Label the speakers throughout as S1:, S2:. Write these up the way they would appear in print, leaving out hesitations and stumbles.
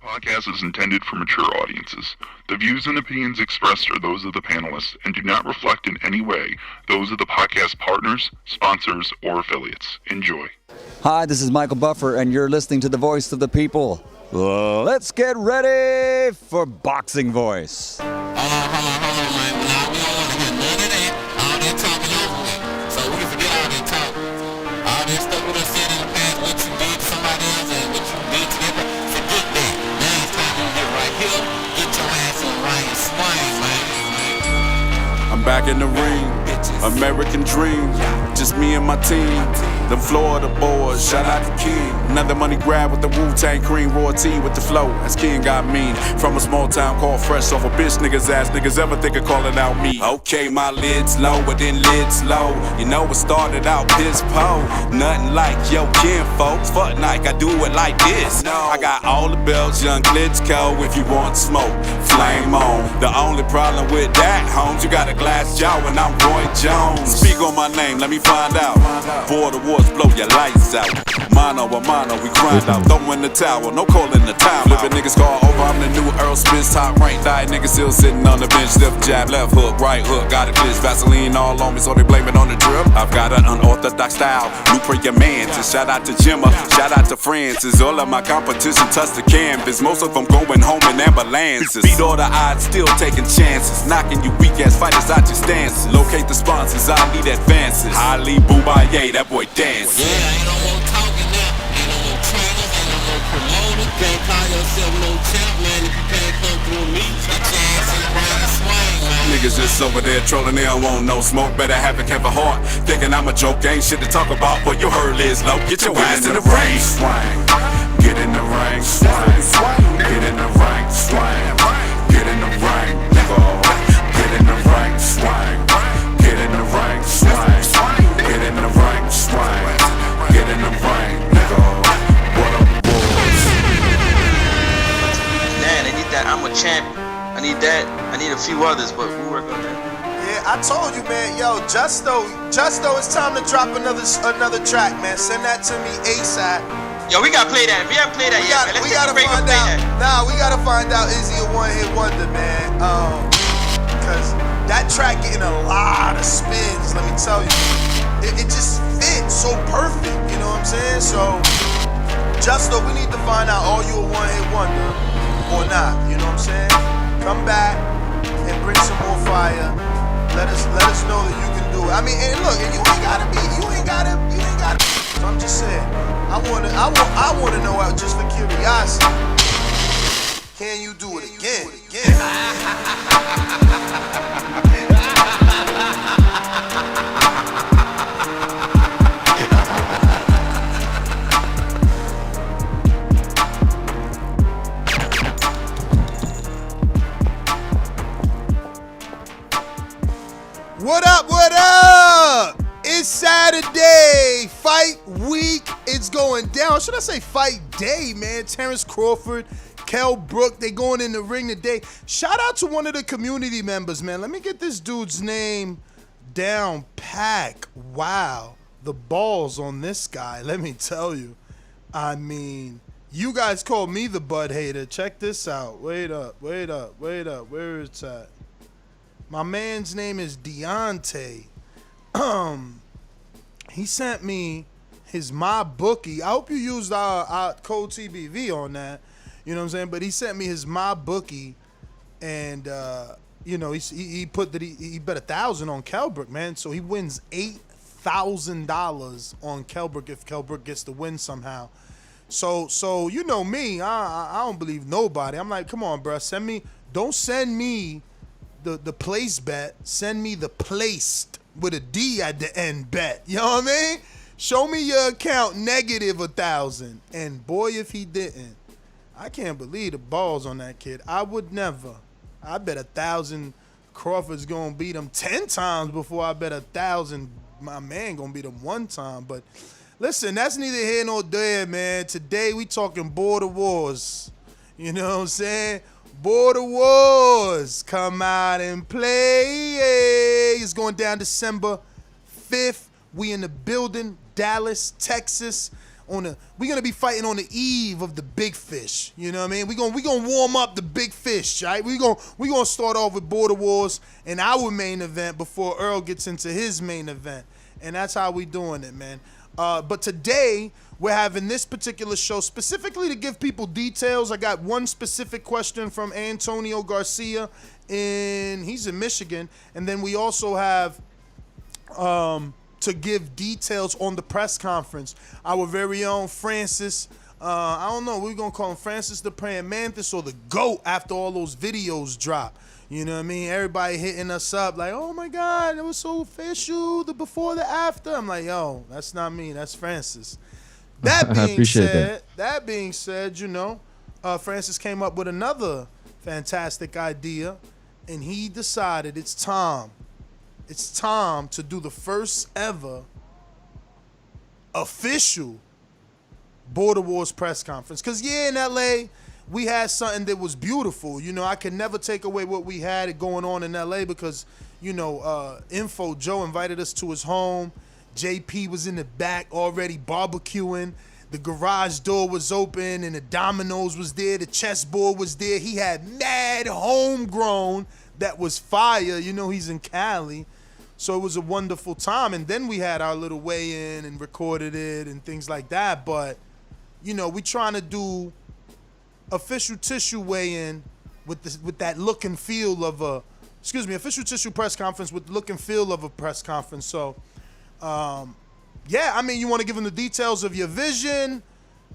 S1: Podcast is intended for mature audiences. The views and opinions expressed are those of the panelists and do not reflect in any way those of the podcast partners, sponsors, or affiliates. Enjoy.
S2: Hi, this is Michael Buffer, and you're listening to the voice of the people. Let's get ready for Boxing Voice.
S3: Hold on, man. Nah, we don't want to hear none of that. All that talking over with. So we can forget all that talk. All that stuff we done said in the past, what you did to somebody else and what you did to them. Forget that. Now it's time to get right here. Get your ass in the ring and swing, man.
S4: I'm back in the ring, American dream, just me and my team. The Florida boys, shout out to King. Another money grab with the Wu-Tang cream, royalty with the flow, as King got mean. From a small town called Fresh off a bitch niggas ass niggas ever think of calling out me. Okay, my lid's low, but then lid's low. You know it started out piss po. Nothing like yo kin folks, fuck like I do it like this. I got all the belts, young Klitschko, if you want smoke, flame on. The only problem with that, Holmes, you got a glass jaw and I'm Roy Jones. Speak on my name, let me find out. For the wars, blow your lights out. Mano a mano, we grind out. Throw in the towel, no calling the time. Flipping niggas call over, I'm the new Earl Spence. Top rank, die niggas still sitting on the bench. Left jab, left hook, right hook. Got a glitch, Vaseline all on me, so they blame it on the drip. I've got an unorthodox style, new for your mans. And shout out to Jimma, shout out to Francis. All of my competition touch the canvas. Most of them going home in ambulances. Beat all the odds, still taking chances. Knocking you weak ass fighters out your stances. Locate the sponsors, I need advances. Ali Boubaye, that boy dance.
S3: Yeah, ain't no more talking now. Ain't no more trainers, ain't no more promoters. Can't call yourself no champ, man, if you can't come through me. Get your ass in the ring and swing, man.
S4: Niggas just over there trolling, they don't want no smoke. Better have a Kevin Hart. Thinking I'm a joke, ain't shit to talk about, but you heard Liz low. Get your ass in the ring. Swing. Get in the ring. Swing. Get in the ring. Swing. Get in the ring. Nigga. Get in the ring. Swing. Get in the ring. Swing. Get in the ring. Swing. Get in the ring. Nigga. What up, boys?
S5: Man, I need that. I'm a champ. I need that. I need a few others, but we'll work on that.
S6: Yeah, I told you, man. Yo, Justo, it's time to drop another track, man. Send that to me ASAP.
S5: Yo, we gotta play that. If we haven't played that yet, man, let's take a break and play that.
S6: Nah, we gotta find out, is he a one-hit wonder, man? Cause that track getting a lot of spins, let me tell you. It just fits so perfect, you know what I'm saying? So, Justo, we need to find out, are you a one-hit wonder or not? You know what I'm saying? Come back and bring some more fire. Let us know that you can do it. I mean, and look, and you ain't gotta. So I'm just saying, I wanna know out just for curiosity. Can you do it again? What up? It's Saturday, fight week. It's going down. Should I say fight day, man? Terrence Crawford, Kell Brook, they going in the ring today. Shout out to one of the community members, man. Let me get this dude's name down pack. Wow, the balls on this guy, let me tell you. I mean, you guys call me the bud hater. Check this out. Wait up. Where is that? My man's name is Deontay. He sent me his My Bookie. I hope you used our code TBV on that. You know what I'm saying? But he sent me his My Bookie, and he put that he bet 1,000 on Kell Brook, man. So he wins $8,000 on Kell Brook if Kell Brook gets to win somehow. So you know me, I don't believe nobody. I'm like, come on, bro, don't send me the place bet, send me the placed with a D at the end bet. You know what I mean? Show me your account negative 1,000. And boy, if he didn't, I can't believe the balls on that kid. I would never. I bet 1,000 Crawford's gonna beat him 10 times before I bet 1,000 my man gonna beat him one time. But listen, that's neither here nor there, man. Today we talking border wars. You know what I'm saying? Border Wars, come out and play. It's going down December 5th. We in the building, Dallas, Texas. we're gonna be fighting on the eve of the big fish. You know what I mean? We're gonna warm up the big fish, right? We're gonna start off with Border Wars and our main event before Earl gets into his main event. And that's how we doing it, man. But today we're having this particular show specifically to give people details. I got one specific question from Antonio Garcia, and he's in Michigan. And then we also have to give details on the press conference. Our very own Francis, I don't know, we're going to call him Francis the Praying Mantis or the GOAT after all those videos drop. You know what I mean? Everybody hitting us up like, oh my God, it was so official, the before, the after. I'm like, yo, that's not me, that's Francis. That being said, you know, Francis came up with another fantastic idea, and he decided it's time to do the first ever official Border Wars press conference. Because, yeah, in L.A., we had something that was beautiful. You know, I could never take away what we had going on in L.A. because, you know, Info Joe invited us to his home. JP was in the back already barbecuing. The garage door was open and the dominoes was there. The chessboard was there. He had mad homegrown that was fire. You know, he's in Cali. So it was a wonderful time. And then we had our little weigh-in and recorded it and things like that. But, you know, we trying to do official tissue weigh-in with that look and feel of official tissue press conference with look and feel of a press conference. So, yeah, I mean, you want to give them the details of your vision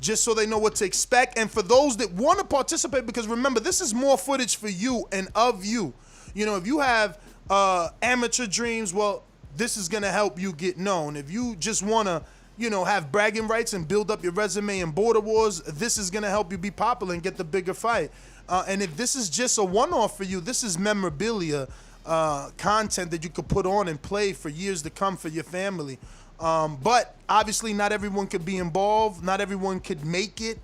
S6: just so they know what to expect. And for those that want to participate, because remember, this is more footage for you and of you. You know, if you have amateur dreams, well, this is going to help you get known. If you just want to, you know, have bragging rights and build up your resume in Border Wars, this is going to help you be popular and get the bigger fight. And if this is just a one-off for you, this is memorabilia content that you could put on and play for years to come for your family. But obviously not everyone could be involved. Not everyone could make it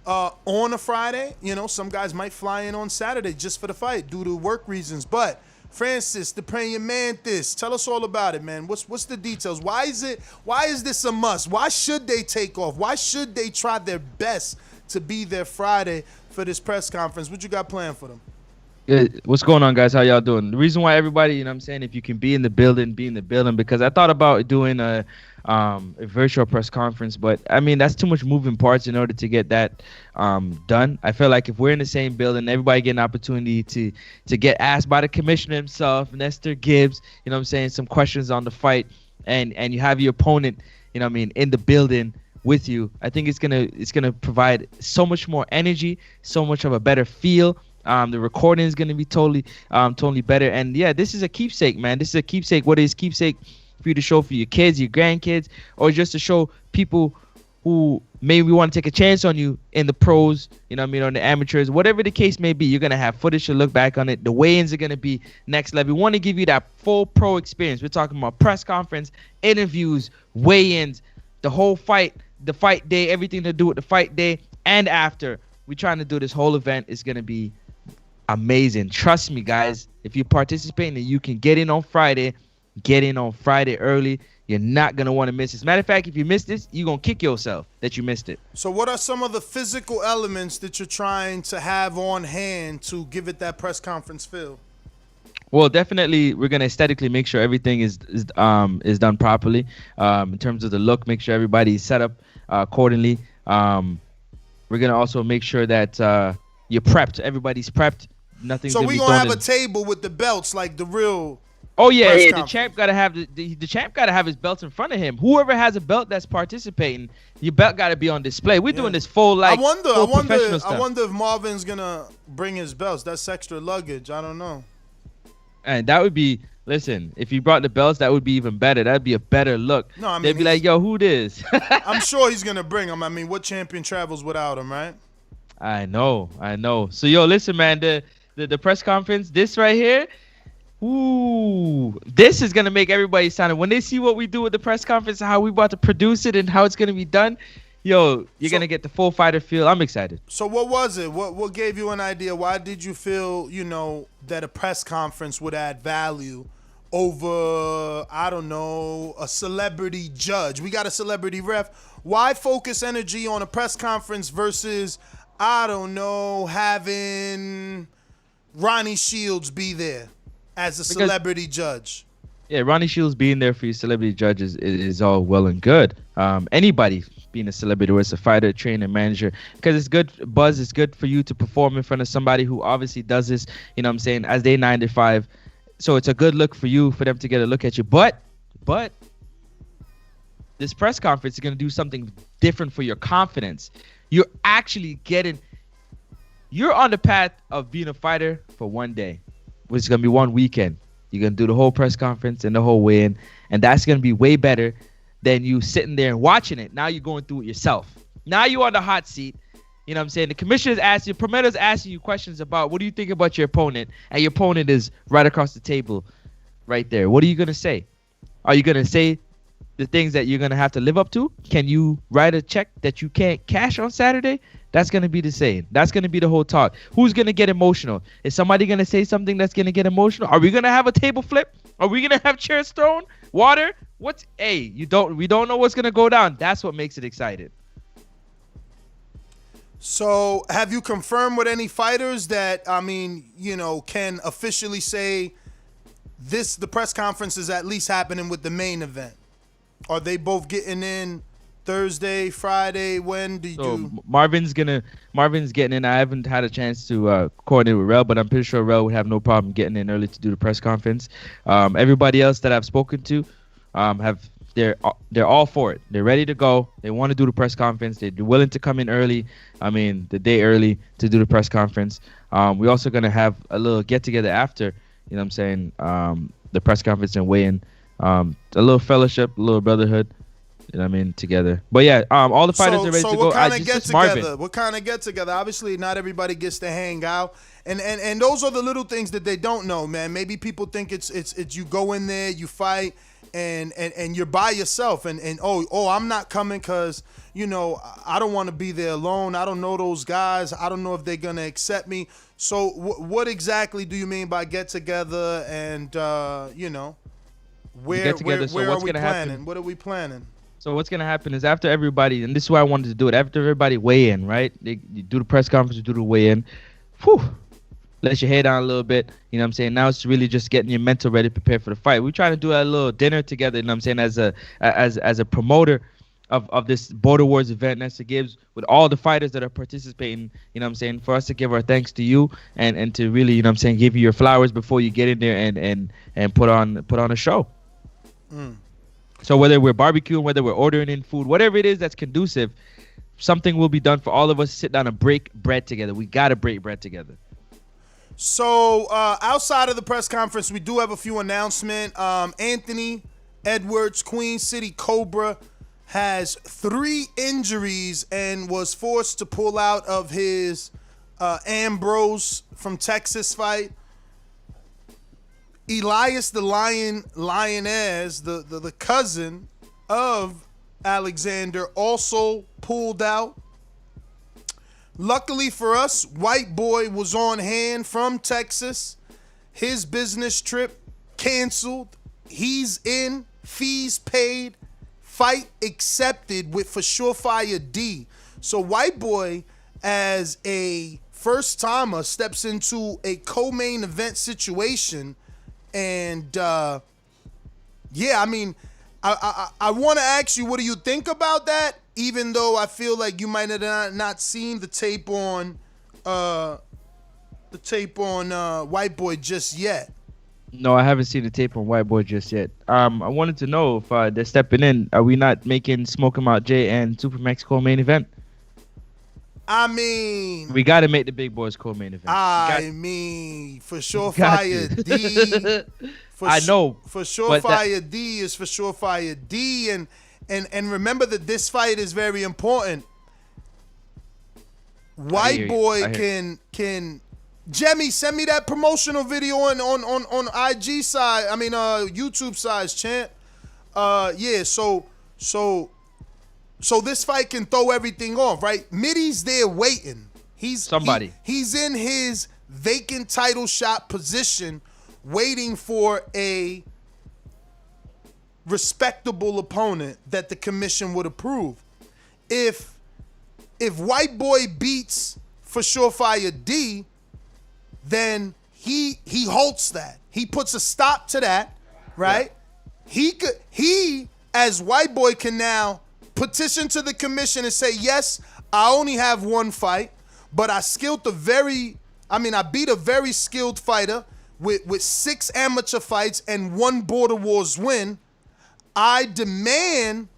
S6: on a Friday. You know, some guys might fly in on Saturday just for the fight due to work reasons. But Francis, the Praying Mantis, tell us all about it, man. What's the details? Why is this a must? Why should they take off? Why should they try their best to be there Friday for this press conference? What you got planned for them?
S7: What's going on, guys? How y'all doing? The reason why everybody, you know what I'm saying, if you can be in the building, because I thought about doing a virtual press conference, but I mean, that's too much moving parts in order to get that done. I feel like if we're in the same building, everybody get an opportunity to get asked by the commissioner himself, Nestor Gibbs, you know what I'm saying, some questions on the fight, and you have your opponent, you know what I mean, in the building with you. I think it's gonna provide so much more energy, so much of a better feel. The recording is going to be totally better. And yeah, this is a keepsake, man. This is a keepsake. What is keepsake for you to show for your kids, your grandkids, or just to show people who maybe want to take a chance on you in the pros, you know what I mean, or the amateurs, whatever the case may be. You're going to have footage to look back on it. The weigh-ins are going to be next level. We want to give you that full pro experience. We're talking about press conference, interviews, weigh-ins, the whole fight, the fight day, everything to do with the fight day and after. We're trying to do this whole event. It's going to be amazing. Trust me, guys. If you're participating and you can get in on Friday early. You're not going to want to miss this. Matter of fact, if you miss this, you're going to kick yourself that you missed it.
S6: So what are some of the physical elements that you're trying to have on hand to give it that press conference feel?
S7: Well, definitely, we're going to aesthetically make sure everything is done properly. In terms of the look, make sure everybody's set up accordingly. We're going to also make sure that you're prepped. Everybody's prepped. Nothing's
S6: so we're gonna have a table with the belts like the real.
S7: Oh yeah, the champ gotta have the champ gotta have his belts in front of him. Whoever has a belt that's participating, your belt gotta be on display. We're doing this full
S6: I wonder if Marvin's gonna bring his belts. That's extra luggage. I don't know.
S7: And that would be, listen, if he brought the belts, that would be even better. That'd be a better look.
S6: No, I mean,
S7: they'd be like, yo, who this?
S6: I'm sure he's gonna bring them. I mean, what champion travels without him, right?
S7: I know. So, yo, listen, man, the press conference, this right here, ooh, this is going to make everybody sound. When they see what we do with the press conference, how we about to produce it and how it's going to be done, yo, you're going to get the full fighter feel. I'm excited.
S6: So what was it? What gave you an idea? Why did you feel, you know, that a press conference would add value over, I don't know, a celebrity judge. We got a celebrity ref. Why focus energy on a press conference versus, I don't know, having Ronnie Shields be there as a celebrity judge?
S7: Yeah, Ronnie Shields being there for you celebrity judges is all well and good. Anybody being a celebrity, whether it's a fighter, trainer, manager, because it's good buzz. It's good for you to perform in front of somebody who obviously does this, you know what I'm saying, as they 9 to 5. So it's a good look for you, for them to get a look at you. But this press conference is going to do something different for your confidence. You're actually you're on the path of being a fighter for one day, which is going to be one weekend. You're going to do the whole press conference and the whole weigh-in, and that's going to be way better than you sitting there and watching it. Now you're going through it yourself. Now you're on the hot seat. You know what I'm saying? The commissioner's asking you, promoter's asking you questions about what do you think about your opponent, and your opponent is right across the table right there. What are you going to say? Are you going to say the things that you're going to have to live up to? Can you write a check that you can't cash on Saturday? That's going to be the saying. That's going to be the whole talk. Who's going to get emotional? Is somebody going to say something that's going to get emotional? Are we going to have a table flip? Are we going to have chairs thrown? Water? We don't know what's going to go down. That's what makes it exciting.
S6: So have you confirmed with any fighters that, can officially say the press conference is at least happening with the main event? Are they both getting in Thursday, Friday? When do you do?
S7: Marvin's getting in. I haven't had a chance to coordinate with Rell, but I'm pretty sure Rell would have no problem getting in early to do the press conference. Everybody else that I've spoken to they're all for it. They're ready to go. They want to do the press conference. They're willing to come in early. The day early to do the press conference. We're also gonna have a little get together after. You know what I'm saying? The press conference and weigh-in. A little fellowship, a little brotherhood. You know what I mean? Together. But yeah, all the fighters are ready to go.
S6: So what kind of get together? What kind of get together? Obviously, not everybody gets to hang out, and those are the little things that they don't know, man. Maybe people think it's you go in there, you fight, and you're by yourself, and I'm not coming because I don't want to be there alone. I don't know those guys. I don't know if they're gonna accept me. So what exactly do you mean by get together? And where are we planning? What are we planning?
S7: So what's gonna happen is after everybody, and this is why I wanted to do it. After everybody weigh in, right? You do the press conference, you do the weigh in. Let your head down a little bit. You know what I'm saying? Now it's really just getting your mental ready, prepared for the fight. We're trying to do a little dinner together. You know what I'm saying? As a promoter of this Border Wars event, Nestor Gibbs, with all the fighters that are participating. You know what I'm saying? For us to give our thanks to you and to really, you know what I'm saying, give you your flowers before you get in there and put on a show. So whether we're barbecuing, whether we're ordering in food, whatever it is that's conducive, something will be done for all of us to sit down and break bread together. We got to break bread together.
S6: So outside of the press conference, we do have a few announcements. Anthony Edwards, Queen City Cobra, has 3 injuries and was forced to pull out of his Ambrose from Texas fight. Elias the Lioness, the cousin of Alexander, also pulled out. Luckily for us, White Boy was on hand from Texas. His business trip canceled. He's in, fees paid, fight accepted for Surefire D. So White Boy, as a first timer, steps into a co-main event situation. And I want to ask you, what do you think about that? Even though I feel like you might have not seen the tape on White Boy just yet.
S7: No, I haven't seen the tape on White Boy just yet. I wanted to know if they're stepping in. Are we not making Smoke 'em Out Jay and Supermax co-main event?
S6: We
S7: got to make the big boys co-main event.
S6: For Surefire D.
S7: I know.
S6: For Surefire D is for Surefire D, and remember that this fight is very important. White Boy can. Jemmy, send me that promotional video on IG side. YouTube side, champ. So this fight can throw everything off, right? Mitty's there waiting. He's in his vacant title shot position, waiting for a respectable opponent that the commission would approve. If White Boy beats For Surefire D, then he halts that. He puts a stop to that, right? Yeah. He as White Boy can now petition to the commission and say, yes, I only have one fight, but I beat a very skilled fighter with 6 amateur fights and 1 Border Wars win. I demand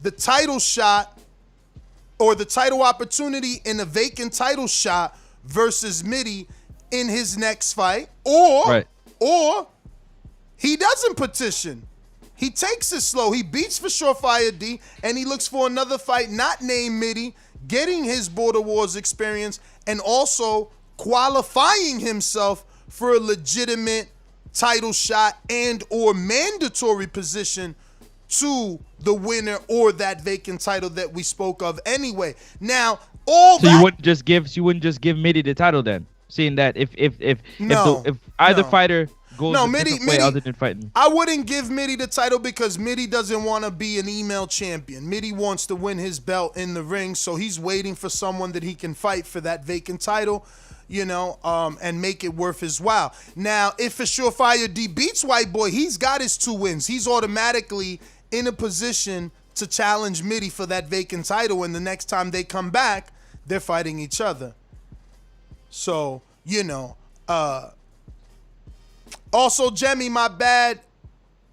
S6: the title shot or the title opportunity in a vacant title shot versus Mitty in his next fight. Or he doesn't petition. He takes it slow. He beats For Surefire D, and he looks for another fight not named Mitty, getting his Border Wars experience, and also qualifying himself for a legitimate title shot and or mandatory position to the winner or that vacant title that we spoke of anyway. Now, you wouldn't just give Mitty the title then, seeing that if either fighter goes a different way other than fighting. I wouldn't give Mitty the title because Mitty doesn't want to be an email champion. Mitty wants to win his belt in the ring, so he's waiting for someone that he can fight for that vacant title, and make it worth his while. Now, if For Surefire D beats White Boy, he's got his 2 wins. He's automatically in a position to challenge Mitty for that vacant title, and the next time they come back, they're fighting each other. So, also, Jemmy, my bad.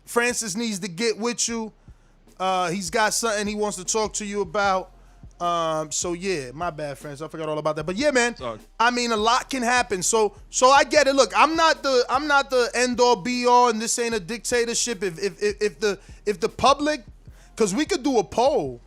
S6: Francis needs to get with you. He's got something he wants to talk to you about. So yeah, my bad, Francis. I forgot all about that. But yeah, man. I mean, a lot can happen. So I get it. Look, I'm not the end all be all, and this ain't a dictatorship. If the public, because we could do a poll,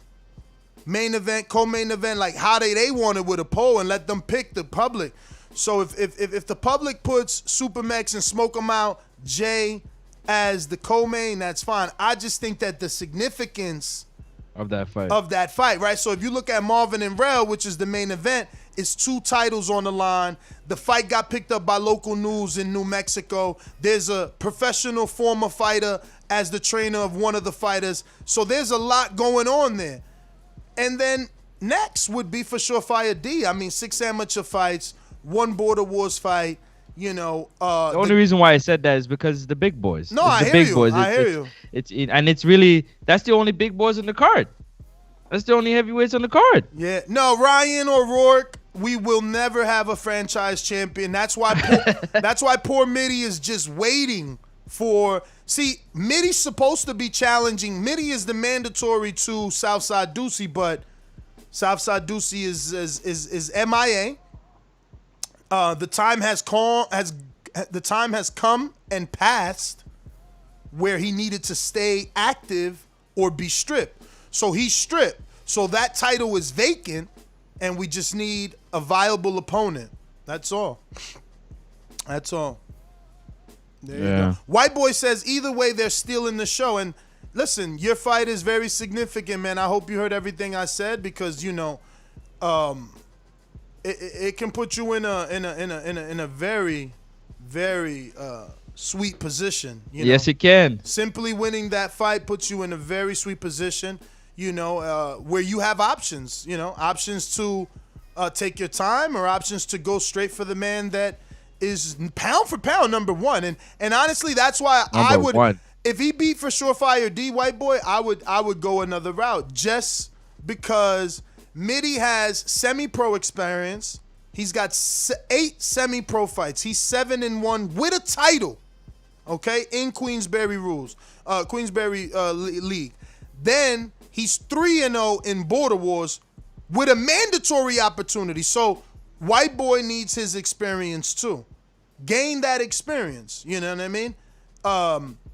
S6: main event, co-main event, like how they want it with a poll, and let them pick the public. So if the public puts Supermax and Smoke 'em Out Jay as the co-main, that's fine. I just think that the significance of that fight, right? So if you look at Marvin and Rell, which is the main event, it's 2 titles on the line. The fight got picked up by local news in New Mexico. There's a professional former fighter as the trainer of one of the fighters. So there's a lot going on there. And then next would be For Surefire D. I mean, 6 amateur fights, 1 Border Wars fight. The only reason why I said that is because it's the big boys. No, I hear you. I hear you. It's really, that's the only big boys on the card. That's the only heavyweights on the card. Yeah. No, Ryan or Rourke, we will never have a franchise champion. That's why poor Mitty is just waiting for. See, Mitty's supposed to be challenging. Mitty is the mandatory to Southside Ducey, but Southside Ducey is MIA. The time has come and passed where he needed to stay active or be stripped. So he's stripped. So that title is vacant, and we just need a viable opponent. That's all. That's all. There you go. White Boy says either way they're stealing the show. And listen, your fight is very significant, man. I hope you heard everything I said because it can put you in a very, very sweet position. Yes, it can. Simply winning that fight puts you in a very sweet position. Where you have options. Options to take your time or options to go straight for the man that is pound for pound number 1. And honestly, that's why I would. If he beat For Surefire D, White Boy, I would go another route just because Mitty has semi-pro experience. He's got 8 semi-pro fights. He's 7-1 with a title, okay, in Queensberry League. Then he's 3-0 in Border Wars with a mandatory opportunity. So White Boy needs his experience too. Gain that experience. You know what I mean?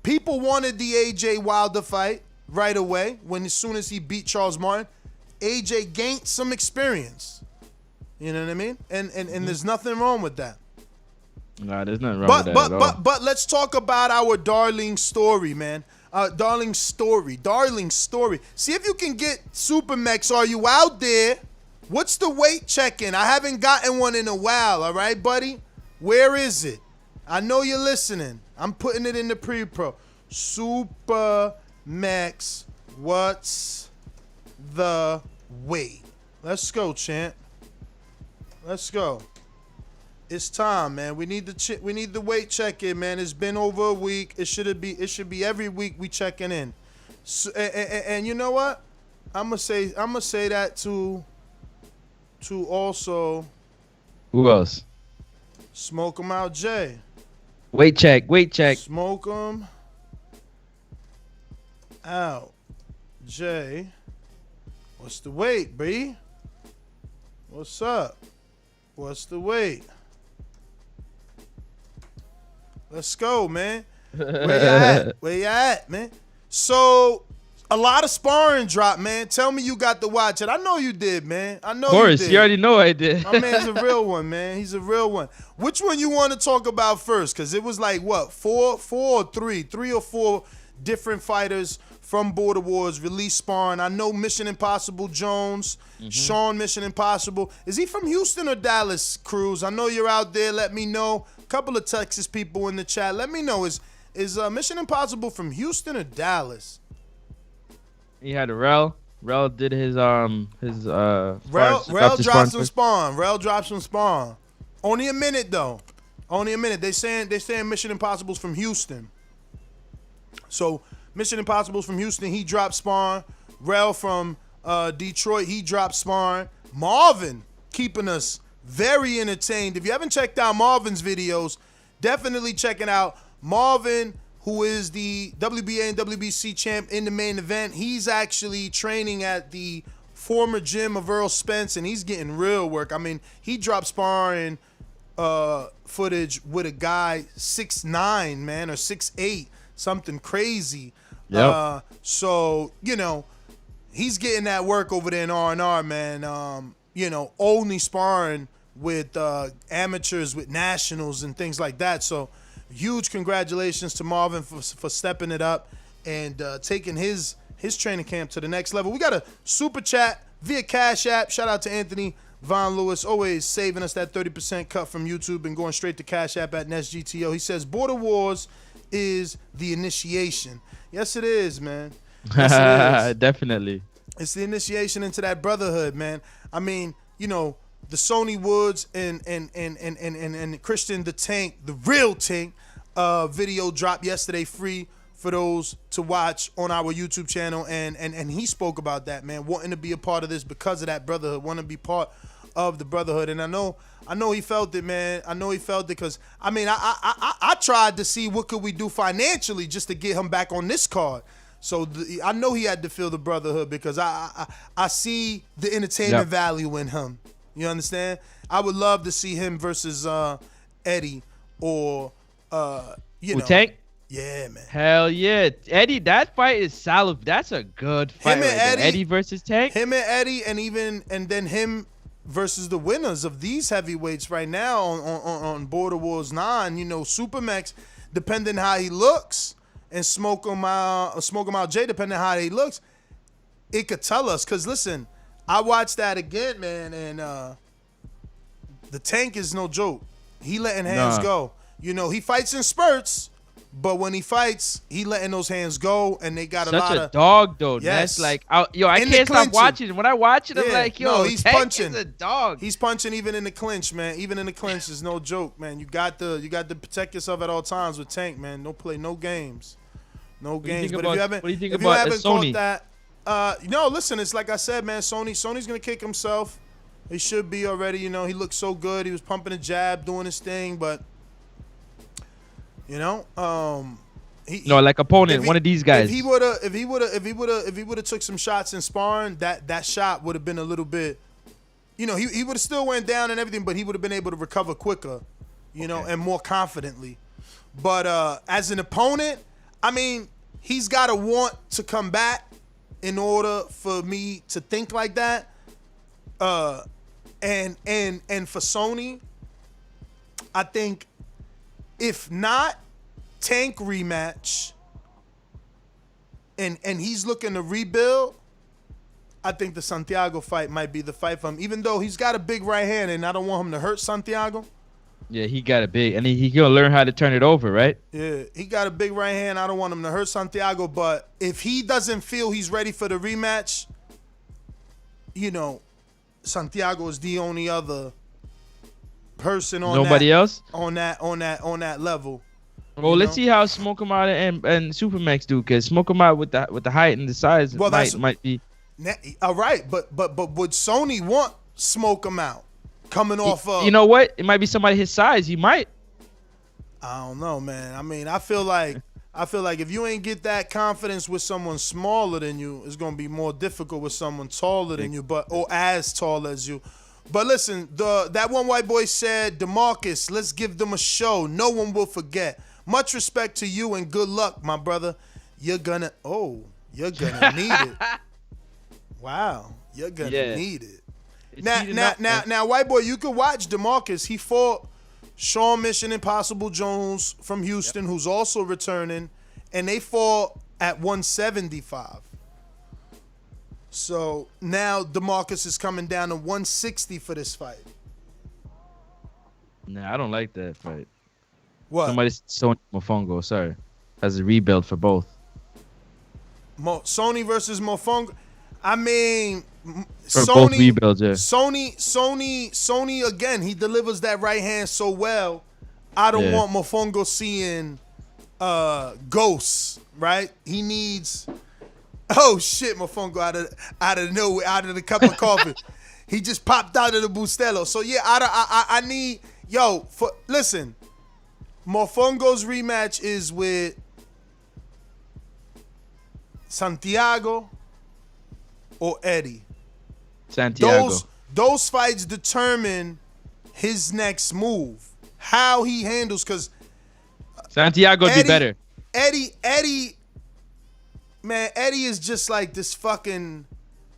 S6: People wanted the AJ Wilder fight right away as soon as he beat Charles Martin. AJ gained some experience. You know what I mean? And there's nothing wrong with that. Nah, there's nothing wrong with that at all. But let's talk about our darling story, man. Darling story. See if you can get Supermex. Are you out there? What's the weight check-in? I haven't gotten one in a while, all right, buddy? Where is it? I know you're listening. I'm putting it in the pre-pro. Supermex. Max, what's the weight? Let's go, champ. Let's go. It's time, man. We need the weight check in, man. It's been over a week. It should be every week we checking in. So, and you know what? I'm gonna say that to also
S7: Who else?
S6: Smoke 'em out, Jay.
S7: Weight check.
S6: Smoke 'em out, Jay. What's the weight, B? What's up? What's the weight? Let's go, man. Where you at? Where you at, man? So, a lot of sparring dropped, man. Tell me you got to watch it. I know you did, man. I know
S7: Of course,
S6: you did.
S7: you already know I did.
S6: My man's a real one, man. He's a real one. Which one you want to talk about first? Because it was like, what, three or four different fighters from Border Wars released sparring. I know Mission Impossible Jones, Shawn Mission Impossible. Is he from Houston or Dallas, Cruz? I know you're out there. Let me know. A couple of Texas people in the chat. Let me know. Is Mission Impossible from Houston or Dallas?
S7: He had a Rell. Rell did his
S6: Rell dropped some spawn. Rell dropped some spawn. Only a minute though. Only a minute. They saying Mission Impossible's from Houston. So Mission Impossible's from Houston. He dropped spawn. Rell from Detroit. He dropped spawn. Marvin keeping us very entertained. If you haven't checked out Marvin's videos, definitely check it out. Marvin, who is the WBA and WBC champ in the main event, he's actually training at the former gym of Earl Spence, and he's getting real work. I mean, he dropped sparring footage with a guy 6'9", man, or 6'8", something crazy.
S7: Yep.
S6: So, you know, he's getting that work over there in R&R, man. You know, only sparring with amateurs, with nationals and things like that. So, huge congratulations to Marvin for stepping it up and taking his training camp to the next level. We got a super chat via Cash App. Shout out to Anthony Von Lewis, always saving us that 30% cut from YouTube and going straight to Cash App at NestGTO. He says, Border Wars is the initiation. Yes, it is, man. Yes, it is.
S7: Definitely.
S6: It's the initiation into that brotherhood, man. I mean, you know, the Sony Woods and Christian the Tank, the real Tank, video dropped yesterday free for those to watch on our YouTube channel, and he spoke about that, man, wanting to be a part of this because of that brotherhood, wanting to be part of the brotherhood. And I know he felt it, man. I know he felt it because, I mean, I tried to see what could we do financially just to get him back on this card. So I know he had to feel the brotherhood because I see the entertainment value in him. You understand? I would love to see him versus Eddie or you know.
S7: Tank?
S6: Yeah, man.
S7: Hell yeah. Eddie, that fight is solid. That's a good fight.
S6: Him and
S7: Eddie versus Tank?
S6: Him and Eddie, and then him versus the winners of these heavyweights right now on Border Wars 9, you know, Supermax, depending how he looks, and Smoke 'em out Jay, depending how he looks, it could tell us. Because listen, I watched that again, man, and the Tank is no joke. He letting hands go. You know, he fights in spurts, but when he fights, he letting those hands go, and they got a lot of...
S7: Such a dog, though.
S6: Yes.
S7: That's like, I can't stop watching. When I watch it, I'm like, yo,
S6: he's
S7: Tank
S6: punching.
S7: is a dog.
S6: He's punching even in the clinch, man. Even in the clinch is no joke, man. You got to protect yourself at all times with Tank, man. Don't play no games. No games. But if you haven't caught that... no, listen, it's like I said, man, Sony's gonna kick himself. He should be already, you know. He looked so good. He was pumping a jab, doing his thing, but you know,
S7: like opponent, one of these guys.
S6: If he would have took some shots in sparring, that shot would have been a little bit, you know, he would have still went down and everything, but he would have been able to recover quicker, you know, and more confidently. But as an opponent, I mean, he's got to want to come back in order for me to think like that. And for Sony, I think if not Tank rematch and he's looking to rebuild, I think the Santiago fight might be the fight for him. Even though he's got a big right hand and I don't want him to hurt Santiago.
S7: Yeah, he got a big, and he gonna learn how to turn it over, right?
S6: Yeah, he got a big right hand. I don't want him to hurt Santiago, but if he doesn't feel he's ready for the rematch, you know, Santiago is the only other person on
S7: Nobody else.
S6: on that level.
S7: Well,
S6: you
S7: let's
S6: know?
S7: see how Smoke 'em Out and Supermax do, because Smoke 'em Out with the height and the size
S6: Well,
S7: might be.
S6: All right, but would Sony want Smoke him out coming off of?
S7: You know what? It might be somebody his size. He might.
S6: I don't know, man. I mean, I feel like if you ain't get that confidence with someone smaller than you, it's gonna be more difficult with someone taller than you, or as tall as you. But listen, that one white boy said, DeMarcus, let's give them a show. No one will forget. Much respect to you and good luck, my brother. You're gonna need it. Wow, you're gonna need it. Now, white boy, you could watch DeMarcus. He fought Shawn Mission Impossible Jones from Houston, who's also returning, and they fought at 175. So now DeMarcus is coming down to 160 for this fight.
S7: Nah, I don't like that fight.
S6: What?
S7: Somebody's Sony Mofongo, sorry, as a rebuild for both.
S6: Sony versus Mofongo. I mean,
S7: For both rebuilds, yeah.
S6: Sony again. He delivers that right hand so well. I don't want Mofongo seeing ghosts, right? He needs. Oh shit, Mofongo out of nowhere, out of the cup of coffee. He just popped out of the Bustelo. So yeah, I need listen. Mofongo's rematch is with Santiago or Eddie.
S7: Santiago.
S6: Those fights determine his next move, how he handles. Because
S7: Santiago would be better.
S6: Eddie, man, Eddie is just like this fucking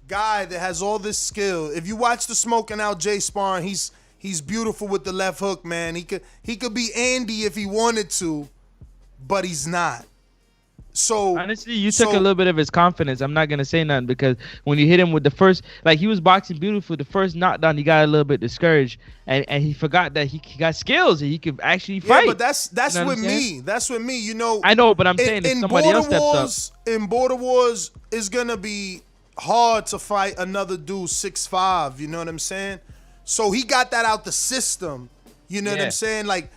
S6: guy that has all this skill. If you watch the Smoking Out Jay sparring, he's beautiful with the left hook, man. He could be Andy if he wanted to, but he's not. So
S7: honestly, you took a little bit of his confidence. I'm not gonna say nothing, because when you hit him with the first, like, he was boxing beautiful. The first knockdown, he got a little bit discouraged, and he forgot that he got skills and he could actually fight.
S6: Yeah, but that's you know with me. That's with me. You know.
S7: I know, but I'm saying if somebody else steps up.
S6: In Border Wars, it's gonna be hard to fight another dude 6'5". You know what I'm saying? So he got that out the system. You know what I'm saying? Like,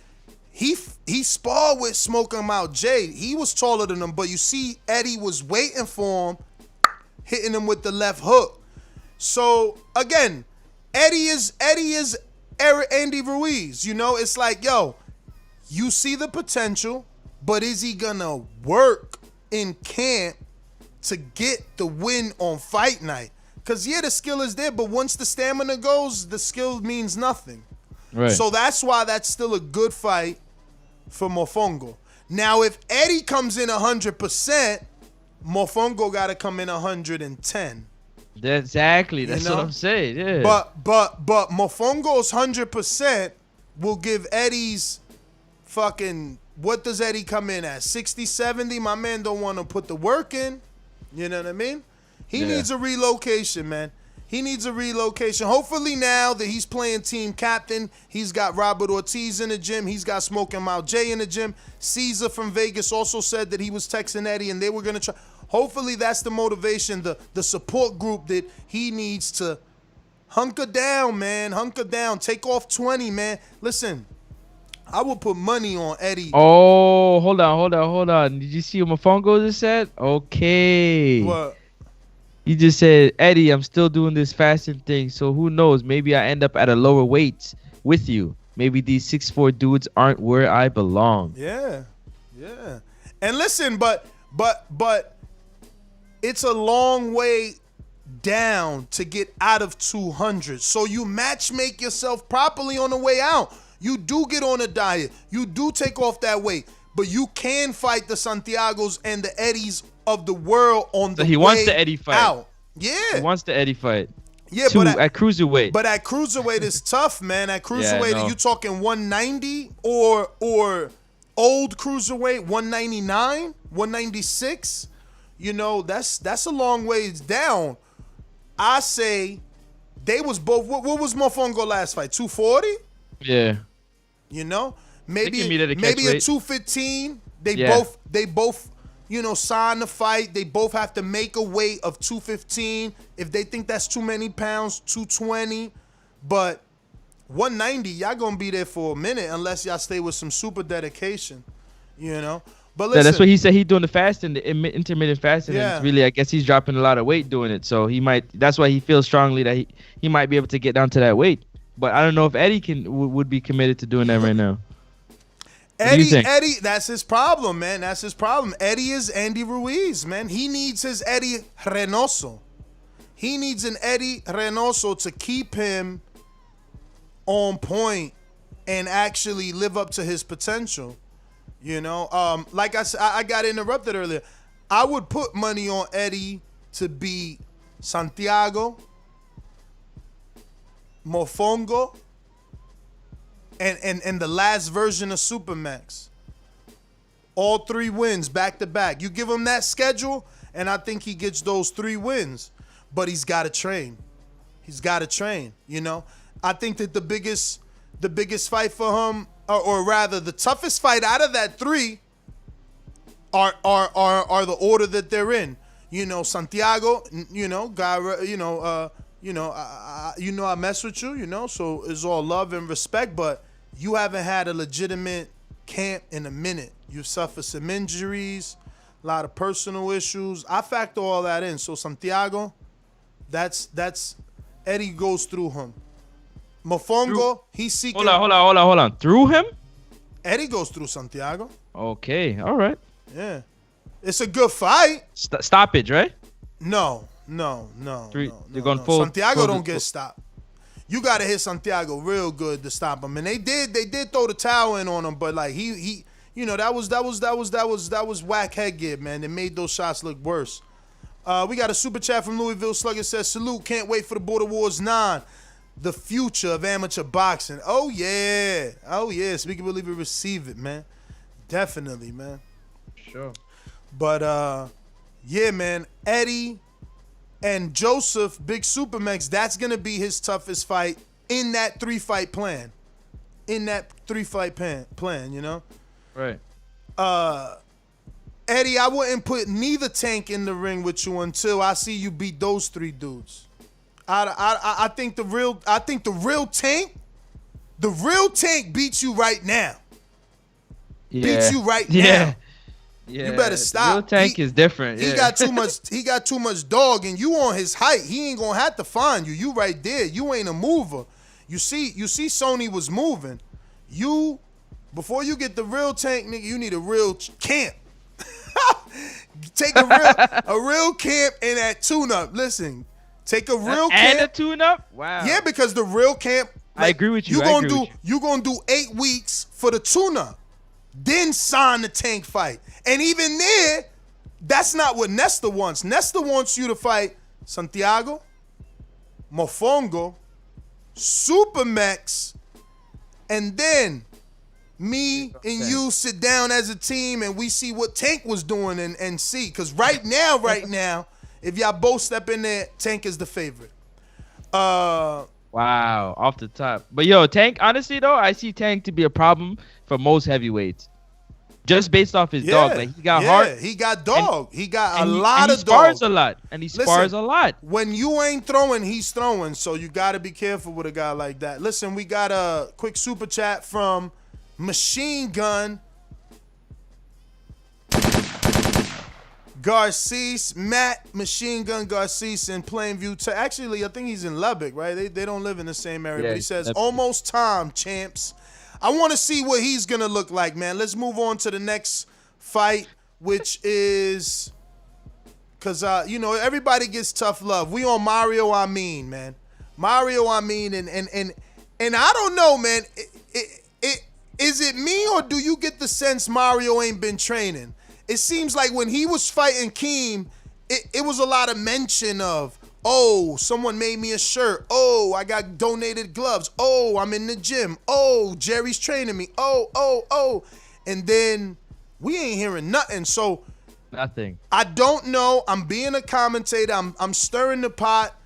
S6: he sparred with Smoke 'em Out Jay. He was taller than him, but you see Eddie was waiting for him, hitting him with the left hook. So again, Eddie is Andy Ruiz. You know, it's like, yo, you see the potential, but is he gonna work in camp to get the win on fight night? Because the skill is there, but once the stamina goes, the skill means nothing.
S7: Right.
S6: So that's why that's still a good fight for Mofongo. Now, if Eddie comes in 100%, Mofongo got to come in 110.
S7: Exactly. That's what I'm saying. Yeah.
S6: But Mofongo's 100% will give Eddie's fucking. What does Eddie come in at? 60, 70? My man don't want to put the work in. You know what I mean? He needs a relocation, man. He needs a relocation. Hopefully now that he's playing team captain, he's got Robert Ortiz in the gym. He's got Smoke 'em Out Jay in the gym. Caesar from Vegas also said that he was texting Eddie and they were going to try. Hopefully that's the motivation, the support group that he needs to hunker down, man. Hunker down. Take off 20, man. Listen, I will put money on Eddie.
S7: Oh, hold on. Did you see what Mofongo just said? Okay.
S6: What?
S7: He just said, Eddie, I'm still doing this fasting thing, so who knows? Maybe I end up at a lower weight with you. Maybe these 6'4" dudes aren't where I belong.
S6: Yeah. And listen, but it's a long way down to get out of 200. So you match make yourself properly on the way out. You do get on a diet. You do take off that weight. But you can fight the Santiagos and the Eddies of the world on the way out.
S7: So he wants the Eddie fight.
S6: Yeah.
S7: He wants the Eddie fight.
S6: Yeah,
S7: but at cruiserweight.
S6: But at cruiserweight is tough, man. At cruiserweight, you talking 190 or old cruiserweight 199, 196? You know, that's a long ways down. I say they was both. What was Mofongo last fight? 240?
S7: Yeah.
S6: You know,
S7: can
S6: maybe
S7: meet at a
S6: maybe a
S7: catchweight.
S6: 215. They
S7: Yeah.
S6: both sign the fight. They both have to make a weight of 215. If they think that's too many pounds, 220. But 190, y'all gonna be there for a minute unless y'all stay with some super dedication. You know. But listen,
S7: Yeah, that's what he said. He's doing the fasting, the intermittent fasting, and
S6: Yeah.
S7: it's really, I guess he's dropping a lot of weight doing it. So he might. That's why he feels strongly that he might be able to get down to that weight. But I don't know if Eddie would be committed to doing that right now. What do you think?
S6: Eddie, that's his problem, man. That's his problem. Eddie is Andy Ruiz, man. He needs his Eddie Reynoso. He needs an Eddie Reynoso to keep him on point and actually live up to his potential. You know, like I said, I got interrupted earlier. I would put money on Eddie to beat Santiago, Mofongo, and the last version of Supermax. All 3 wins back to back. You give him that schedule, and I think he gets those 3 wins. But he's got to train. He's got to train. You know, I think that the biggest fight for him, or rather the toughest fight out of that 3, are the order that they're in. You know, Santiago. You know, guy. I mess with you. You know, so it's all love and respect. But you haven't had a legitimate camp in a minute. You've suffered some injuries, a lot of personal issues. I factor all that in. So Santiago, that's Eddie goes through him. Mofongo, he's seeking.
S7: Hold on. Through him?
S6: Eddie goes through Santiago.
S7: Okay, all right.
S6: Yeah, it's a good fight.
S7: Stoppage, right?
S6: No.
S7: You're going full.
S6: Santiago don't get stopped. You gotta hit Santiago real good to stop him, and they did throw the towel in on him, but like he you know that was whack headgear, man. They made those shots look worse. We got a super chat from Louisville Slugger says salute. Can't wait for the Border Wars 9. The future of amateur boxing. Oh yeah. Speak it, believe it, receive it, man. Definitely, man.
S7: Sure.
S6: But yeah, man. Eddie and Joseph, Big Supermax, that's gonna be his toughest fight in that 3-fight plan. Plan, you know.
S7: Right.
S6: Eddie, I wouldn't put neither Tank in the ring with you until I see you beat those 3 dudes. I think the real Tank beats you right now.
S7: Yeah.
S6: Beats you right now.
S7: Yeah.
S6: You better stop.
S7: Real Tank is different.
S6: He got too much dog, and you on his height. He ain't gonna have to find you. You right there. You ain't a mover. You see Sony was moving. You, before you get the real Tank, nigga, you need a real camp. Take a real camp and that tune-up. Listen, take a real camp.
S7: And a tune-up? Wow.
S6: Yeah, because the real camp.
S7: I agree with you.
S6: You gonna do 8 weeks for the tune-up, then sign the Tank fight. And even there, that's not what Nesta wants. Nesta wants you to fight Santiago, Mofongo, Supermax, and then me and you sit down as a team and we see what Tank was doing and see. Because right now, if y'all both step in there, Tank is the favorite.
S7: Wow, off the top. But yo, Tank, honestly though, I see Tank to be a problem for most heavyweights. Just based off his dog. Like he got heart.
S6: He got dog. He got a
S7: of
S6: lot
S7: dog. He spars a lot. And he spars a lot.
S6: When you ain't throwing, he's throwing. So you got to be careful with a guy like that. Listen, we got a quick super chat from Machine Gun Garcia, Matt Machine Gun Garcia in Plainview. Actually, I think he's in Lubbock, right? They don't live in the same area. But he says, almost time, champs. I want to see what he's going to look like, man. Let's move on to the next fight, which is, because, everybody gets tough love. We on Mario Amin, man. Mario Amin, and I don't know, man. Is it me, or do you get the sense Mario ain't been training? It seems like when he was fighting Keem, it was a lot of mention of, oh, someone made me a shirt. Oh, I got donated gloves. Oh, I'm in the gym. Oh, Jerry's training me. Oh. And then we ain't hearing nothing. So
S7: nothing.
S6: I don't know. I'm being a commentator. I'm stirring the pot.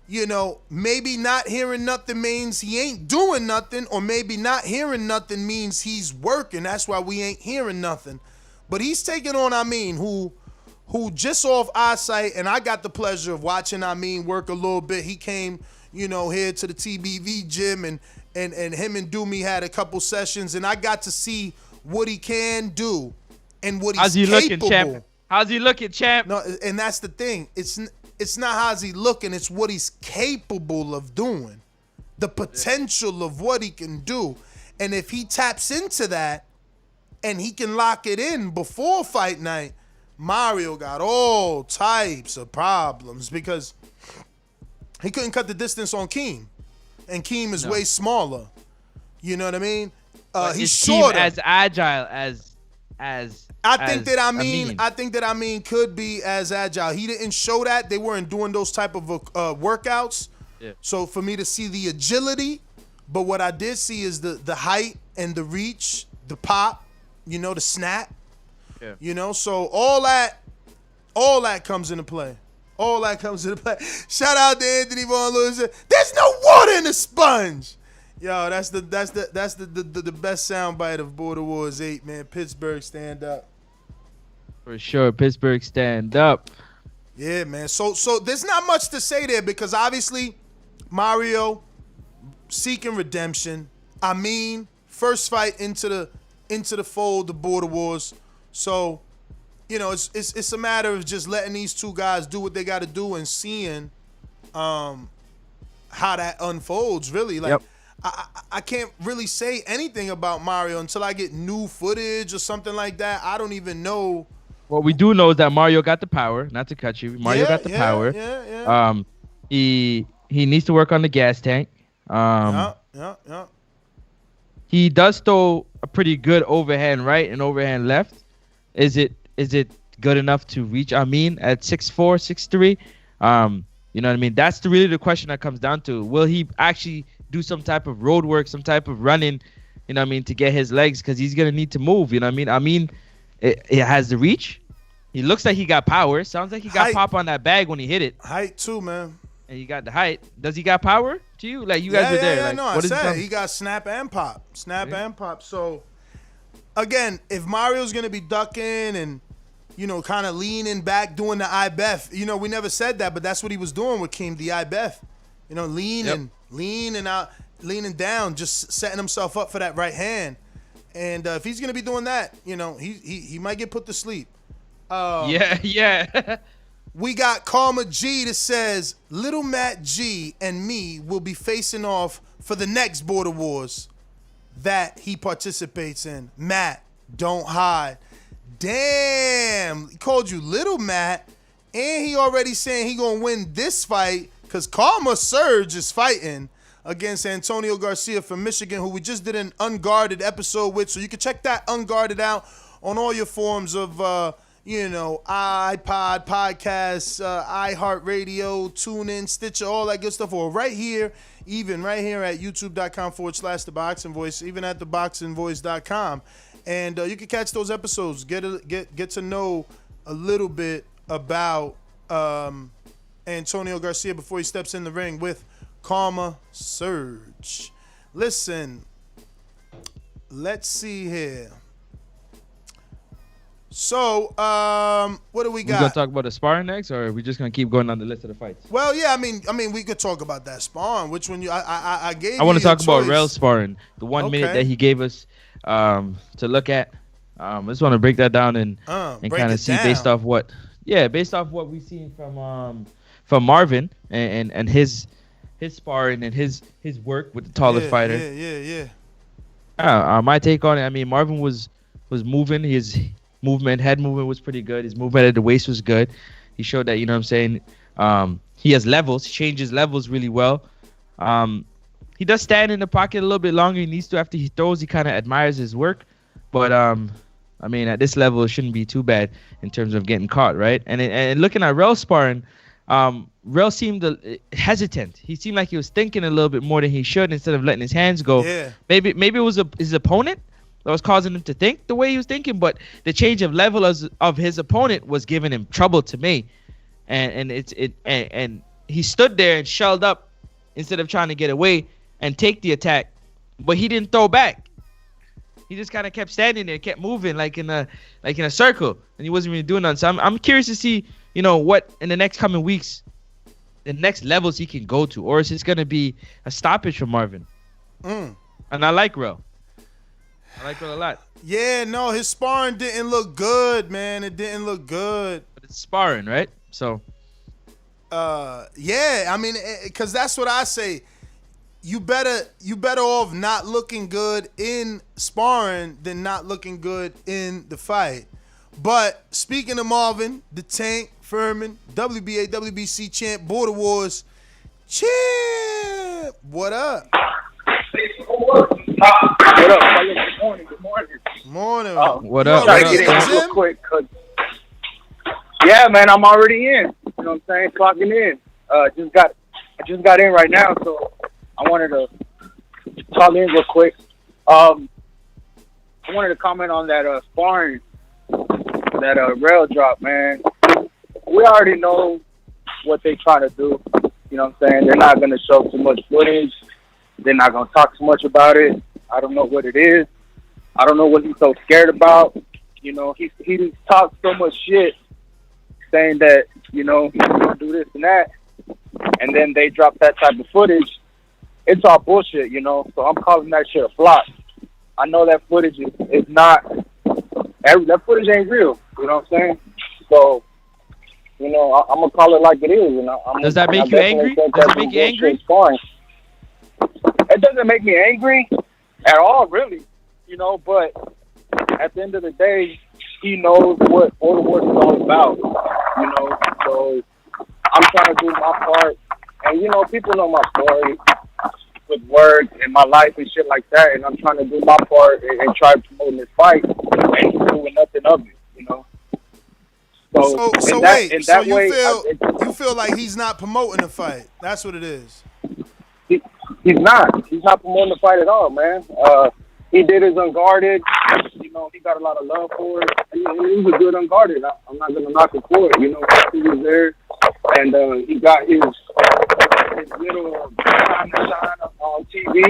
S6: you know, maybe not hearing nothing means he ain't doing nothing, or maybe not hearing nothing means he's working. That's why we ain't hearing nothing. But he's taking on Amin, who just off eyesight, and I got the pleasure of watching Amin work a little bit. He came, you know, here to the TBV gym, and him and Doomy had a couple sessions, and I got to see what he can do and what he's
S7: How's he
S6: capable.
S7: looking, champ? How's he looking, champ?
S6: No, and that's the thing. It's not how's he looking. It's what he's capable of doing, the potential of what he can do, and if he taps into that, and he can lock it in before fight night, Mario got all types of problems because he couldn't cut the distance on Keem, and Keem is way smaller. You know what I mean? He's shorter.
S7: As agile as
S6: I think that Amin could be as agile. He didn't show that. They weren't doing those type of workouts.
S7: Yeah.
S6: So for me to see the agility, but what I did see is the height and the reach, the pop, you know, the snap.
S7: Yeah.
S6: You know, so all that comes into play. All that comes into play. Shout out to Anthony Von Lewis. There's no water in the sponge. Yo, that's the best soundbite of Border Wars 8, man. Pittsburgh, stand up.
S7: For sure, Pittsburgh, stand up.
S6: Yeah, man. So there's not much to say there because obviously Mario seeking redemption. Amin, first fight into the fold of Border Wars. So, you know, it's a matter of just letting these two guys do what they got to do and seeing how that unfolds. Really, like.
S7: Yep.
S6: I can't really say anything about Mario until I get new footage or something like that. I don't even know.
S7: What we do know is that Mario got the power. Not to cut you, Mario got the power.
S6: Yeah.
S7: He needs to work on the gas tank.
S6: Yeah.
S7: He does throw a pretty good overhand right and overhand left. Is it good enough to reach Amin at 6'4", 6'3"? You know what I mean? That's really the question that comes down to. Will he actually do some type of road work, some type of running, you know what I mean, to get his legs, because he's going to need to move, you know what I mean? I mean, it has the reach. He looks like he got power. Sounds like he got pop on that bag when he hit it.
S6: Height too, man.
S7: And he got the height. Does he got power to you? Like, you guys were there.
S6: Yeah,
S7: like,
S6: no, I said he got snap and pop. And pop. So, again, if Mario's going to be ducking and, you know, kind of leaning back, doing the IBEF, you know, we never said that, but that's what he was doing with Keem, the IBEF. You know, leaning out, leaning down, just setting himself up for that right hand. And if he's gonna be doing that, you know, he might get put to sleep.
S7: Yeah.
S6: We got Karma G that says Little Matt G and me will be facing off for the next Border Wars that he participates in. Matt, don't hide. Damn, he called you Little Matt, and he already saying he gonna win this fight. Because Karma Surge is fighting against Antonio Garcia from Michigan, who we just did an Unguarded episode with. So you can check that Unguarded out on all your forms of, you know, iPod, podcasts, iHeartRadio, TuneIn, Stitcher, all that good stuff. Or right here, even right here at youtube.com/Thaboxingvoice, even at Thaboxingvoice.com. And you can catch those episodes, get to know a little bit about Antonio Garcia before he steps in the ring with Karma Surge. Listen, let's see here. So, what do we got?
S7: We gonna talk about the sparring next, or are we just gonna keep going on the list of the fights?
S6: Well, yeah, I mean, we could talk about that sparring. Which one I gave?
S7: I want to talk
S6: choice.
S7: about Rell sparring, the 1 minute that he gave us to look at. I just want to break that down and kind of see based off what we've seen from Marvin and his sparring and his work with the taller fighter.
S6: Yeah.
S7: My take on it, I mean, Marvin was moving. His head movement was pretty good. His movement at the waist was good. He showed that, you know what I'm saying, he has levels. He changes levels really well. He does stand in the pocket a little bit longer. He needs to after he throws. He kind of admires his work. But, I mean, at this level, it shouldn't be too bad in terms of getting caught, right? And looking at Rell sparring, Rell seemed hesitant. He seemed like he was thinking a little bit more than he should instead of letting his hands go.
S6: Yeah.
S7: Maybe it was his opponent that was causing him to think the way he was thinking, but the change of level of his opponent was giving him trouble to me. And he stood there and shelled up instead of trying to get away and take the attack, but he didn't throw back. He just kind of kept standing there, kept moving like in a circle, and he wasn't really doing nothing. So I'm curious to see, what in the next coming weeks, the next levels he can go to, or is this gonna be a stoppage for Marvin? And I like Rell. I like Rell a lot.
S6: Yeah, no, his sparring didn't look good, man. It didn't look good.
S7: But it's sparring, right? So.
S6: Yeah, I mean, because that's what I say. You better off not looking good in sparring than not looking good in the fight. But speaking of Marvin, the Tank, Furman, WBA, WBC champ, Border Wars champ. What up?
S8: What up, fellas? Good morning. Good morning.
S6: Morning.
S7: What up?
S8: Try to get in real quick, cause yeah, man, I'm already in. You know what I'm saying? Clocking in. I just got in right now, so I wanted to call in real quick. I wanted to comment on that sparring that Rell dropped, man. We already know what they trying to do. You know what I'm saying? They're not going to show too much footage. They're not going to talk too much about it. I don't know what it is. I don't know what he's so scared about. He talks so much shit saying that, he's going to do this and that. And then they drop that type of footage. It's all bullshit, So I'm calling that shit a flop. I know that footage is not, that footage ain't real. You know what I'm saying? So, I'm going to call it like it is.
S7: Does that make you angry? Does it make you angry?
S8: It doesn't make me angry at all, really. But at the end of the day, he knows what Border Wars is all about. So I'm trying to do my part. And, people know my story with work and my life and shit like that. And I'm trying to do my part and try promoting this fight. And he's doing nothing of it, So
S6: you feel like he's not promoting the fight? That's what it is.
S8: He's not. He's not promoting the fight at all, man. He did his Unguarded. He got a lot of love for it. He was a good Unguarded. I'm not going to knock it for it. He was there. And he got his little time to shine on TV.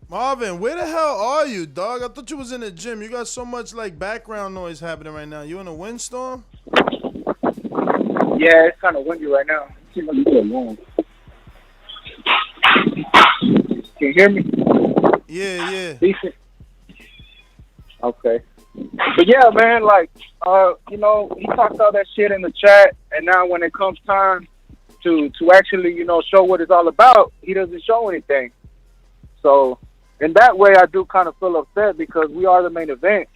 S6: Marvin, where the hell are you, dog? I thought you was in the gym. You got so much background noise happening right now. You in a windstorm?
S8: Yeah, it's kind of windy right now. It seems like it's getting warm. Can you hear me?
S6: Yeah.
S8: Decent. Okay. But yeah, man, he talked all that shit in the chat, and now when it comes time to actually, show what it's all about, he doesn't show anything. So in that way, I do kind of feel upset because we are the main event,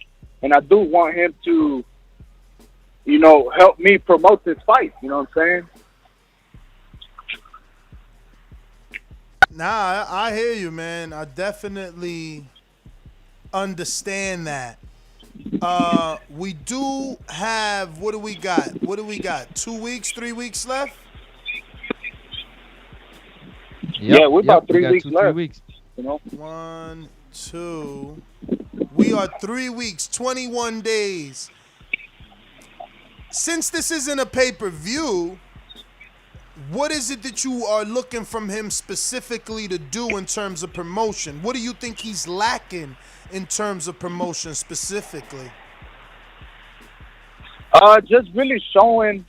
S8: and I do want him to, help me promote this fight. You know what I'm saying?
S6: Nah, I hear you, man. I definitely understand that. We do have, what do we got? 2 weeks, 3 weeks left?
S8: Yeah, we're about 3 weeks left.
S7: 3 weeks.
S6: 1, 2. We are 3 weeks, 21 days. Since this isn't a pay-per-view, what is it that you are looking from him specifically to do in terms of promotion? What do you think he's lacking in terms of promotion specifically?
S8: Just really showing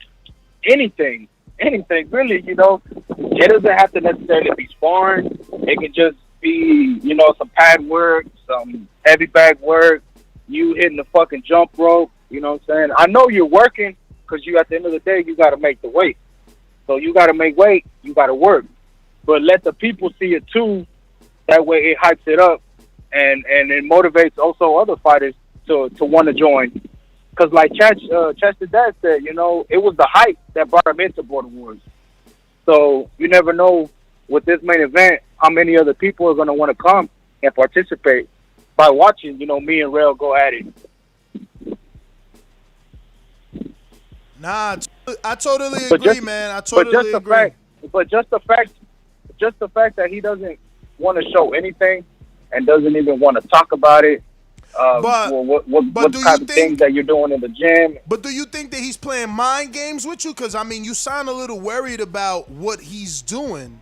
S8: anything, really, It doesn't have to necessarily be sparring. It can just be, some pad work, some heavy bag work, you hitting the fucking jump rope, you know what I'm saying? I know you're working because at the end of the day, you got to make the weight. So you got to make weight, you got to work. But let the people see it too. That way it hypes it up and it motivates also other fighters to want to join. Because like Chach the Dad said, it was the hype that brought him into Border Wars. So you never know with this main event how many other people are going to want to come and participate by watching, me and Rell go at it.
S6: Nah, I totally agree, man. I totally agree.
S8: But just the fact that he doesn't want to show anything and doesn't even want to talk about it,
S6: But-
S8: what
S6: do you
S8: type of
S6: think-
S8: things that you're doing in the gym.
S6: But do you think that he's playing mind games with you? Because, I mean, you sound a little worried about what he's doing.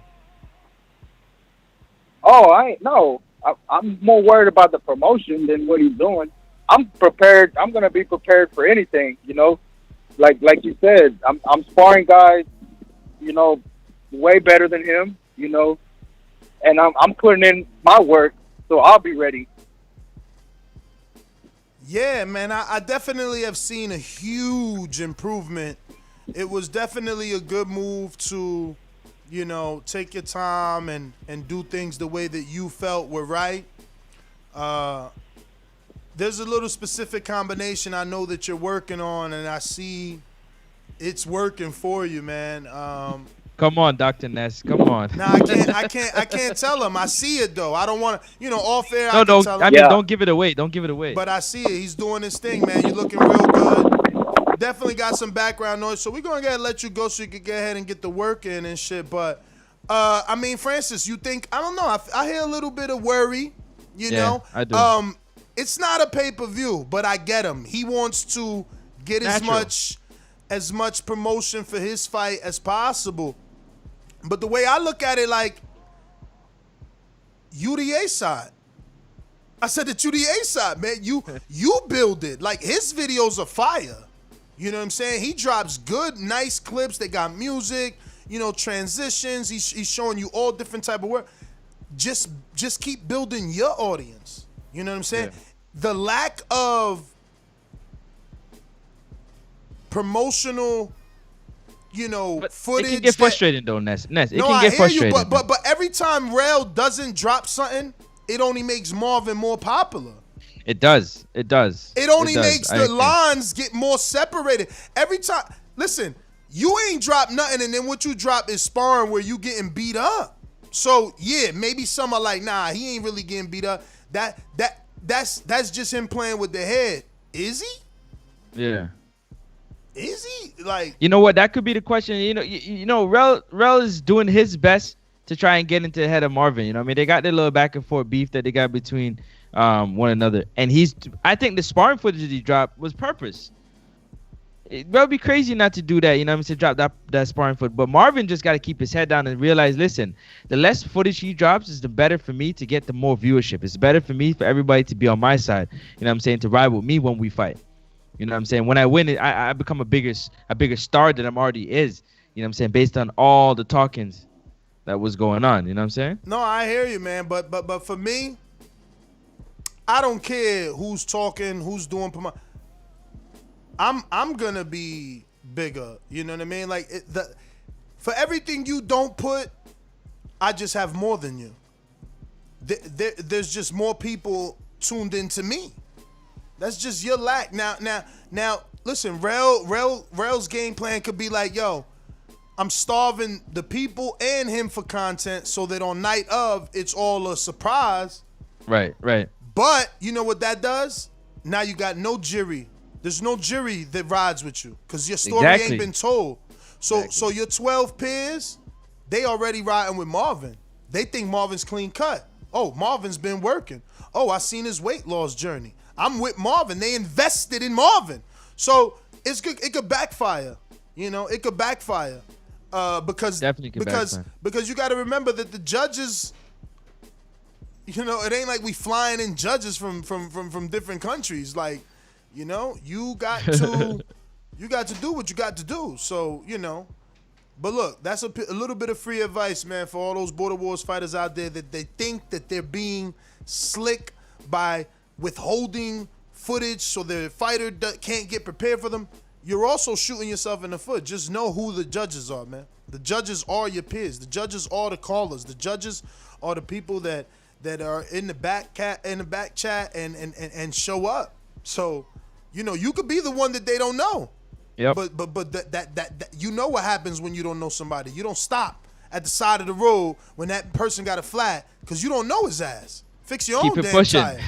S8: Oh, I'm more worried about the promotion than what he's doing. I'm prepared. I'm gonna be prepared for anything. You know, like you said, I'm sparring guys. You know, way better than him. You know, and I'm putting in my work, so I'll be ready.
S6: Yeah, man, I definitely have seen a huge improvement. It was definitely a good move to, you know, take your time and do things the way that you felt were right. There's a little specific combination I know that you're working on, and I see it's working for you, man.
S7: Come on, Dr. Ness. Come on.
S6: Nah, I can't tell him. I see it though. I don't want to, you know, off air.
S7: No,
S6: I can tell him.
S7: I mean, don't give it away. Don't give it away.
S6: But I see it. He's doing his thing, man. You're looking real good. Definitely got some background noise, so we're gonna go ahead and let you go so you can get ahead and get the work in and shit. But I mean, Francis, you think? I don't know. I hear a little bit of worry. You know,
S7: I do.
S6: It's not a pay-per-view, but I get him. He wants to get as much promotion for his fight as possible. But the way I look at it, like, you the A side. I said that you the A side, man. You build it. Like, his videos are fire. You know what I'm saying? He drops good, nice clips. They got music, you know, transitions. He's showing you all different type of work. Just keep building your audience. You know what I'm saying?
S7: Yeah.
S6: The lack of promotional, you know,
S7: But
S6: footage.
S7: it can get frustrating though, Ness. It
S6: No,
S7: can
S6: I
S7: get
S6: hear
S7: frustrating.
S6: you, but every time Rell doesn't drop something, it only makes Marvin more popular.
S7: It does. It does.
S6: It only
S7: does.
S6: makes
S7: I
S6: the
S7: agree.
S6: lines get more separated. Every time, listen, you ain't dropped nothing, and then what you drop is sparring where you getting beat up. So yeah, maybe some are like, nah, he ain't really getting beat up. That's just him playing with the head. Is he?
S7: Yeah.
S6: Is he? Like,
S7: You know what? That could be the question. You know, Rell is doing his best to try and get into the head of Marvin. You know what I mean? They got their little back and forth beef that they got between one another. And I think the sparring footage that he dropped was purpose. It would be crazy not to do that, you know what I mean, to drop that sparring foot. But Marvin just got to keep his head down and realize, listen, the less footage he drops is the better for me to get the more viewership. It's better for me, for everybody to be on my side, you know what I'm saying, to ride with me when we fight. You know what I'm saying? When I win it, I become a bigger star than I'm already is, you know what I'm saying, based on all the talkings that was going on, you know what I'm saying?
S6: no, I hear you, man. But for me, I don't care who's talking, who's doing promotion. I'm gonna be bigger. You know what I mean? Like for everything you don't put, I just have more than you. There's just more people tuned into me. That's just your lack. Now. Listen, Rell's game plan could be like, yo, I'm starving the people and him for content, so that on night of it's all a surprise.
S7: Right.
S6: But you know what that does? Now you got no jury. There's no jury that rides with you because your story
S7: Exactly.
S6: ain't been told. So your 12 peers, they already riding with Marvin. They think Marvin's clean cut. Oh, Marvin's been working. Oh, I seen his weight loss journey. I'm with Marvin. They invested in Marvin. So it's good. It could backfire. You know, it could backfire. Because
S7: Definitely could backfire.
S6: Because you got to remember that the judges, you know, it ain't like we flying in judges from different countries. Like, you know, you got to do what you got to do. So, you know, but look, that's a little bit of free advice, man, for all those Border Wars fighters out there that they think that they're being slick by withholding footage so their fighter can't get prepared for them. You're also shooting yourself in the foot. Just know who the judges are, man. The judges are your peers. The judges are the callers. The judges are the people that are in the back chat and show up. So, you know, you could be the one that they don't know.
S7: Yep.
S6: But that you know what happens when you don't know somebody. You don't stop at the side of the road when that person got a flat because you don't know his ass. Fix your own damn tire.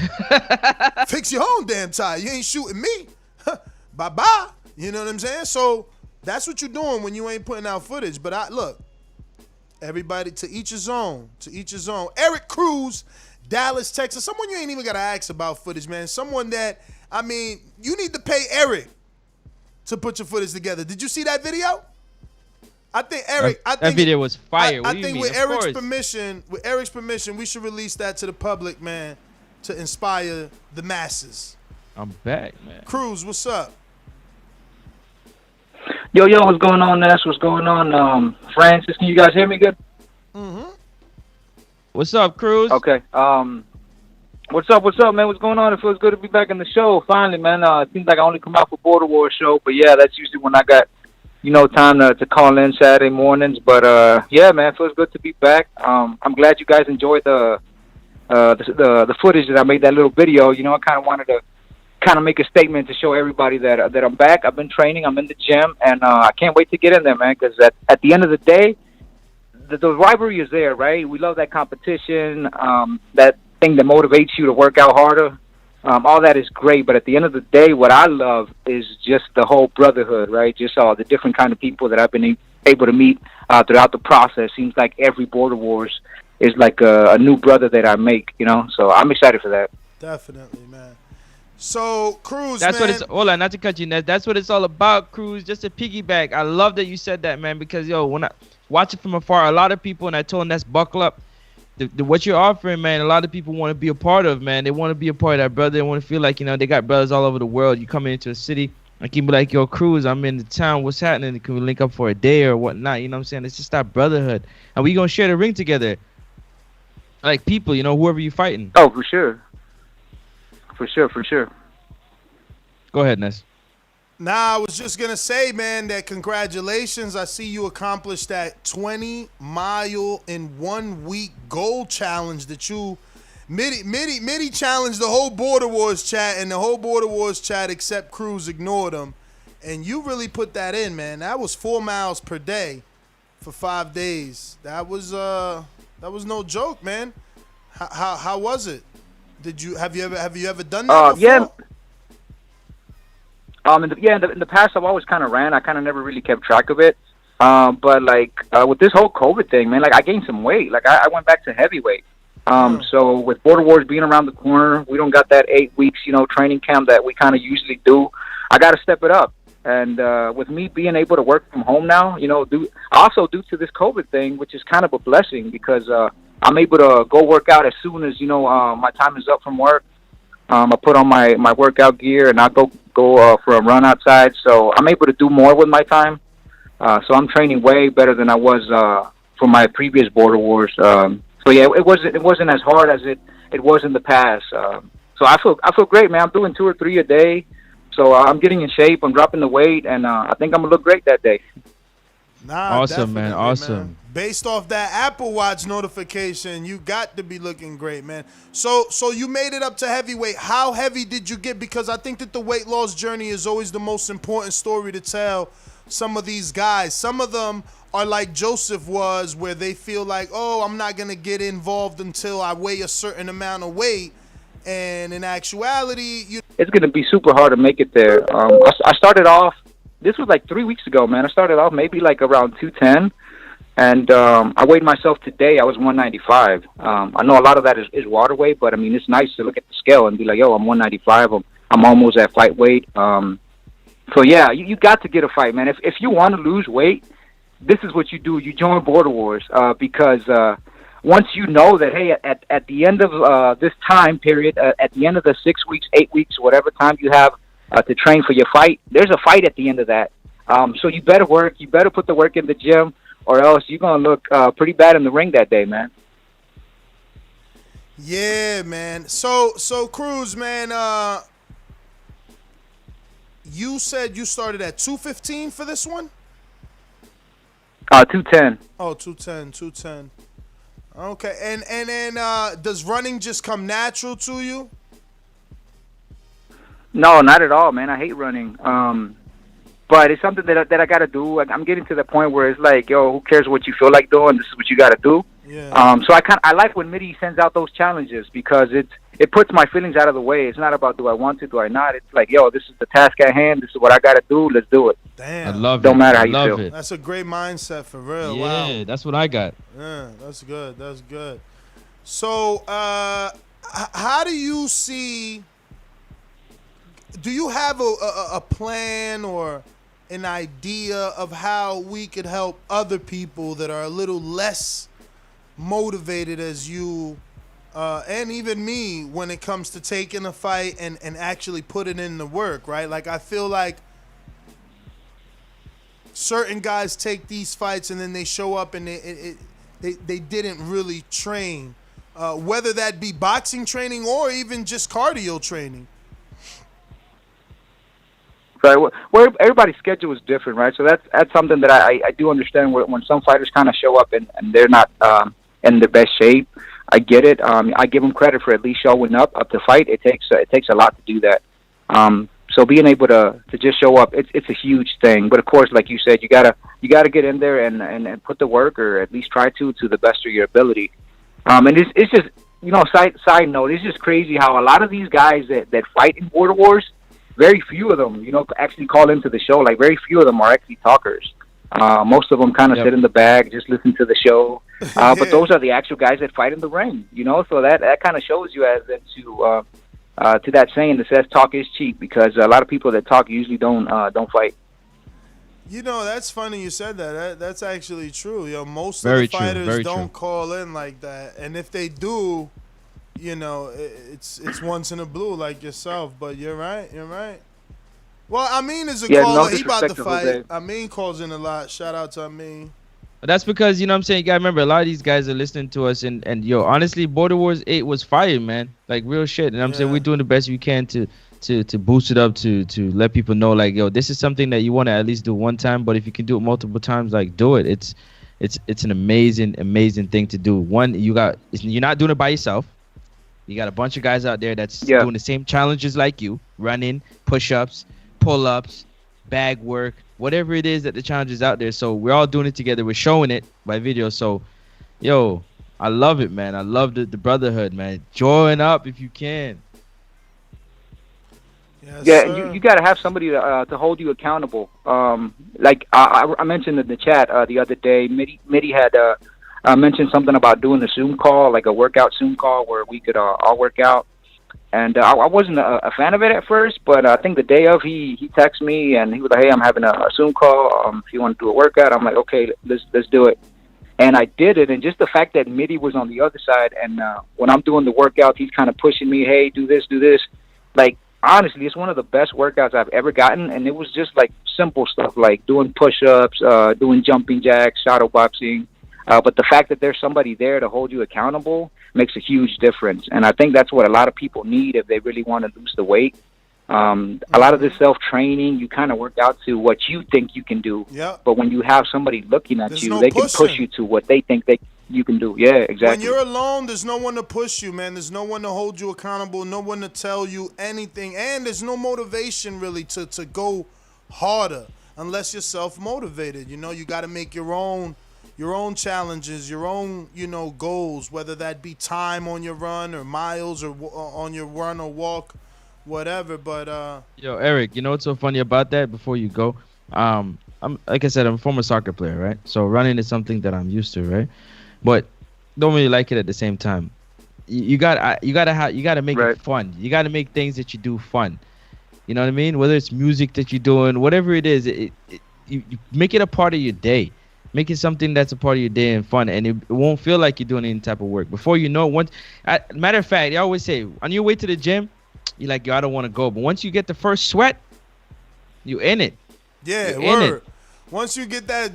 S6: Fix your own damn tire. You ain't shooting me. Bye-bye. You know what I'm saying? So that's what you're doing when you ain't putting out footage. But look, everybody, to each his own. To each his own. Eric Cruz Dallas, Texas, someone you ain't even got to ask about footage, man. Someone that, I mean, you need to pay Eric to put your footage together. Did you see that video? I think Eric.
S7: That video was fire.
S6: I think with Eric's permission, we should release that to the public, man, to inspire the masses.
S7: I'm back, man.
S6: Cruz, what's up?
S8: Yo, what's going on, Ness? What's going on, Francis? Can you guys hear me good?
S6: Mm-hmm.
S7: What's up, Cruz?
S8: Okay. What's up, man? What's going on? It feels good to be back in the show. Finally, man. It seems like I only come out for Border Wars show, but yeah, that's usually when I got, time to call in Saturday mornings. But yeah, man, it feels good to be back. I'm glad you guys enjoyed the footage that I made, that little video. I kind of wanted to make a statement to show everybody that I'm back. I've been training. I'm in the gym, and I can't wait to get in there, man. Because at the end of the day, the rivalry is there, right? We love that competition, that thing that motivates you to work out harder. All that is great, but at the end of the day, what I love is just the whole brotherhood, right? Just all the different kind of people that I've been able to meet throughout the process. Seems like every Border Wars is like a new brother that I make, So I'm excited for that.
S6: Definitely, man. So, Cruz,
S7: that's
S6: man.
S7: what it's hold on, not to cut you, Ness. That's what it's all about, Cruz. Just to piggyback. I love that you said that, man, because when I watch it from afar, a lot of people, and I told Ness, buckle up. What you're offering, man, a lot of people want to be a part of, man. They want to be a part of that brother. They want to feel like, they got brothers all over the world. You come into a city, and can be like, yo, Cruz, I'm in the town. What's happening? Can we link up for a day or whatnot? You know what I'm saying? It's just that brotherhood. And we going to share the ring together. Like people, whoever you fighting.
S8: Oh, for sure. For sure. Go ahead, Ness.
S6: Nah, I was just going to say, man, that congratulations. I see you accomplished that 20-mile in 1 week goal challenge that you Mitty challenged the whole Border Wars chat, and the whole Border Wars chat except Cruz ignored him. And you really put that in, man. That was 4 miles per day for 5 days. That was no joke, man. How was it? Have you ever done that before?
S8: Yeah. In the past, I've always kind of ran. I kind of never really kept track of it. But with this whole COVID thing, man, I gained some weight. I went back to heavyweight. So with Border Wars being around the corner, we don't got that 8 weeks, training camp that we kind of usually do. I got to step it up. And with me being able to work from home now, also due to this COVID thing, which is kind of a blessing because I'm able to go work out as soon as my time is up from work. I put on my workout gear and I go for a run outside. So I'm able to do more with my time. So I'm training way better than I was for my previous Border Wars. So yeah, it wasn't as hard as it was in the past. So I feel great, man. I'm doing 2 or 3 a day. So I'm getting in shape. I'm dropping the weight, and I think I'm gonna look great that day.
S6: Nah,
S7: awesome, man. Awesome.
S6: Man. Based off that Apple Watch notification, you got to be looking great, man. So you made it up to heavyweight. How heavy did you get? Because I think that the weight loss journey is always the most important story to tell some of these guys. Some of them are like Joseph was, where they feel like, oh, I'm not going to get involved until I weigh a certain amount of weight. And in actuality,
S8: it's going to be super hard to make it there. I started off, this was 3 weeks ago, man. I started off maybe around 210. And I weighed myself today. I was 195. I know a lot of that is water weight, but I mean, it's nice to look at the scale and be like, yo, I'm 195. I'm almost at fight weight. So yeah, you got to get a fight, man. If you want to lose weight, this is what you do. You join Border Wars because once you know that, hey, at the end of this time period, at the end of the 6 weeks, 8 weeks, whatever time you have to train for your fight, there's a fight at the end of that. So you better work. You better put the work in the gym, or else you're going to look pretty bad in the ring that day, man.
S6: Yeah, man. So Cruz, man, you said you started at 215 for this one?
S8: 210.
S6: Oh, 210. Okay, and then does running just come natural to you?
S8: No, not at all, man. I hate running. But it's something that I got to do. I'm getting to the point where it's like, yo, who cares what you feel like doing? This is what you got to do.
S6: Yeah.
S8: So I like when Mitty sends out those challenges because it puts my feelings out of the way. It's not about do I want to, do I not. It's like, yo, this is the task at hand. This is what I got to do. Let's do it.
S6: Damn.
S7: I love it.
S8: Don't matter how you feel.
S6: That's a great mindset for real.
S7: Yeah,
S6: wow.
S7: that's what I got.
S6: Yeah, that's good. So, how do you see? Do you have a plan or an idea of how we could help other people that are a little less motivated as you, and even me, when it comes to taking a fight and actually putting in the work, right? Like, I feel like certain guys take these fights and then they show up and they didn't really train, whether that be boxing training or even just cardio training.
S8: Right. Well, everybody's schedule is different, right? So that's something that I do understand. When some fighters kind of show up and they're not in their best shape, I get it. I give them credit for at least showing up to fight. It takes a lot to do that. So being able to just show up, it's a huge thing. But of course, like you said, you gotta get in there and put the work, or at least try to the best of your ability. And it's just, side note, it's just crazy how a lot of these guys that fight in border wars, very few of them, actually call into the show. Like, very few of them are actually talkers. Most of them kind of sit in the bag, just listen to the show. But those are the actual guys that fight in the ring, So that kind of shows you as into to that saying that says talk is cheap, because a lot of people that talk usually don't fight.
S6: That's funny you said that. That's actually true. Most
S7: Very
S6: of the
S7: true,
S6: fighters
S7: very
S6: don't
S7: true.
S6: call in like that, and if they do, it's once in a blue, like yourself. But you're right. Well, Amin is a caller.
S8: No
S6: He about to
S8: disrespect to
S6: fight.
S8: Jose.
S6: Amin calls in a lot. Shout out to Amin.
S7: But that's because, you know what I'm saying, you gotta remember, a lot of these guys are listening to us, and yo, honestly, Border Wars 8 was fire, man. Like, real shit. And I'm saying, we're doing the best we can to boost it up, to let people know, like, yo, this is something that you want to at least do one time, but if you can do it multiple times, like, do it. It's an amazing thing to do. One, you're not doing it by yourself. You got a bunch of guys out there that's doing the same challenges like you, running, push-ups, pull-ups, bag work, whatever it is that the challenge is out there. So we're all doing it together. We're showing it by video. So, yo, I love it, man. I love the brotherhood, man. Join up if you can.
S6: Yes,
S8: you got to have somebody to hold you accountable. Like I mentioned in the chat the other day, Mitty had mentioned something about doing a Zoom call, like a workout Zoom call where we could all work out. And I wasn't a fan of it at first, but I think the day of, he texted me and he was like, "Hey, I'm having a Zoom call. If you want to do a workout," I'm like, "Okay, let's do it." And I did it, and just the fact that Mitty was on the other side, and when I'm doing the workout, he's kind of pushing me, "Hey, do this." Like, honestly, it's one of the best workouts I've ever gotten, and it was just like simple stuff like doing push-ups, doing jumping jacks, shadow boxing. But the fact that there's somebody there to hold you accountable makes a huge difference. And I think that's what a lot of people need if they really want to lose the weight. A lot of this self-training, you kind of work out to what you think you can do.
S6: Yep.
S8: But when you have somebody looking at
S6: There's
S8: you,
S6: no
S8: they can push
S6: pushing.
S8: you to what they think you can do. Yeah, exactly.
S6: When you're alone, there's no one to push you, man. There's no one to hold you accountable, no one to tell you anything. And there's no motivation really to go harder unless you're self-motivated. You got to make your own challenges, your own, goals, whether that be time on your run or miles or on your run or walk, whatever. But
S7: Yo, Eric, you know what's so funny about that? Before you go, I'm like I said, I'm a former soccer player, right? So running is something that I'm used to, right? But don't really like it at the same time. You gotta make it fun. You gotta make things that you do fun. You know what I mean? Whether it's music that you're doing, whatever it is, you make it a part of your day. Make it something that's a part of your day and fun, and it won't feel like you're doing any type of work. Before you know, matter of fact, I always say, on your way to the gym, you're like, yo, I don't want to go. But once you get the first sweat, you're in it.
S6: yeah,
S7: You're in
S6: word.
S7: it.
S6: Once you get that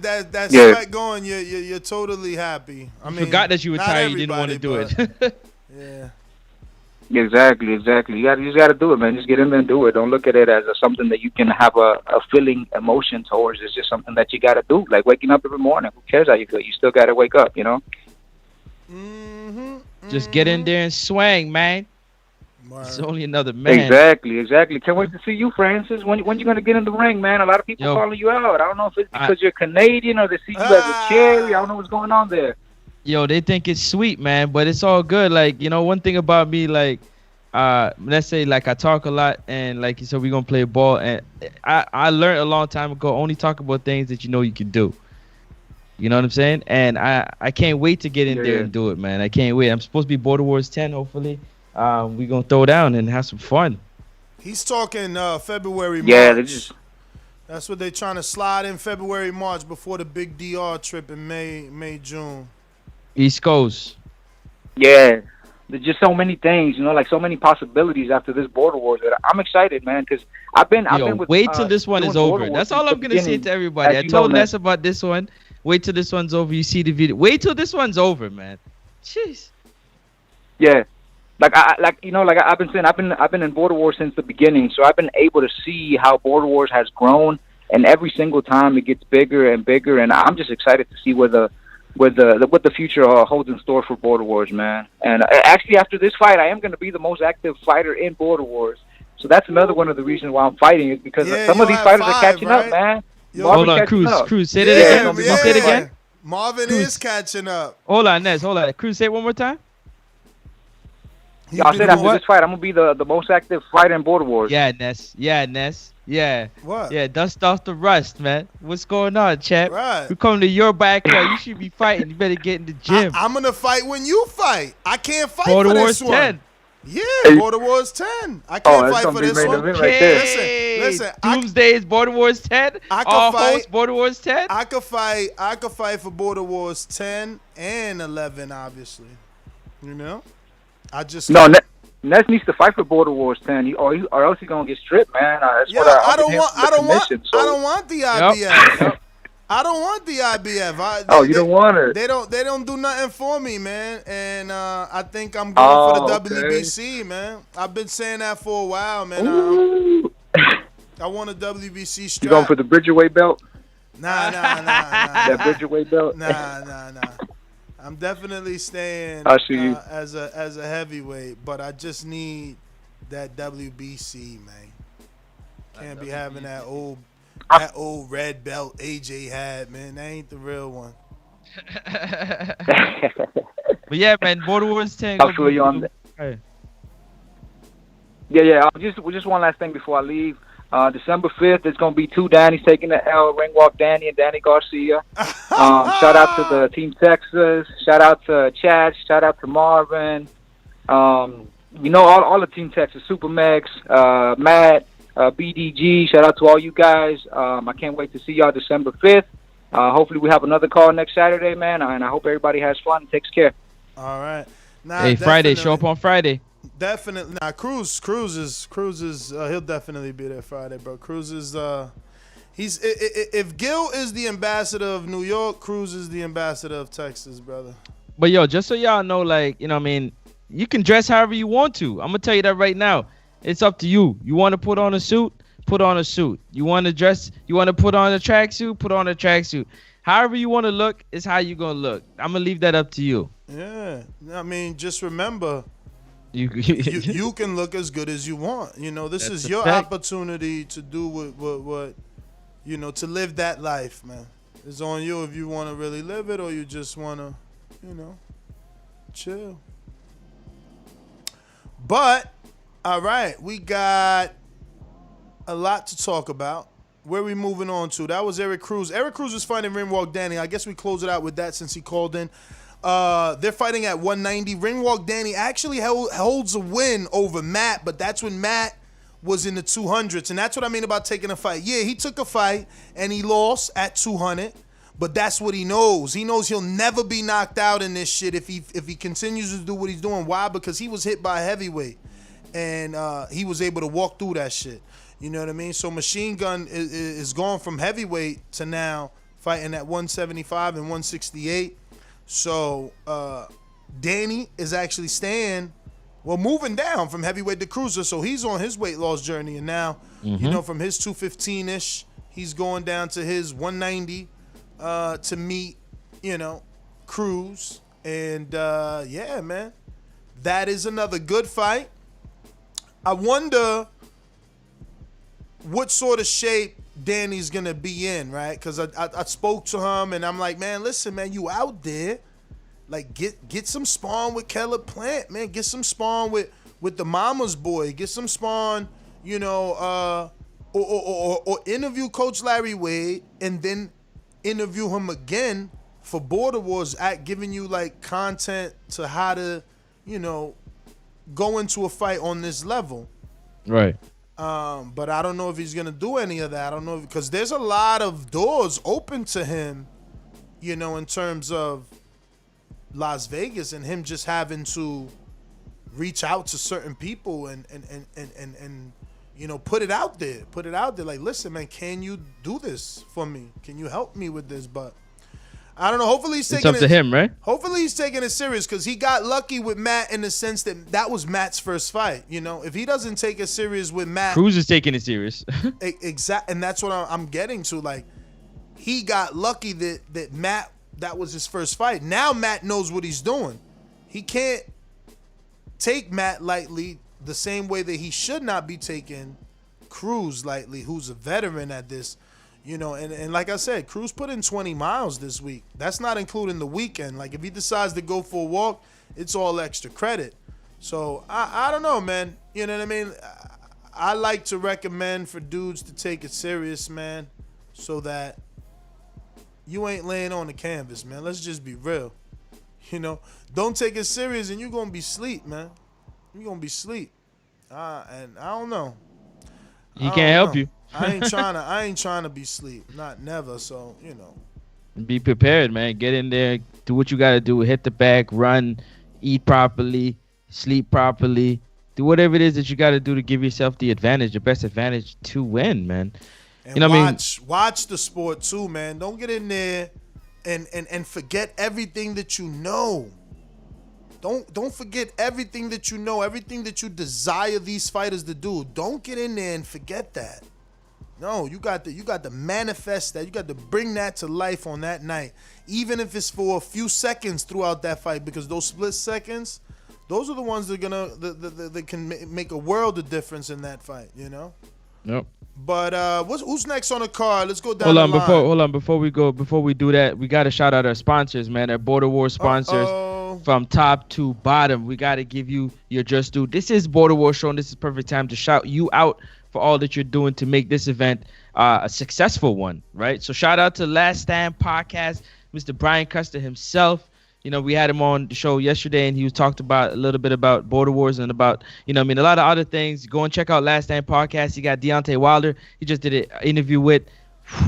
S8: Yeah.
S6: sweat going, you're totally happy. I mean,
S7: Forgot that you were
S6: not
S7: tired, you didn't want to do
S6: everybody,
S7: it.
S6: but yeah.
S8: Exactly. You just got to do it, man. Just get in there and do it. Don't look at it as something that you can have a feeling emotion towards. It's just something that you got to do. Like waking up every morning. Who cares how you feel? You still got to wake up,
S7: Just get in there and swing, man.
S6: Word.
S7: It's only another man.
S8: Exactly. Can't wait to see you, Francis. When you gonna get in the ring, man? A lot of people calling you out. I don't know if it's because you're Canadian or they see you as a cherry. I don't know what's going on there.
S7: Yo, they think it's sweet, man, but it's all good. Like, one thing about me, like, let's say, like, I talk a lot, and like you said, we're gonna play ball, and I learned a long time ago, only talk about things that you know you can do. You know what I'm saying? And I can't wait to get in there and do it, man. I can't wait. I'm supposed to be Border Wars 10. Hopefully, we gonna throw down and have some fun.
S6: He's talking February,
S8: Yeah, they
S6: March.
S8: just
S6: That's what they're trying to slide in February, March before the big DR trip in May, June.
S7: East Coast.
S8: yeah. There's just so many things, like so many possibilities after this Border Wars. That I'm excited, man, because I've been with.
S7: Wait till this one is
S8: doing Border
S7: over.
S8: Wars
S7: That's all
S8: since
S7: I'm
S8: the
S7: gonna say
S8: beginning,
S7: to everybody.
S8: as
S7: I
S8: you
S7: told
S8: know,
S7: Les about this one. Wait till this one's over. You see the video. Wait till this one's over, man. Jeez.
S8: Yeah, I've been saying, I've been in Border Wars since the beginning, so I've been able to see how Border Wars has grown, and every single time it gets bigger and bigger, and I'm just excited to see what the future holds in store for Border Wars, man. And actually, after this fight, I am going to be the most active fighter in Border Wars, so that's another one of the reasons why I'm fighting is because some of these fighters are catching up, man.
S7: Hold on, Cruz, say that again. Say it again.
S6: Marvin
S7: Cruz
S6: is catching up.
S7: Hold on, Ness. Hold on. Cruz, say it one more time.
S8: I said after this fight, I'm gonna be the most active fighter in Border Wars.
S7: Yeah, Ness. Yeah.
S6: What?
S7: Yeah, dust off the rust, man. What's going on, champ?
S6: Right.
S7: We come to your backyard. You should be fighting. You better get in the gym.
S6: I'm gonna fight when you fight. I can't fight
S7: Border
S6: for
S7: Wars
S6: this
S7: 10.
S6: one. Yeah, Border Wars 10. I can't fight for this one.
S7: Okay.
S6: Listen.
S7: Doomsday is Border Wars 10.
S6: I
S7: All
S6: could fight.
S7: hosts Border Wars 10.
S6: I could fight for Border Wars 10 and 11, obviously. You know, I just
S8: Ness needs to fight for Border Wars 10, or else he's gonna get stripped, man.
S6: I don't want the IBF.
S7: Yep.
S6: I don't want the IBF.
S8: You don't want it?
S6: They don't do nothing for me, man. And I think I'm going for the WBC, man. I've been saying that for a while, man. I want a WBC strap.
S8: You going for the Bridgerweight belt?
S6: Nah.
S8: That Bridgerweight belt?
S6: Nah. I'm definitely staying as a heavyweight, but I just need that WBC, man. Can't be having that old red belt AJ had, man. That ain't the real one.
S7: But yeah, man, Border Wars 10.
S8: I'll feel you on that.
S7: Hey.
S8: Yeah. Just one last thing before I leave. December 5th, it's going to be two Danny's taking the L, Ringwalk Danny and Danny Garcia. Shout out to the Team Texas. Shout out to Chach. Shout out to Marvin. All the Team Texas, Super Mex, Matt, BDG. Shout out to all you guys. I can't wait to see y'all December 5th. Hopefully we have another call next Saturday, man, and I hope everybody has fun and takes care.
S6: All right.
S7: Hey, Friday, show up on Friday.
S6: Definitely. Nah, Cruz is he'll definitely be there Friday, bro. Cruz is if Gil is the ambassador of New York, Cruz is the ambassador of Texas, brother.
S7: But yo, just so y'all know, you can dress however you want to. I'm gonna tell you that right now. It's up to you. You want to put on a suit? Put on a suit. You want to put on a tracksuit? Put on a tracksuit. However you want to look is how you gonna look. I'm gonna leave that up to you.
S6: Yeah. Just remember, you can look as good as you want. This is your opportunity to do what to live that life, man. It's on you if you want to really live it or you just want to, chill. But, all right, we got a lot to talk about. Where we moving on to? That was Eric Cruz. Eric Cruz is fighting Ringwalk Danny. I guess we close it out with that since he called in. They're fighting at 190. Ringwalk Danny actually holds a win over Matt, but that's when Matt was in the 200s, and that's what I mean about taking a fight. Yeah, he took a fight, and he lost at 200, but that's what he knows. He knows he'll never be knocked out in this shit if he continues to do what he's doing. Why? Because he was hit by a heavyweight, and he was able to walk through that shit. You know what I mean? So Machine Gun is gone from heavyweight to now fighting at 175 and 168. So Danny is actually moving down from heavyweight to cruiser. So he's on his weight loss journey. And now, from his 215-ish, he's going down to his 190 to meet, Cruz. And, yeah, man, that is another good fight. I wonder what sort of shape Danny's gonna be in, right? Because I spoke to him and I'm like, man, listen, man, you out there, like get some spawn with Keller Plant, man. Get some spawn with the Mama's boy. Get some spawn, or interview Coach Larry Wade and then interview him again for Border Wars at giving you like content to how to, go into a fight on this level.
S7: Right.
S6: But I don't know if he's gonna do any of that. I don't know because there's a lot of doors open to him, in terms of Las Vegas and him just having to reach out to certain people and put it out there. Like, listen, man, can you do this for me? Can you help me with this? But I don't know. Hopefully he's taking
S7: it's up to him, right?
S6: Hopefully he's taking it serious because he got lucky with Matt in the sense that was Matt's first fight. If he doesn't take it serious with Matt,
S7: Cruz is taking it serious.
S6: Exact, and that's what I'm getting to. Like, he got lucky that Matt, that was his first fight. Now Matt knows what he's doing. He can't take Matt lightly the same way that he should not be taking Cruz lightly, who's a veteran at this. And like I said, Cruz put in 20 miles this week. That's not including the weekend. Like, if he decides to go for a walk, it's all extra credit. So, I don't know, man. You know what I mean? I like to recommend for dudes to take it serious, man, so that you ain't laying on the canvas, man. Let's just be real. Don't take it serious and you're going to be sleep, man. You're going to be sleep. And I don't know.
S7: He can't help you.
S6: I ain't trying to be sleep. Not never. So,
S7: Be prepared, man. Get in there. Do what you got to do. Hit the bag. Run. Eat properly. Sleep properly. Do whatever it is that you got to do to give yourself the advantage, the best advantage to win, man.
S6: And watch the sport too, man. Don't get in there and forget everything that you know. Don't forget everything that you know, everything that you desire these fighters to do. Don't get in there and forget that. No, you got to manifest that. You got to bring that to life on that night, even if it's for a few seconds throughout that fight, because those split seconds, those are the ones that can make a world of difference in that fight.
S7: Yep.
S6: But who's next on the card? Let's go down the line.
S7: Hold on. Before we do that, we got to shout out our sponsors, man. Our Border Wars sponsors. From top to bottom, we got to give you your just due. This is Border Wars Show, and this is perfect time to shout you out for all that you're doing to make this event a successful one, right? So shout out to Last Stand Podcast, Mr. Brian Custer himself. We had him on the show yesterday, and he was talked about a little bit about Border Wars and about, a lot of other things. Go and check out Last Stand Podcast. You got Deontay Wilder. He just did an interview with.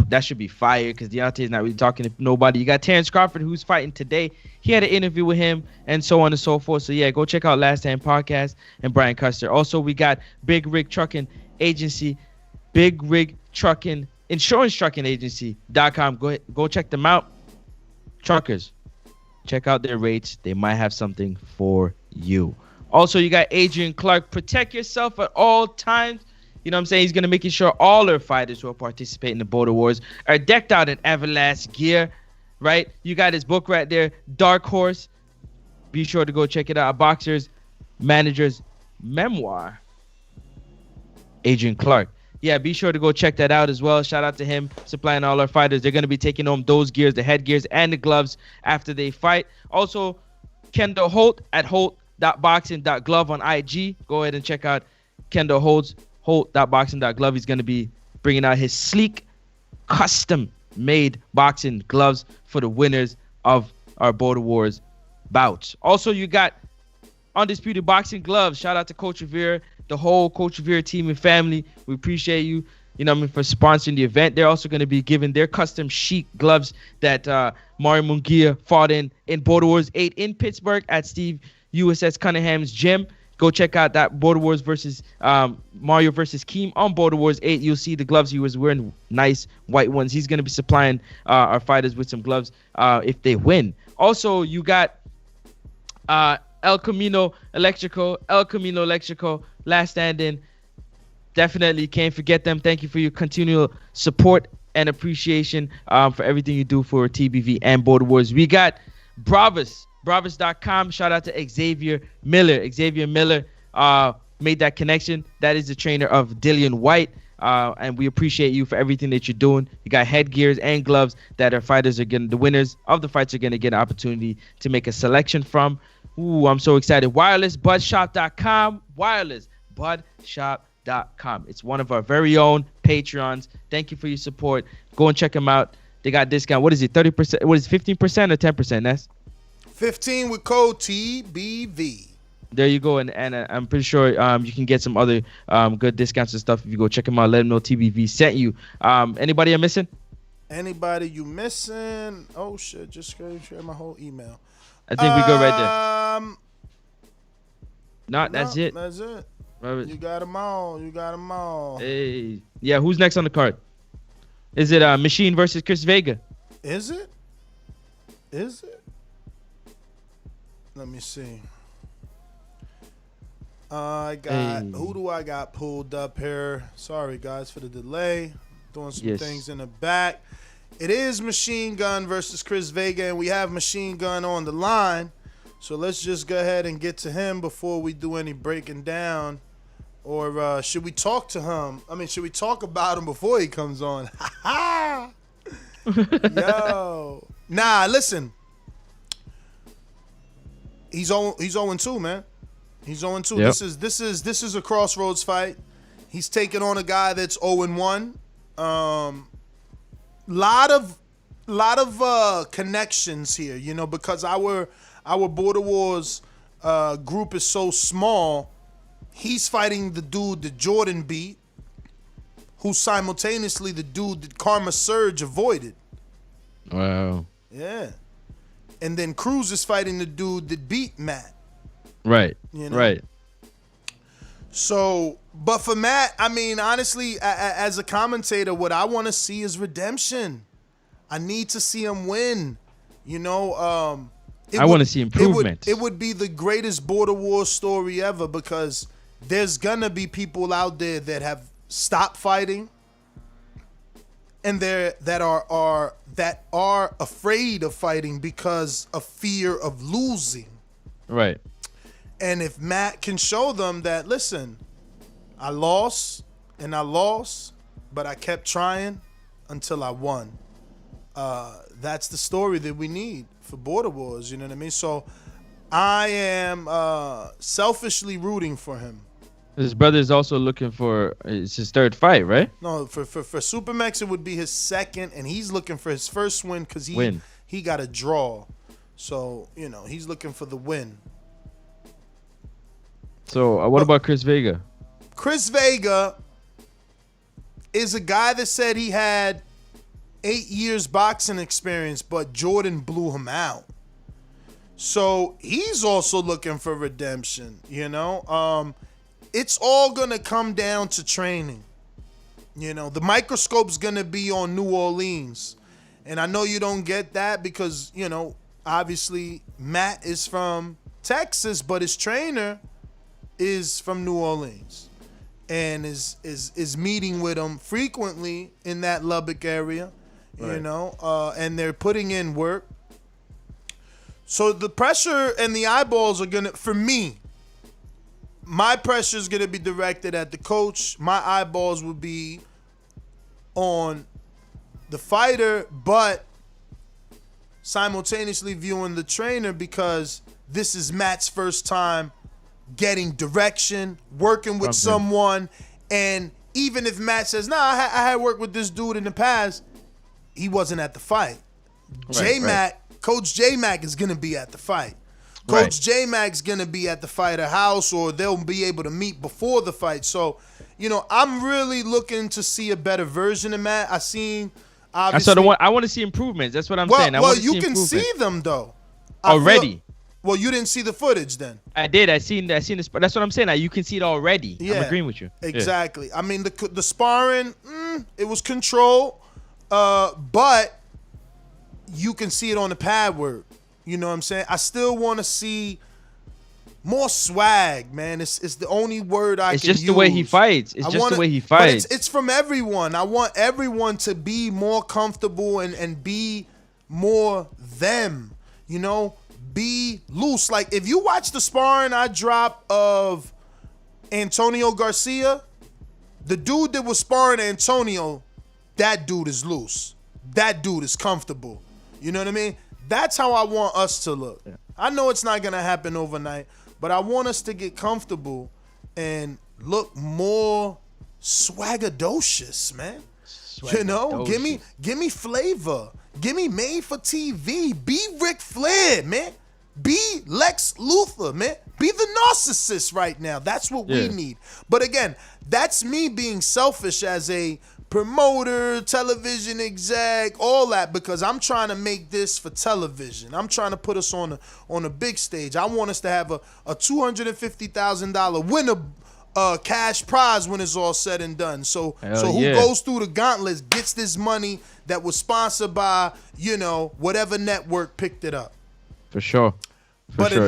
S7: That should be fire because Deontay's not really talking to nobody. You got Terrence Crawford, who's fighting today. He had an interview with him and so on and so forth. So, yeah, go check out Last Stand Podcast and Brian Custer. Also, we got Big Rig Trucking Agency, Big Rig Trucking, Insurance Trucking Agency.com. Go check them out. Truckers, check out their rates. They might have something for you. Also, you got Adrian Clark. Protect yourself at all times. You know what I'm saying? He's going to make sure all our fighters who are participating in the Border Wars are decked out in Everlast gear, right? You got his book right there, Dark Horse. Be sure to go check it out. A Boxer's Manager's Memoir. Adrian Clark. Yeah, be sure to go check that out as well. Shout out to him supplying all our fighters. They're going to be taking home those gears, the headgears, and the gloves after they fight. Also, Kendall Holt at holt.boxing.glove on IG. Go ahead and check out Kendall Holt.boxing.glove. He's going to be bringing out his sleek, custom-made boxing gloves for the winners of our Border Wars bouts. Also, you got Undisputed Boxing gloves. Shout out to Coach Rivera, the whole Coach Rivera team and family. We appreciate you, for sponsoring the event. They're also going to be giving their custom chic gloves that Mario Munguia fought in Border Wars 8 in Pittsburgh at Steve USS Cunningham's gym. Go check out that Border Wars versus Mario versus Keem on Border Wars 8. You'll see the gloves he was wearing, nice white ones. He's going to be supplying our fighters with some gloves if they win. Also, you got El Camino Electrical, Last Standing. Definitely can't forget them. Thank you for your continual support and appreciation for everything you do for TBV and Border Wars. We got Bravas.com. Shout out to Xavier Miller. Xavier Miller made that connection. That is the trainer of Dillian White. And we appreciate you for everything that you're doing. You got headgears and gloves that our fighters are getting. The winners of the fights are going to get an opportunity to make a selection from. Ooh, I'm so excited. WirelessBudshop.com. WirelessBudshop.com. It's one of our very own Patreons. Thank you for your support. Go and check them out. they got discount. What is it? 30%? What is 15% or 10%? That's
S6: 15 with code TBV.
S7: there you go. And I'm pretty sure you can get some other good discounts and stuff if you go check them out. Let them know TBV sent you. Anybody I'm missing?
S6: Anybody you missing? Oh shit! Just share my whole email.
S7: I think we go right there. That's it.
S6: That's it.
S7: Right.
S6: You got them all. You got them all.
S7: Hey, yeah. Who's next on the card? Is it Machine versus Chris Vega?
S6: Is it? Is it? Let me see. I got who do I got pulled up here? Sorry guys for the delay. Doing some things in the back. It is Machine Gun versus Chris Vega, and we have Machine Gun on the line. So let's just go ahead and get to him before we do any breaking down. Or should we talk to him? I mean, should we talk about him before he comes on? Yo. Nah, listen. He's 0-2, man. He's 0-2. Yep. This is a crossroads fight. He's taking on a guy that's 0-1. Lot of connections here, you know, because our Border Wars group is so small. He's fighting the dude that Jordan beat, who's simultaneously the dude that Karma Surge avoided.
S7: Wow.
S6: Yeah. And then Cruz is fighting the dude that beat Matt.
S7: Right.
S6: You know?
S7: Right.
S6: So, but for Matt, I mean, honestly, as a commentator, what I want to see is redemption. I need to see him win. You know,
S7: I want to see improvement.
S6: It would be the greatest Border Wars story ever, because there's gonna be people out there that have stopped fighting, and that are afraid of fighting because of fear of losing.
S7: Right.
S6: And if Matt can show them that, listen, I lost, but I kept trying until I won. That's the story that we need for Border Wars, you know what I mean? So I am selfishly rooting for him.
S7: His brother is also looking for it's his third fight, right?
S6: No, for Supermax it would be his second, and he's looking for his first win because he got a draw. So, you know, he's looking for the win.
S7: So what about Chris Vega?
S6: Chris Vega is a guy that said he had 8 years boxing experience, but Jordan blew him out. So he's also looking for redemption, you know? It's all going to come down to training. You know, the microscope's going to be on New Orleans. And I know you don't get that because, you know, obviously Matt is from Texas, but his trainer is from New Orleans and is meeting with him frequently in that Lubbock area, right. You know, and they're putting in work. So the pressure and the eyeballs are going to, for me, my pressure is going to be directed at the coach. My eyeballs will be on the fighter, but simultaneously viewing the trainer because this is Matt's first time getting direction, working with someone. And even if Matt says, nah, I had worked with this dude in the past, he wasn't at the fight. Coach J-Mac is going to be at the fight. Coach J-Mac's going to be at the fighter house, or they'll be able to meet before the fight. So, you know, I'm really looking to see a better version of Matt. I seen, obviously.
S7: I want to see improvements. That's what I'm saying.
S6: You can see them, though.
S7: Already.
S6: Well, you didn't see the footage then.
S7: I did. I seen this. That's what I'm saying. You can see it already.
S6: Yeah,
S7: I'm agreeing with you.
S6: Exactly. Yeah. I mean, the sparring, it was controlled, but you can see it on the pad work. You know what I'm saying? I still want to see more swag, man. It's the only word I can use.
S7: It's just the way he fights. The way he fights.
S6: But it's from everyone. I want everyone to be more comfortable and be more them. You know, be loose. Like, if you watch the sparring I dropped of Antonio Garcia, the dude that was sparring Antonio, that dude is loose. That dude is comfortable. You know what I mean? That's how I want us to look. Yeah. I know it's not going to happen overnight, but I want us to get comfortable and look more swaggadocious, man.
S7: Swag
S6: You know,
S7: those
S6: give
S7: shit.
S6: me flavor. Give me made for TV. Be Ric Flair, man. Be Lex Luthor, man. Be the narcissist right now. That's what we
S7: Yeah.
S6: need. But again, that's me being selfish as a promoter, television exec, all that, because I'm trying to make this for television. I'm trying to put us on a big stage. I want us to have a $250,000 winner cash prize when it's all said and done. So who
S7: yeah.
S6: goes through the gauntlet gets this money that was sponsored by, whatever network picked it up.
S7: For sure.
S6: But
S7: sure,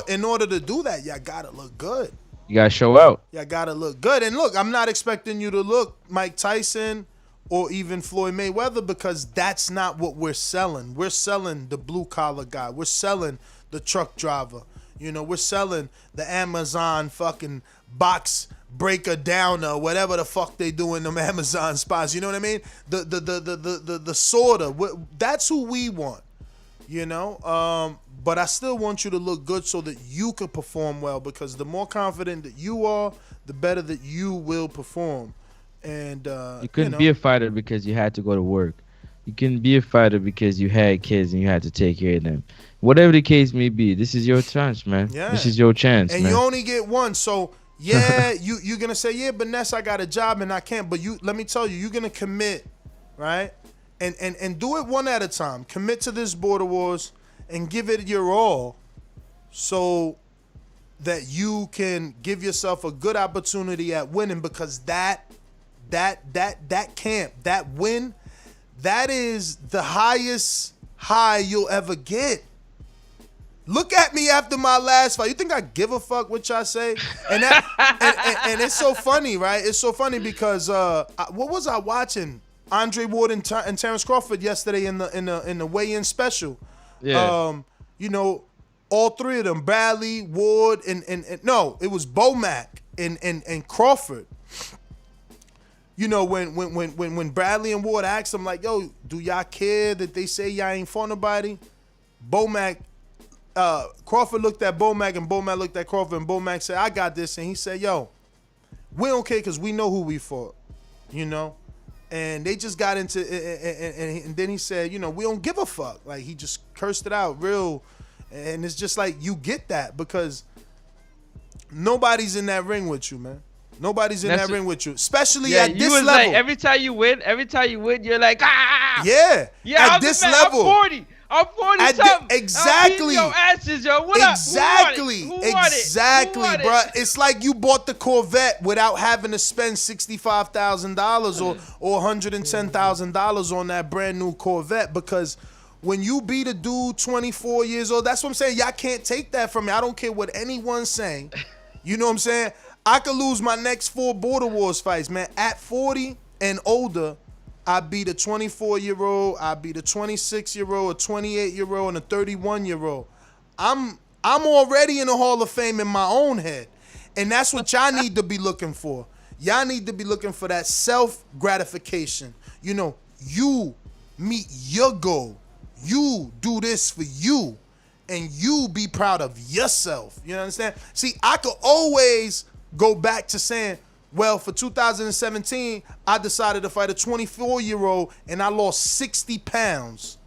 S6: in order to do that, y'all gotta look good.
S7: you gotta show out.
S6: Y'all gotta look good. And look, I'm not expecting you to look Mike Tyson or even Floyd Mayweather, because that's not what we're selling. We're selling the blue collar guy. We're selling the truck driver. We're selling the Amazon fucking box breaker downer, whatever the fuck they do in them Amazon spots. You know what I mean? The sorta. That's who we want. But I still want you to look good so that you can perform well, because the more confident that you are, the better that you will perform. And
S7: You couldn't be a fighter because you had to go to work. You couldn't be a fighter because you had kids and you had to take care of them. Whatever the case may be, this is your chance, man.
S6: Yeah.
S7: This is your chance,
S6: and
S7: man.
S6: you only get one. So yeah, you're gonna say, yeah, but Ness, I got a job and I can't. But let me tell you, you're gonna commit, right? And do it one at a time. Commit to this Border Wars and give it your all, so that you can give yourself a good opportunity at winning, because that camp, that win, that is the highest high you'll ever get. Look at me after my last fight. You think I give a fuck what y'all say? And and it's so funny, right? It's so funny because what was I watching? Andre Ward and Terrence Crawford yesterday in the weigh-in special.
S7: Yeah.
S6: All three of them, Bradley, Ward, and no, it was Bomac and Crawford. When Bradley and Ward asked him, like, yo, do y'all care that they say y'all ain't fought nobody? Crawford looked at Bomac and Bomac looked at Crawford, and Bomac said, I got this. And he said, yo, we don't care because we know who we fought, And they just got into and then he said, we don't give a fuck. Like, he just cursed it out real. And it's just like, you get that because nobody's in that ring with you, man. Nobody's in that ring with you, especially at this level.
S7: Like, every time you win, you're like, ah.
S6: Yeah.
S7: Yeah,
S6: at this level.
S7: I'm 40 something.
S6: Exactly.
S7: I'm your asses, yo. What
S6: exactly.
S7: Up? Who want it?
S6: Exactly, bro. It's like you bought the Corvette without having to spend $65,000 or $110,000 on that brand new Corvette, because when you beat a dude 24 years old, that's what I'm saying. Y'all can't take that from me. I don't care what anyone's saying. You know what I'm saying? I could lose my next 4 Border Wars fights, man. At 40 and older, I beat a 24-year-old, I beat a 26-year-old, a 28-year-old, and a 31-year-old. I'm already in the Hall of Fame in my own head. And that's what y'all need to be looking for. Y'all need to be looking for that self-gratification. You meet your goal. You do this for you. And you be proud of yourself. You understand? See, I could always go back to saying, well, for 2017, I decided to fight a 24-year-old and I lost 60 pounds.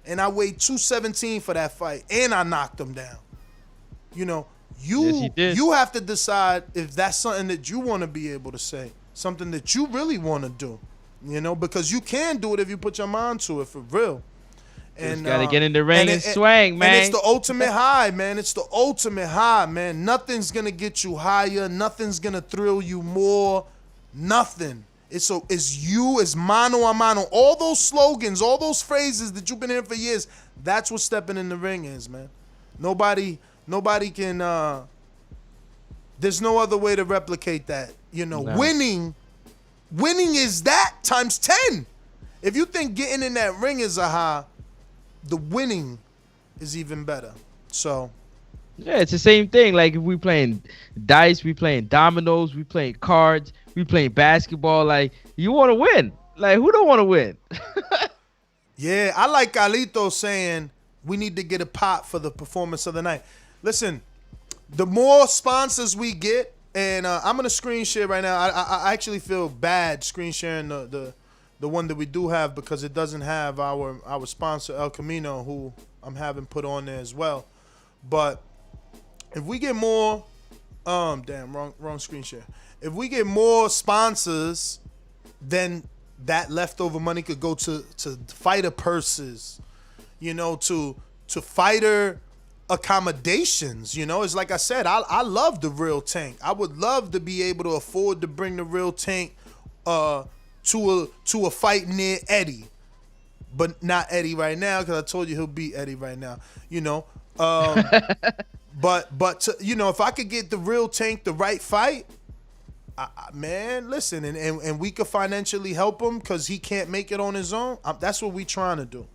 S6: And I weighed 217 for that fight. And I knocked him down. You have to decide if that's something that you want to be able to say. Something that you really want to do. Because you can do it if you put your mind to it, for real.
S7: And gotta get in the ring and swang, man.
S6: And it's the ultimate high, man. It's the ultimate high, man. Nothing's gonna get you higher. Nothing's gonna thrill you more. Nothing. It's you, it's mano a mano. All those slogans, all those phrases that you've been hearing for years. That's what stepping in the ring is, man. Nobody can. There's no other way to replicate that. No. Winning is that times 10. If you think getting in that ring is a high, the winning is even better. So
S7: yeah, it's the same thing. Like, if we playing dice, we playing dominoes, we playing cards, we playing basketball. Like, you want to win. Like, who don't want to win?
S6: Yeah, I like Carlito saying we need to get a pot for the performance of the night. Listen, the more sponsors we get, and I'm gonna screen share right now. I actually feel bad screen sharing the the one that we do have, because it doesn't have our sponsor El Camino, who I'm having put on there as well. But if we get more, wrong screen share. If we get more sponsors, then that leftover money could go to fighter purses, you know, to fighter accommodations. You know, it's like I said, I love the Real Tank. I would love to be able to afford to bring the Real Tank to a fight near Eddie, but not Eddie right now, because I told you he'll beat Eddie right now. You know, but to, you know, if I could get the Real Tank the right fight, man, listen, and we could financially help him because he can't make it on his own. That's what we trying to do.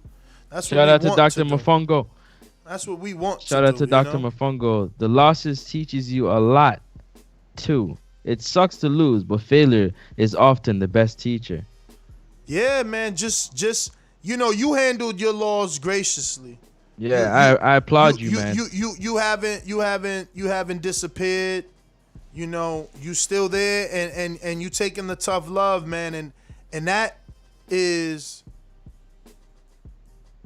S6: That's what
S7: Shout out to
S6: want
S7: Dr.
S6: to do.
S7: Mafungo.
S6: That's what we want.
S7: Shout out to Dr. Mafungo. The losses teaches you a lot, too. It sucks to lose, but failure is often the best teacher.
S6: Yeah, man. Just you know, you handled your loss graciously.
S7: Yeah, I applaud you, man.
S6: You haven't disappeared. You know, you still there, and you taking the tough love, man, and that is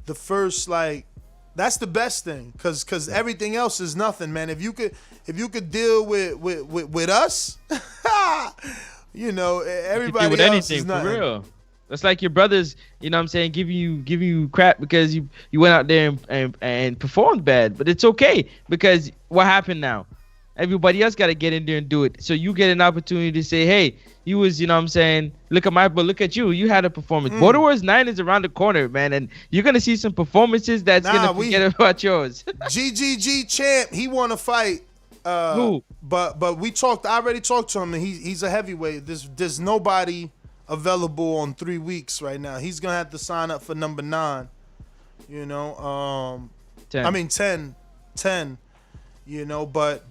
S6: the first, like, that's the best thing, cause everything else is nothing, man. If you could deal with us, you know, everybody else is nothing.
S7: For real. That's like your brothers, you know what I'm saying, giving you crap because you went out there and performed bad, but it's okay, because what happened now? Everybody else got to get in there and do it. So you get an opportunity to say, hey, you was, you know what I'm saying, look at you. You had a performance. Border Wars 9 is around the corner, man. And you're going to see some performances that's going to forget about yours.
S6: GGG champ, he want to fight.
S7: Who?
S6: But we talked. I already talked to him, and he's a heavyweight. There's nobody available on 3 weeks right now. He's going to have to sign up for number 9. You know,
S7: 10.
S6: I mean 10. You know, but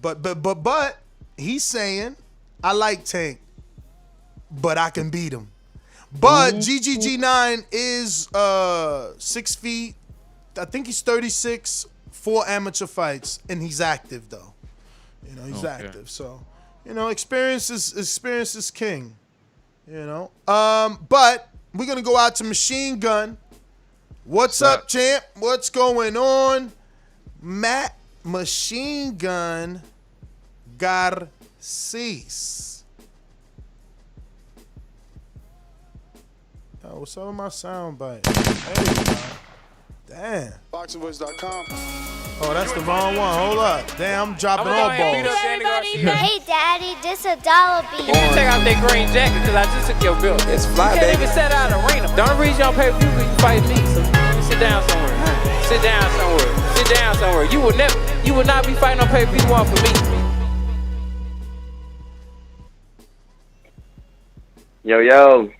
S6: he's saying, I like Tank, but I can beat him. But GGG9 is 6 feet. I think he's 36, 4 amateur fights, and he's active though. You know, he's active. So, you know, experience is king. You know. But we're gonna go out to Machine Gun. What's up, champ? What's going on? Matt Machine Gun Garcia. Oh, what's up with my soundbite? Hey, damn.
S9: Boxingvoice.com.
S6: Oh, that's the wrong one. Hold up. Damn, I'm dropping all balls.
S10: Hey, Daddy, this a dollar bill.
S11: You can take out that green jacket because I just took your bill. It's fly, you can't even set out an arena. The only reason you don't pay per view because you fight me. So you sit down somewhere. Sit down somewhere. Sit down somewhere. You will not be fighting on pay-per-view one for me.
S8: Yo.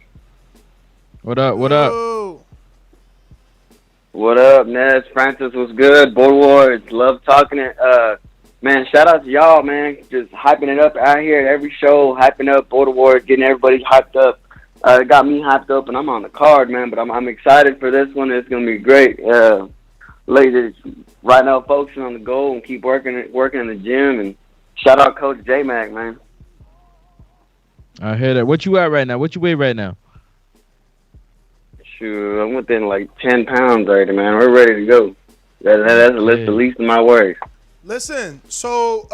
S7: What up?
S8: What up, Ness? Francis was good. Border Wars, love talking it. Man, shout out to y'all, man. Just hyping it up out here at every show, hyping up Border Wars, getting everybody hyped up. It got me hyped up, and I'm on the card, man. But I'm excited for this one. It's gonna be great. Ladies, right now focusing on the goal and keep working in the gym. And shout out Coach J-Mac, man.
S7: I hear that. What you at right now? What you weigh right now?
S8: Shoot, I'm within like 10 pounds already, man. We're ready to go. That's the least of my worries.
S6: Listen, so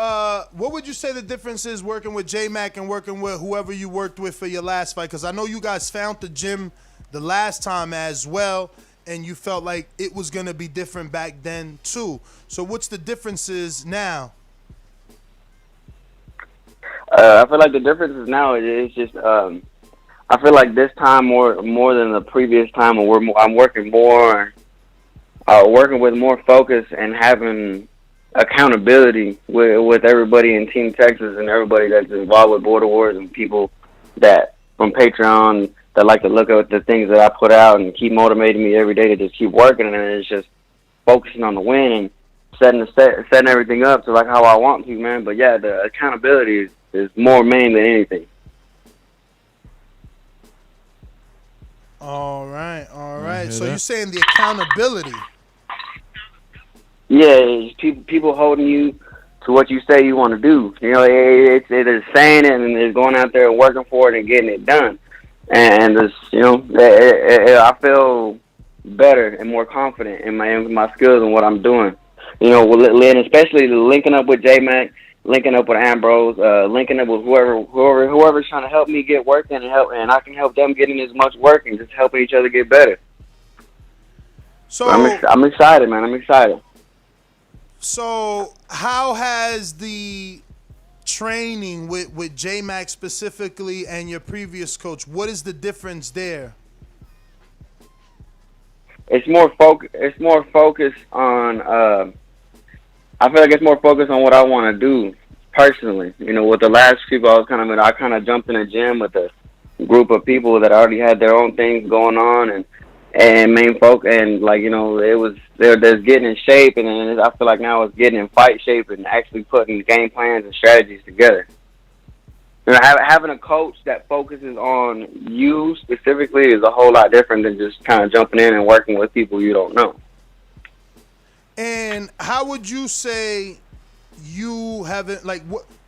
S6: what would you say the difference is working with J-Mac and working with whoever you worked with for your last fight? Because I know you guys found the gym the last time as well, and you felt like it was going to be different back then too. So what's the differences now?
S8: I feel like the difference is now is just I feel like this time more than the previous time, I'm working with more focus and having accountability with everybody in Team Texas and everybody that's involved with Border Wars and people that from Patreon that like to look at the things that I put out and keep motivating me every day to just keep working. And it's just focusing on the win and setting everything up to like how I want to, man. But yeah, the accountability is more main than anything.
S6: All right. So you're saying the accountability?
S8: Yeah, it's people holding you to what you say you want to do. You know, it's saying it and it's going out there and working for it and getting it done. and just I feel better and more confident in my skills and what I'm doing. And especially linking up with J Mac, linking up with Ambrose, linking up with whoever's trying to help me get work and I can help them getting as much work and just helping each other get better.
S6: So
S8: I'm excited, man. I'm excited.
S6: So how has the training with J Mac specifically and your previous coach? What is the difference there?
S8: It's more focused on. I feel like it's more focused on what I want to do personally. With the last people, I kind of jumped in a gym with a group of people that already had their own things going on, and main focus, and it was they're getting in shape, and then I feel like now it's getting in fight shape and actually putting game plans and strategies together. Having a coach that focuses on you specifically is a whole lot different than just kind of jumping in and working with people you don't know.
S6: And how would you say you haven't,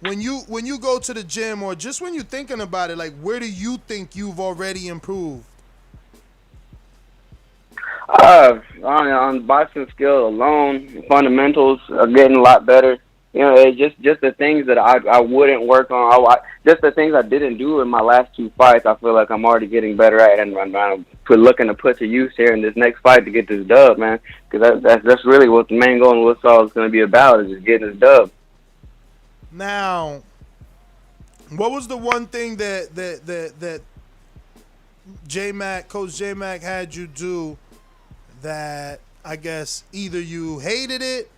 S6: when you go to the gym, or just when you're thinking about it, where do you think you've already improved?
S8: On boxing skill alone, fundamentals are getting a lot better. It's just the things that I wouldn't work on. Just the things I didn't do in my last two fights, I feel like I'm already getting better at, and I'm looking to put to use here in this next fight to get this dub, man. Because that's really what the main goal in what's all is going to be about, is just getting this dub.
S6: Now, what was the one thing that Coach J Mac had you do that I guess either you hated it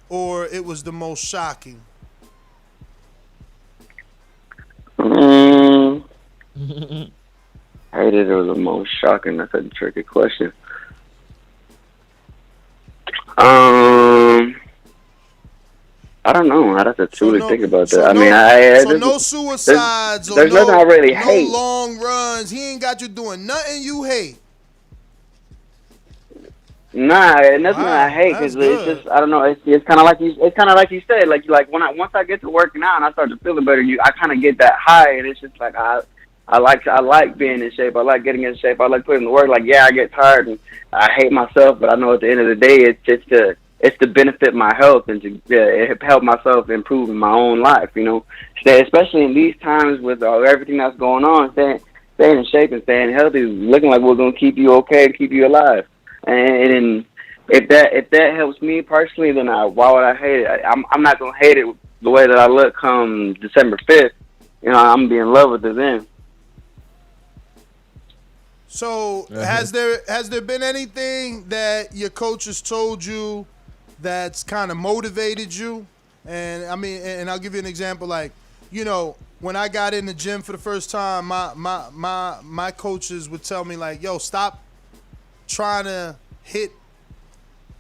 S6: or it was the most shocking?
S8: Hated it was the most shocking. That's a tricky question. I don't know. I'd have to truly think about that.
S6: No suicides or
S8: there's nothing I really
S6: no
S8: hate.
S6: long runs. He ain't got you doing nothing you hate.
S8: Nah, nothing I hate, because it's just, I don't know. It's kind of like you said. Once I get to working out and I start to feel better, I kind of get that high, and it's just like I like being in shape. I like getting in shape. I like putting in the work. I get tired and I hate myself, but I know at the end of the day, it's to benefit my health and to help myself improve in my own life. Especially in these times with everything that's going on, staying in shape and staying healthy, looking like we're gonna keep you okay, keep you alive. And if that helps me personally, then why would I hate it? I'm not gonna hate it the way that I look come December 5th. I'm gonna be in love with it then.
S6: So has there been anything that your coach has told you that's kind of motivated you? And and I'll give you an example. When I got in the gym for the first time, my coaches would tell me yo, stop trying to hit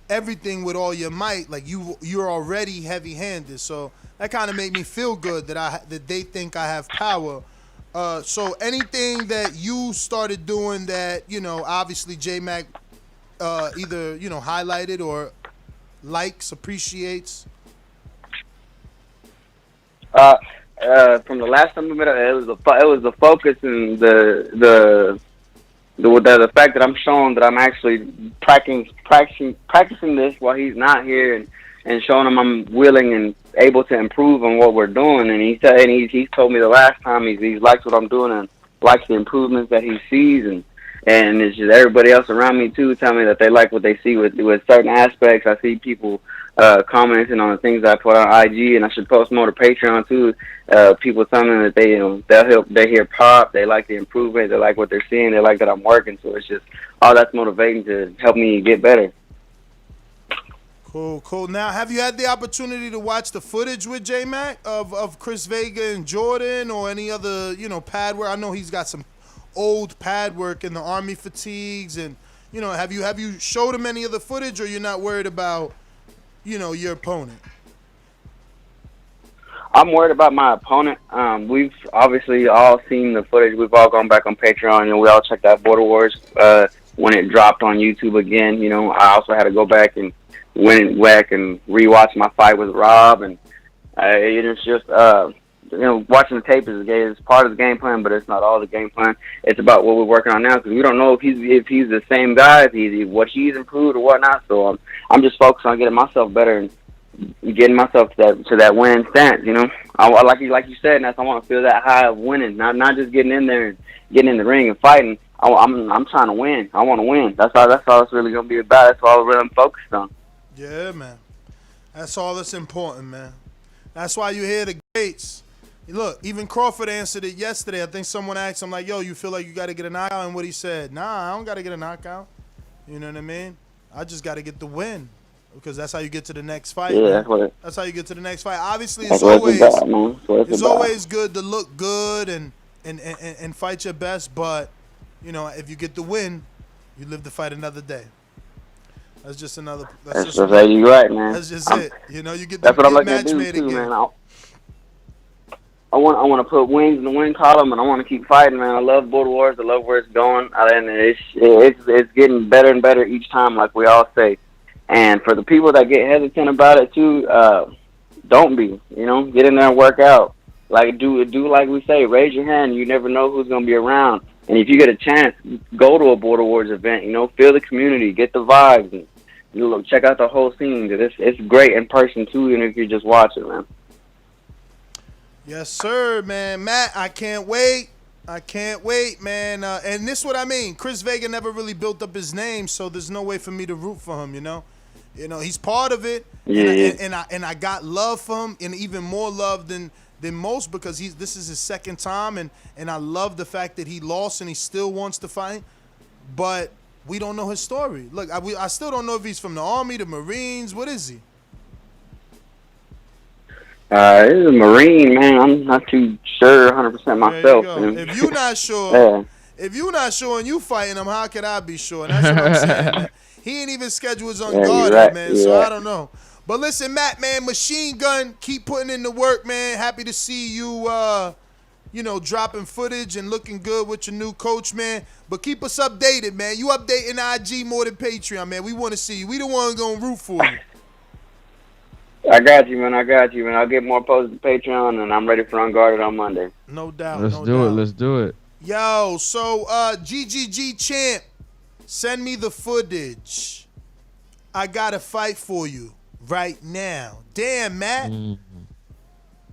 S6: everything with all your might. You're already heavy-handed. So that kind of made me feel good that they think I have power. So anything that you started doing that obviously J Mac either highlighted or likes, appreciates?
S8: From the last time we met, it was the focus and the fact that I'm showing that I'm actually practicing this while he's not here, and showing him I'm willing and able to improve on what we're doing. And he's told me the last time he likes what I'm doing and likes the improvements that he sees, and it's just everybody else around me too tell me that they like what they see with certain aspects. I see people commenting on the things I put on IG, and I should post more to Patreon too. People telling me that they hear pop, they like the improvement, they like what they're seeing, they like that I'm working. So it's just all that's motivating to help me get better.
S6: Cool. Now, have you had the opportunity to watch the footage with J Mac of Chris Vega and Jordan, or any other pad work? I know he's got some old pad work in the Army fatigues, and have you showed him any of the footage, or you're not worried about your opponent?
S8: I'm worried about my opponent. We've obviously all seen the footage. We've all gone back on Patreon, and we all checked out Border Wars when it dropped on YouTube again. I also had to go back and went back and rewatch my fight with Rob, and it's just watching the tape is part of the game plan, but it's not all the game plan. It's about what we're working on now because we don't know if he's the same guy, if what he's improved or whatnot. So I'm just focused on getting myself better and getting myself to that winning stance. I like you said, and I want to feel that high of winning, not just getting in there and getting in the ring and fighting. I'm trying to win. I want to win. That's all it's really gonna be about. That's all I'm focused on.
S6: Yeah, man. That's all that's important, man. That's why you hear the greats. Look, even Crawford answered it yesterday. I think someone asked him, like, yo, you feel like you got to get a knockout? And what he said, nah, I don't got to get a knockout. You know what I mean? I just got to get the win because that's how you get to the next fight.
S8: Yeah,
S6: that's how you get to the next fight. Obviously, it's always good to look good and fight your best. But, if you get the win, you live to fight another day. That's just another.
S8: That's you're right, man.
S6: That's just it. You get.
S8: That's what I'm looking to do too, man. I want to put wings in the win column, and I want to keep fighting, man. I love Border Wars. I love where it's going, and it's getting better and better each time, like we all say. And for the people that get hesitant about it too, don't be. Get in there and work out. Like do like we say, raise your hand. You never know who's gonna be around. And if you get a chance, go to a Border Wars event. Feel the community, get the vibes, and check out the whole scene. It's great in person too, even if you just watch it, man.
S6: Yes, sir, man. Matt, I can't wait. Man. And this is what I mean. Chris Vega never really built up his name, so there's no way for me to root for him. He's part of it.
S8: Yeah.
S6: And I got love for him, and even more love than most because this is his second time, and I love the fact that he lost and he still wants to fight, but we don't know his story. Look, I still don't know if he's from the Army, the Marines. What is he?
S8: He's a Marine, man. I'm not too sure 100% myself.
S6: If you're not sure, and you fighting him, how can I be sure? That's what I'm saying, man. He ain't even scheduled his unguarded,
S8: right.
S6: man. So I don't know. But listen, Matt, man, Machine Gun, keep putting in the work, man. Happy to see you, dropping footage and looking good with your new coach, man. But keep us updated, man. You updating IG more than Patreon, man. We want to see you. We the ones gonna root for you.
S8: I got you, man. I'll get more posts to Patreon, and I'm ready for Unguarded on Monday.
S6: No doubt.
S7: Let's do it.
S6: Yo, so GGG Champ, send me the footage. I got to fight for you right now. Damn, Matt.
S7: Mm-hmm.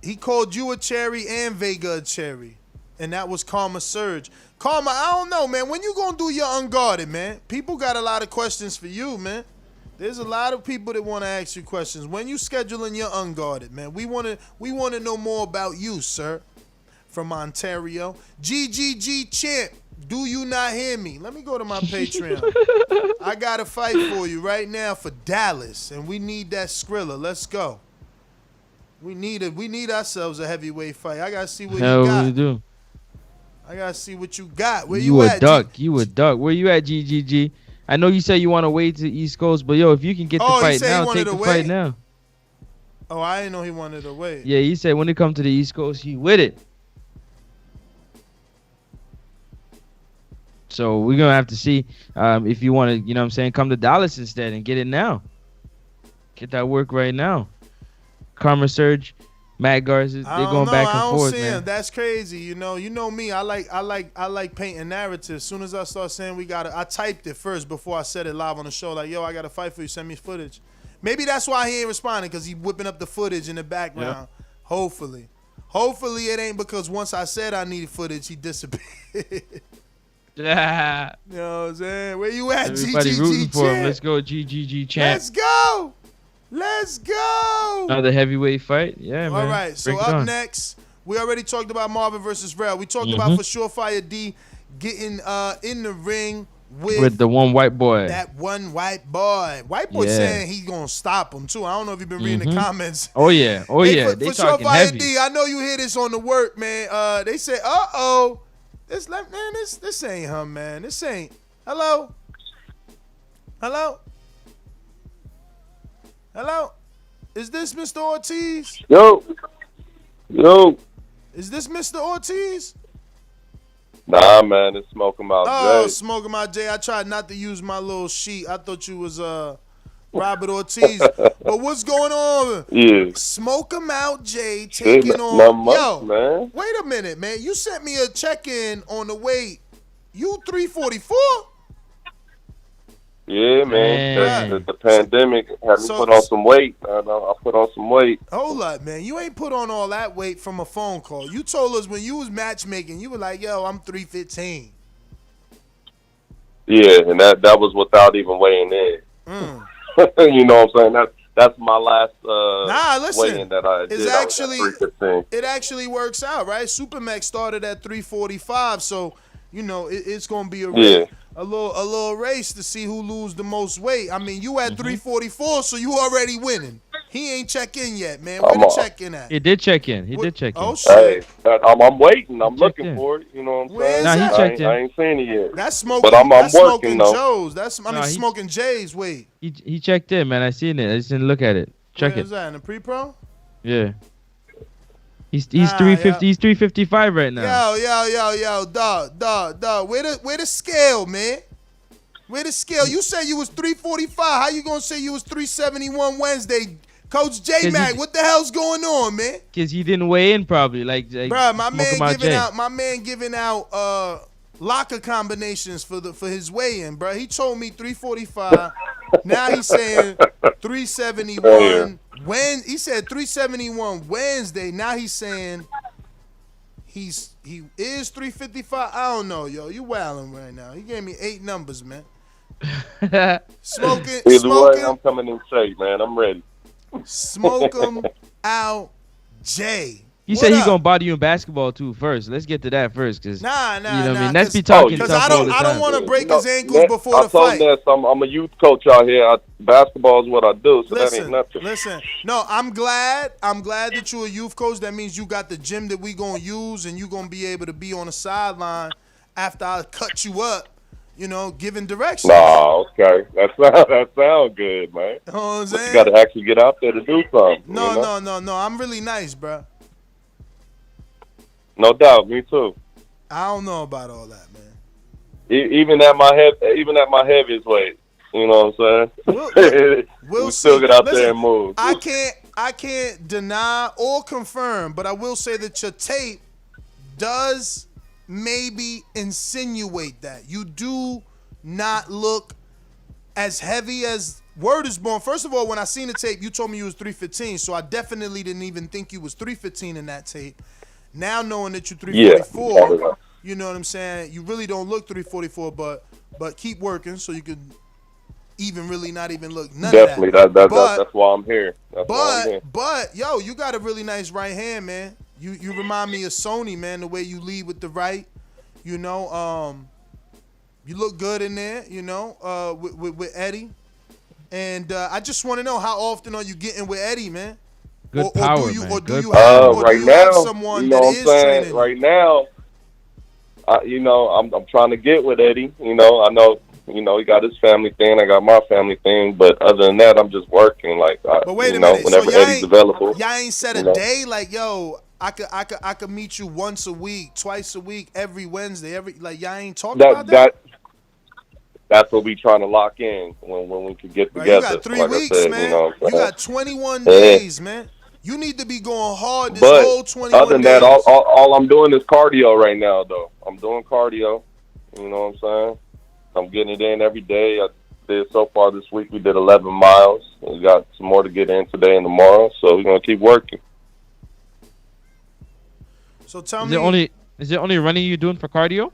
S6: He called you a cherry and Vega a cherry. And that was Karma Surge. Karma, I don't know, man. When you gonna do your Unguarded, man? People got a lot of questions for you, man. There's a lot of people that want to ask you questions. When you scheduling your Unguarded, man? We want to know more about you, sir. From Ontario. GGG Champ, do you not hear me? Let me go to my Patreon. I got to fight for you right now for Dallas, and we need that Skrilla. Let's go. We need ourselves a heavyweight fight. I got to see what you got.
S7: We do.
S6: I got to see what you got. Where
S7: you
S6: at?
S7: You a duck. Where you at, GGG? I know you said you want to wait to the East Coast, but yo, if you can get the fight now, take the fight now.
S6: Oh, I didn't know he wanted to wait.
S7: Yeah, he said when it comes to the East Coast, he with it. So we're gonna have to see if you want to, come to Dallas instead and get it now. Get that work right now. Karma Surge, Matt Garcia, they're going back and forth, man.
S6: Him. That's crazy. You know me. I like painting narratives. As soon as I start saying I typed it first before I said it live on the show. Like, yo, I got to fight for you. Send me footage. Maybe that's why he ain't responding, because he whipping up the footage in the background. Yeah. Hopefully it ain't because once I said I needed footage, he disappeared.
S7: Yeah.
S6: You know what I'm saying? Where you at,
S7: Everybody
S6: GGG
S7: rooting for him.
S6: champ?
S7: Let's go, GGG champ.
S6: Let's go.
S7: Another heavyweight fight. Yeah, man.
S6: All right. So up next, we already talked about Marvin versus Rell. We talked about for sure Fire D getting in the ring with
S7: the one white boy.
S6: That one white boy. White boy saying he's gonna stop him too. I don't know if you've been reading the comments.
S7: Oh yeah. They
S6: for
S7: talking
S6: sure Fire
S7: heavy.
S6: D. I know you hear this on the work, man. They say, this ain't him, man. This ain't. Hello. Is this Mr. Ortiz?
S8: Yo.
S6: Is this Mr. Ortiz?
S9: Nah, man, it's Smoke 'em Out Jay.
S6: Oh, Smoke 'em Out Jay. I tried not to use my little sheet. I thought you was Robert Ortiz. But what's going on?
S9: Yeah.
S6: Smoke 'em out, Jay,
S9: Shit,
S6: taking on.
S9: not much,
S6: Yo,
S9: man.
S6: wait a minute, man. You sent me a check-in on the weight. You 344?
S9: Yeah, man.
S7: Dang.
S9: The pandemic had me put on some weight. I put on some weight.
S6: Hold up, man. You ain't put on all that weight from a phone call. You told us when you was matchmaking, you were like, yo, I'm 315.
S9: Yeah, and that was without even weighing in. You know what I'm saying? That's my last weigh-in that I did.
S6: It actually works out, right? Supermax started at 345, so it's gonna be a little race to see who lose the most weight. I mean, you at 344, so you already winning. He ain't check in yet, man. Where the check in at?
S7: He did check in.
S6: Oh shit!
S9: Hey, I'm waiting. I'm looking for it. You know what I'm saying?
S7: He checked in.
S9: I ain't seen it yet.
S6: That's smoking.
S9: But I'm
S6: that's
S9: working
S6: smoking
S9: though.
S6: Joe's. Smoking Jay's weight.
S7: He checked in, man. I seen it. I just didn't look at it. Check
S6: Where is
S7: it.
S6: that in the pre-pro?
S7: Yeah. He's 350. He's 355 right now.
S6: Yo, dog. Where the scale, man? Where the scale? You said you was 345. How you gonna say you was 371 Wednesday? Coach J Mac, what the hell's going on, man?
S7: Cause he didn't weigh in probably.
S6: Bruh, my man giving out locker combinations for his weigh-in, bruh. He told me 345. Now he's saying 371. When he said 371 Wednesday, now he's saying he is 355. I don't know, yo. You wilding right now. He gave me 8 numbers, man. Smoking.
S9: Way, I'm coming in safe, man. I'm ready.
S6: Smoke 'em out, Jay.
S7: He said he's gonna body you in basketball too. First, let's get to that first, cause
S6: nah.
S7: You know what I mean? Let's be talking.
S6: Because I don't want to break his ankles before the fight.
S9: I told I'm a youth coach out here. Basketball is what I do, so that ain't nothing.
S6: Listen. No, I'm glad that you're a youth coach. That means you got the gym that we gonna use, and you gonna be able to be on the sideline after I cut you up. Giving directions.
S9: Nah, okay. That sounds good, man.
S6: You know what I'm saying?
S9: You got to actually get out there to do something.
S6: No. I'm really nice, bro.
S9: No doubt, me too.
S6: I don't know about all that, man.
S9: Even at my heaviest weight, you know what I'm saying?
S6: We'll
S9: still get out there and move.
S6: I can't deny or confirm, but I will say that your tape does maybe insinuate that you do not look as heavy as word is born. First of all, when I seen the tape, you told me you was 315, so I definitely didn't even think you was 315 in that tape. Now knowing that you're 344, you know what I'm saying? You really don't look 344, but keep working so you can really not even look none
S9: definitely,
S6: of that.
S9: That's why I'm here.
S6: But yo, you got a really nice right hand, man. You remind me of Sony, man, the way you lead with the right. You look good in there, with Eddie. And I just want to know, how often are you getting with Eddie, man?
S7: Good power,
S6: do you
S9: right now,
S6: have someone that is training?
S9: Right now, I'm trying to get with Eddie. I know, he got his family thing, I got my family thing, but other than that, I'm just working.
S6: But wait a minute,
S9: whenever
S6: so
S9: Eddie's available.
S6: Y'all ain't set a day like, yo, I could meet you once a week, twice a week, every Wednesday, y'all ain't talking about that?
S9: That's what we trying to lock in when we could get together.
S6: You got 3 weeks, man. You got 21 days, man. You need to be going hard this whole 21 days.
S9: Other than that, all I'm doing is cardio right now, though. I'm doing cardio. You know what I'm saying? I'm getting it in every day. I did so far this week. We did 11 miles. We got some more to get in today and tomorrow, so we're going to keep working.
S6: So tell me.
S7: Is it only running you doing for cardio?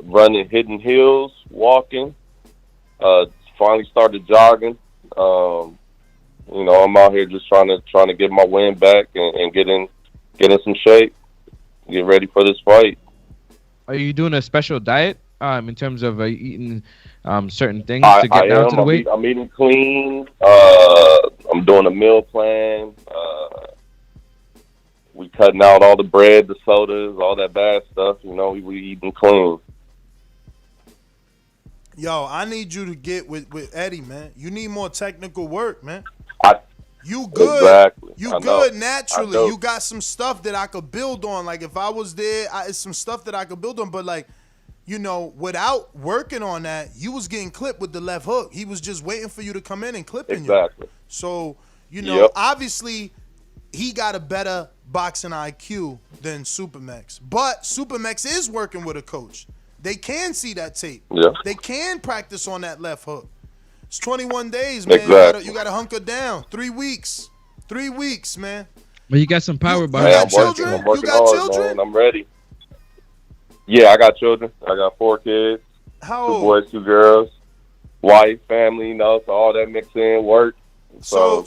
S9: Running, hitting hills, walking. Finally started jogging. I'm out here just trying to get my wind back and get in some shape. Get ready for this fight.
S7: Are you doing a special diet in terms of eating certain things to get down to the weight?
S9: I'm eating clean. I'm doing a meal plan. We cutting out all the bread, the sodas, all that bad stuff. We eating clean.
S6: Yo, I need you to get with Eddie, man. You need more technical work, man. You good.
S9: Exactly.
S6: You good naturally. You got some stuff that I could build on. Like, if I was there, it's some stuff that I could build on. But, you know, without working on that, you was getting clipped with the left hook. He was just waiting for you to come in and clipping you.
S9: Exactly.
S6: So, you know, obviously he got a better boxing IQ than Supermax. But Supermax is working with a coach. They can see that tape.
S9: Yeah.
S6: They can practice on that left hook. It's 21 days, man.
S9: Exactly.
S6: You got to hunker down. 3 weeks. 3 weeks, man.
S7: But you got some power
S6: You
S7: behind
S6: got
S7: you.
S6: children?
S9: I'm working
S6: You got
S9: hard,
S6: children?
S9: man. I'm ready. Yeah, I got children. I got 4 kids.
S6: How
S9: 2
S6: old?
S9: boys, 2 girls. Wife, family, you know, so all that mixed in, work.
S6: So,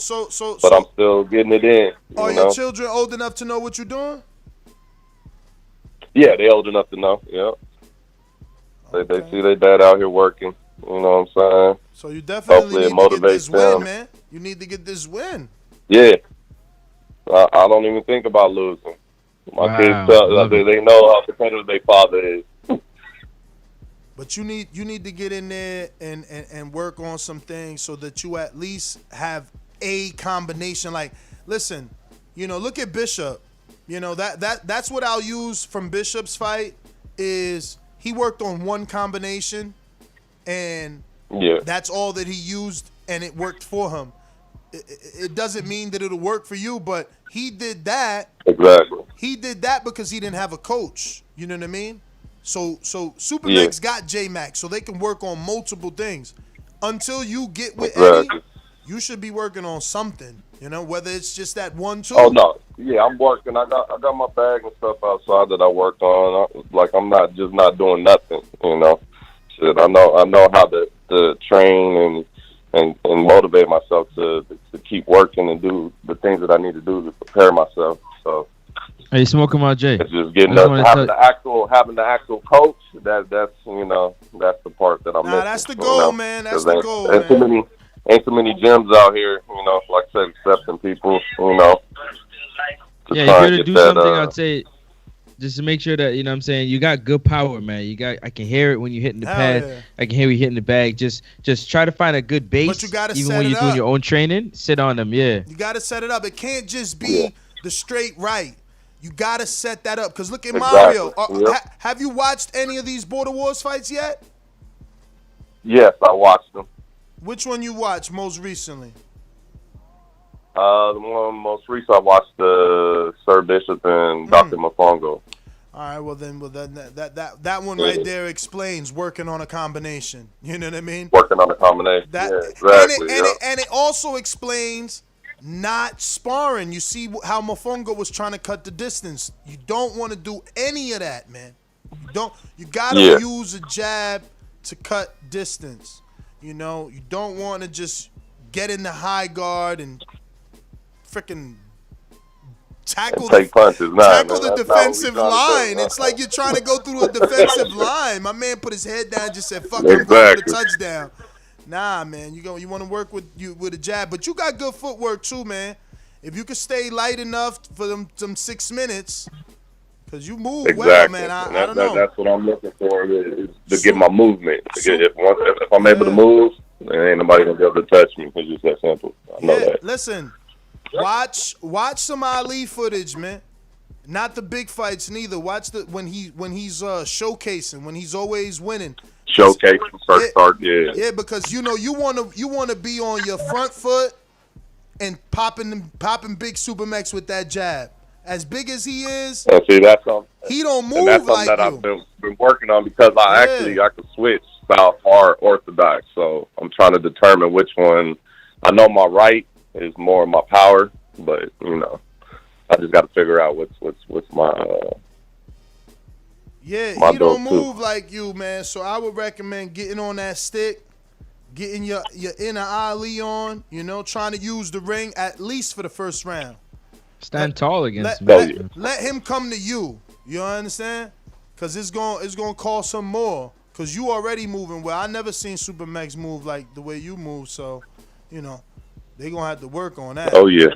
S9: But I'm still getting it in.
S6: are
S9: you know?
S6: your children old enough to know what you're doing?
S9: Yeah, they old enough to know. Yeah. They see their dad out here working. You know what I'm saying?
S6: So you definitely
S9: Hopefully it
S6: need to get this
S9: motivates
S6: win,
S9: them.
S6: man. You need to get this win.
S9: Yeah. I don't even think about losing. My kids they know how competitive their father is.
S6: But you need to get in there and work on some things so that you at least have a combination. Like, listen, you know, look at Bishop. You know, that's what I'll use from Bishop's fight is he worked on one combination and that's all that he used and it worked for him. It doesn't mean that it'll work for you, but he did that.
S9: Exactly.
S6: He did that because he didn't have a coach. You know what I mean? So Supermax got J-Max, so they can work on multiple things. Until you get with Eddie, you should be working on something. You know, whether it's just that 1-2.
S9: Oh no, yeah, I'm working. I got my bag and stuff outside that I worked on. I'm not doing nothing. You know, shit. I know how to train and motivate myself to keep working and do the things that I need to do to prepare myself. So.
S7: Are you smoking my J?
S9: It's just getting having the actual coach. That's you know, that's the part that I'm missing.
S6: That's the goal,
S9: know?
S6: man. That's the goal, man.
S9: Ain't too many gyms out here, you know, like I said, accepting people, you know.
S7: Yeah, if you're to do something, I'd say just to make sure that, you know what I'm saying, you got good power, man. I can hear it when you're hitting the pad.
S6: Yeah.
S7: I can hear you hitting the bag. Just try to find a good base.
S6: But you gotta
S7: even
S6: set
S7: when
S6: it
S7: you're doing
S6: up.
S7: your own training, sit on them, yeah.
S6: You got to set it up. It can't just be the straight right. You got to set that up. Because look at Mario. Have you watched any of these Border Wars fights yet?
S9: Yes, I watched them.
S6: Which one you watched most recently?
S9: The one most recent I watched, Sir Bishop and Dr. Mofongo.
S6: All right, well then that one right there explains working on a combination. You know what I mean?
S9: Working on a combination. Exactly.
S6: And it also explains not sparring. You see how Mofongo was trying to cut the distance. You don't want to do any of that, man. You gotta use a jab to cut distance. You know, you don't want to just get in the high guard and freaking tackle the defensive line. It's like you're trying to go through a defensive line. My man put his head down and just said, fuck, I'm going for the touchdown. Nah, man, you want to work with a jab, but you got good footwork too, man. If you can stay light enough for them 6 minutes, because you move well, man. I don't know.
S9: That's what I'm looking for is to get my movement. If I'm able to move, then ain't nobody gonna be able to touch me. It's just that simple. I know that.
S6: Listen, watch some Ali footage, man. Not the big fights neither. Watch when he's showcasing, when he's always winning.
S9: Showcase first start,
S6: Yeah, because you know you wanna be on your front foot and popping big Supermax with that jab. As big as he is,
S9: and see,
S6: he don't move
S9: that's
S6: like
S9: that
S6: you.
S9: I've been working on because I could switch south or orthodox. So I'm trying to determine which one. I know my right is more my power, but you know, I just got to figure out what's my
S6: he don't move like you, man. So I would recommend getting on that stick, getting your inner Ali on. You know, trying to use the ring at least for the first round.
S7: Stand tall against me.
S6: Let him come to you. You understand? Because it's gonna cost some more. Because you already moving well. I never seen Supermax move like the way you move. So, you know, they gonna have to work on that.
S9: Oh yeah,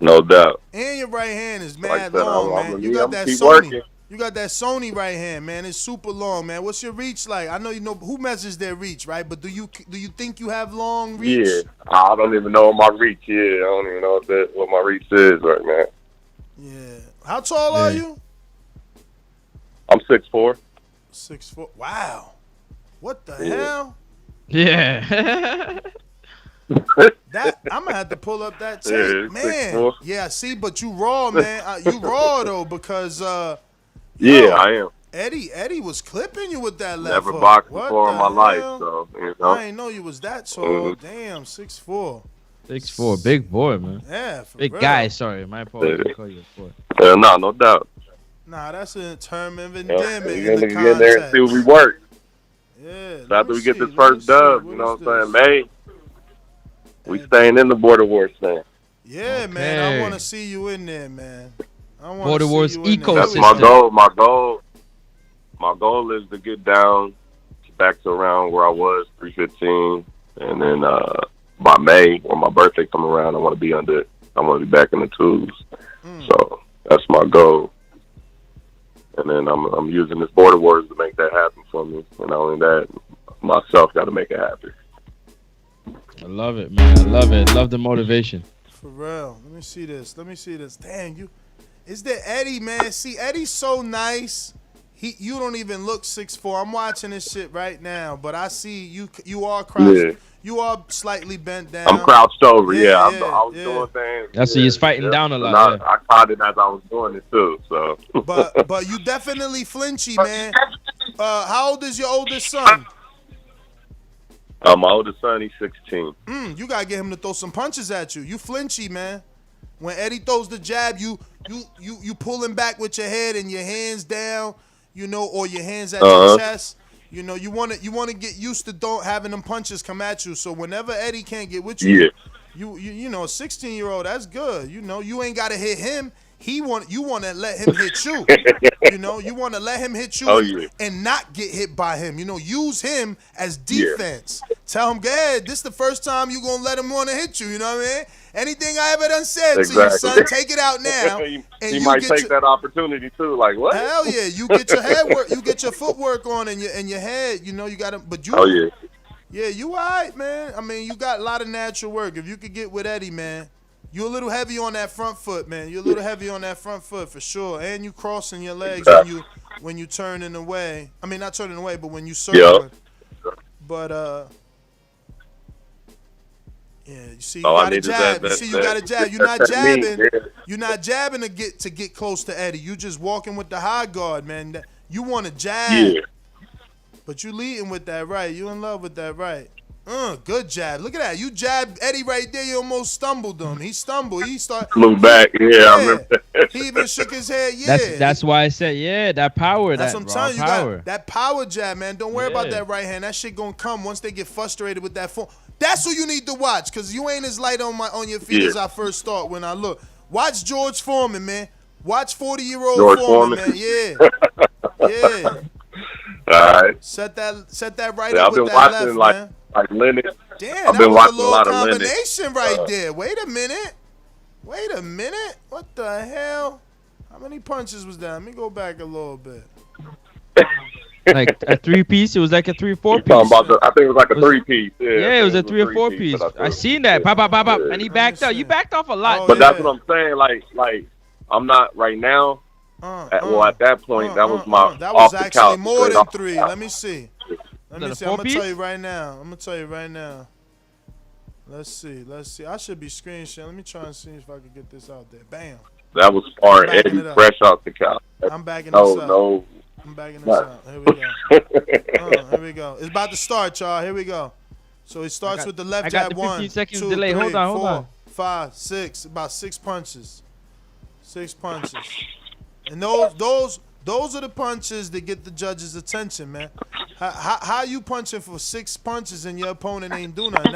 S9: no doubt.
S6: And your right hand is mad
S9: like
S6: long, man. You got that Sony.
S9: Working.
S6: You got that Sony right hand, man. It's super long, man. What's your reach like? I know you know who measures their reach, right? But do you think you have long reach?
S9: Yeah, I don't even know my reach. Yeah, I don't even know what my reach is right now.
S6: Yeah. How tall are you?
S9: I'm 6'4".
S6: 6'4". Wow. What the hell?
S7: Yeah.
S6: That I'm gonna have to pull up that tape,
S9: Yeah,
S6: man.
S9: 6'4".
S6: Yeah, see, but you raw, man. You raw though, because
S9: Yeah, I am.
S6: Eddie was clipping you with that left
S9: Never
S6: hook.
S9: boxed
S6: What
S9: before in
S6: the
S9: my life,
S6: hell?
S9: so you know.
S6: I ain't know you was that tall. Damn, 6'4".
S7: 6'4", big boy, man.
S6: Yeah, for
S7: big
S6: real.
S7: guy. Sorry, my apologies. I call you a boy.
S9: No doubt.
S6: Nah, that's a term of
S9: Yeah,
S6: endearment
S9: we're
S6: in the
S9: gonna get in there and see what we work.
S6: Yeah.
S9: So after we get this first dub, you know what I'm saying, May, we staying in the Border Wars thing.
S6: Yeah, man. I want to see you in there, man. I want
S7: Border Wars ecosystem.
S9: That's my goal. My goal is to get down back to around where I was, 315, and then by May, when my birthday come around, I want to be back in the twos. So that's my goal. And then I'm using this Border Wars to make that happen for me. And not only that, myself got to make it happen.
S7: I love it, man. I love it. Love the motivation.
S6: For real. Let me see this. Damn, is there Eddie, man? See, Eddie's so nice. You don't even look 6'4". I'm watching this shit right now, but I see you are crouched.
S9: Yeah.
S6: You are slightly bent down.
S9: I'm crouched over, I was doing things.
S7: That's so he's fighting down a lot.
S9: I caught it as I was doing it too. So,
S6: but you definitely flinchy, man. How old is your oldest son?
S9: My oldest son, he's 16.
S6: You gotta get him to throw some punches at you. You flinchy, man. When Eddie throws the jab, you pull him back with your head and your hands down, or your hands at your chest. You want to get used to having them punches come at you. So whenever Eddie can't get with you, you a 16-year-old, that's good. You ain't gotta hit him. You want to let him hit you. You want to let him hit you and not get hit by him. Use him as defense. Tell him, go ahead, this is the first time you going to let him want to hit you. You know what I mean? Anything I ever done said to you, son, take it out now. And
S9: he might take that opportunity too. Like, what?
S6: Hell yeah. You get your head work. You get your footwork on and your head. You got to, but you. Yeah, you all right, man. I mean, you got a lot of natural work. If you could get with Eddie, man. You're a little heavy on that front foot, man. You're a little heavy on that front foot for sure. And you crossing your legs when you turning away. I mean, not turning away, but when you circling. But you see, you got to jab. You got to jab. You're not jabbing. You're not jabbing to get close to Eddie. You just walking with the high guard, man. You want to jab, but you leading with that right. You in love with that right. Good jab. Look at that. You jabbed Eddie right there. You almost stumbled him. He stumbled. He
S9: flew back. I remember.
S6: He even shook his head. Yeah.
S7: That's why I said, that power.
S6: That's what I'm telling you. You
S7: power.
S6: got that power jab, man. Don't worry about that right hand. That shit gonna come once they get frustrated with that form. That's who you need to watch, because you ain't as light on your feet as I first thought when I look. Watch George Foreman, man. Watch 40-year-old Foreman, man. Yeah.
S9: All right.
S6: Set that right up with that left, man.
S9: Like Leonard.
S6: Damn,
S9: I've
S6: that
S9: been
S6: was
S9: watching
S6: a little
S9: a lot of
S6: combination right there. Wait a minute. What the hell? How many punches was that? Let me go back a little bit.
S7: Like a 3-piece? It was like a 3-4 piece.
S9: I think it was like a 3-piece. Yeah,
S7: it was a 3 or 4 piece. I seen that. Pop. And he backed up. You backed off a lot.
S9: But that's what I'm saying. Like I'm not right now. At that point, that was my
S6: that was
S9: off the
S6: actually
S9: couch,
S6: more than 3. Let me see. I'm
S7: that a
S6: gonna
S7: 4-piece?
S6: tell you right now. Let's see. I should be screen sharing. Let me try and see if I can get this out there. Bam.
S9: That was far Eddie fresh off the couch.
S6: I'm backing this up.
S9: No.
S6: I'm backing this up. Here we go. Here we go. It's about to start, y'all. Here we go. So it starts with the left jab. 1, 2, 3,
S7: delay. Hold
S6: 4, 5, 6. About 6 punches. 6 punches. And those are the punches that get the judge's attention, man. How you punching for 6 punches and your opponent ain't do nothing?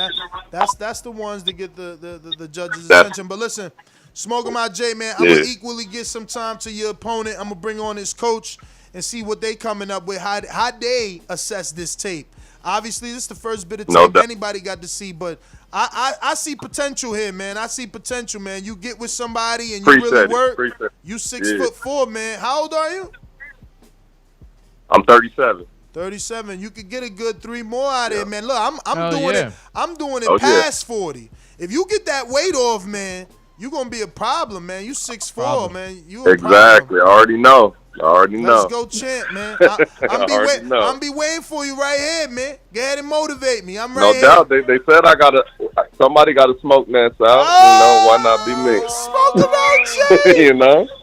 S6: That's the ones that get the judge's attention. But listen, Smoke 'em out, Jay, man. I'm gonna equally get some time to your opponent. I'm gonna bring on his coach and see what they coming up with, how they assess this tape. Obviously, this is the first bit of tape anybody got to see, but I see potential here, man. I see potential, man. You get with somebody and you really work. You 6'4", man. How old are you?
S9: I'm 37.
S6: 37. You could get a good 3 more out of it, man. Look, I'm doing it. I'm doing it past 40. If you get that weight off, man, you gonna be a problem, man. You 6'4", man. You
S9: exactly. I already know. I already know.
S6: Let's go, champ, man.
S9: already know.
S6: I'm be waiting for you right here, man. Go ahead and motivate me. I'm right
S9: No
S6: here.
S9: doubt. They said somebody got to smoke Nance out. Why not be me?
S6: Smoke him out, Jay.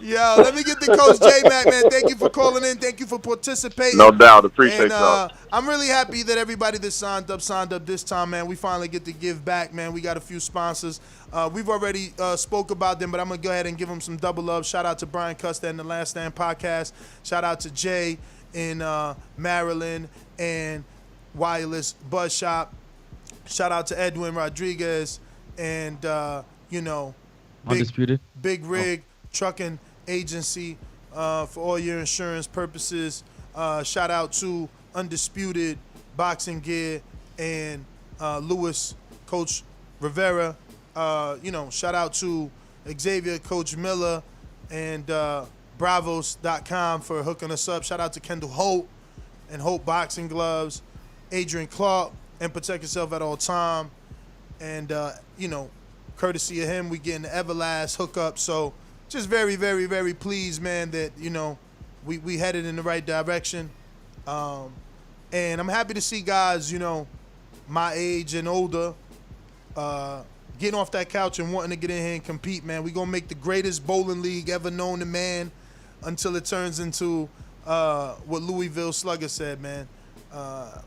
S6: Yo, let me get the Coach J Mac, man. Thank you for calling in. Thank you for participating.
S9: No doubt. Appreciate y'all.
S6: I'm really happy that everybody that signed up this time, man. We finally get to give back, man. We got a few sponsors. We've already spoke about them, but I'm going to go ahead and give them some double love. Shout out to Brian Custer and the Last Stand Podcast. Shout out to Jay in Maryland and Wireless Buzz Shop. Shout out to Edwin Rodriguez and,
S7: Undisputed.
S6: Big Rig Trucking Agency for all your insurance purposes. Shout out to Undisputed Boxing Gear and Lewis, Coach Rivera. Shout out to Xavier, Coach Miller, and Bravos.com for hooking us up. Shout out to Kendall Holt and Holt Boxing Gloves, Adrian Clark, and Protect Yourself at All Time. And, courtesy of him, we getting the Everlast hookup. So just very, very, very pleased, man, that, we headed in the right direction. And I'm happy to see guys, my age and older, getting off that couch and wanting to get in here and compete, man. We going to make the greatest bowling league ever known to man until it turns into what Louisville Slugger said, man.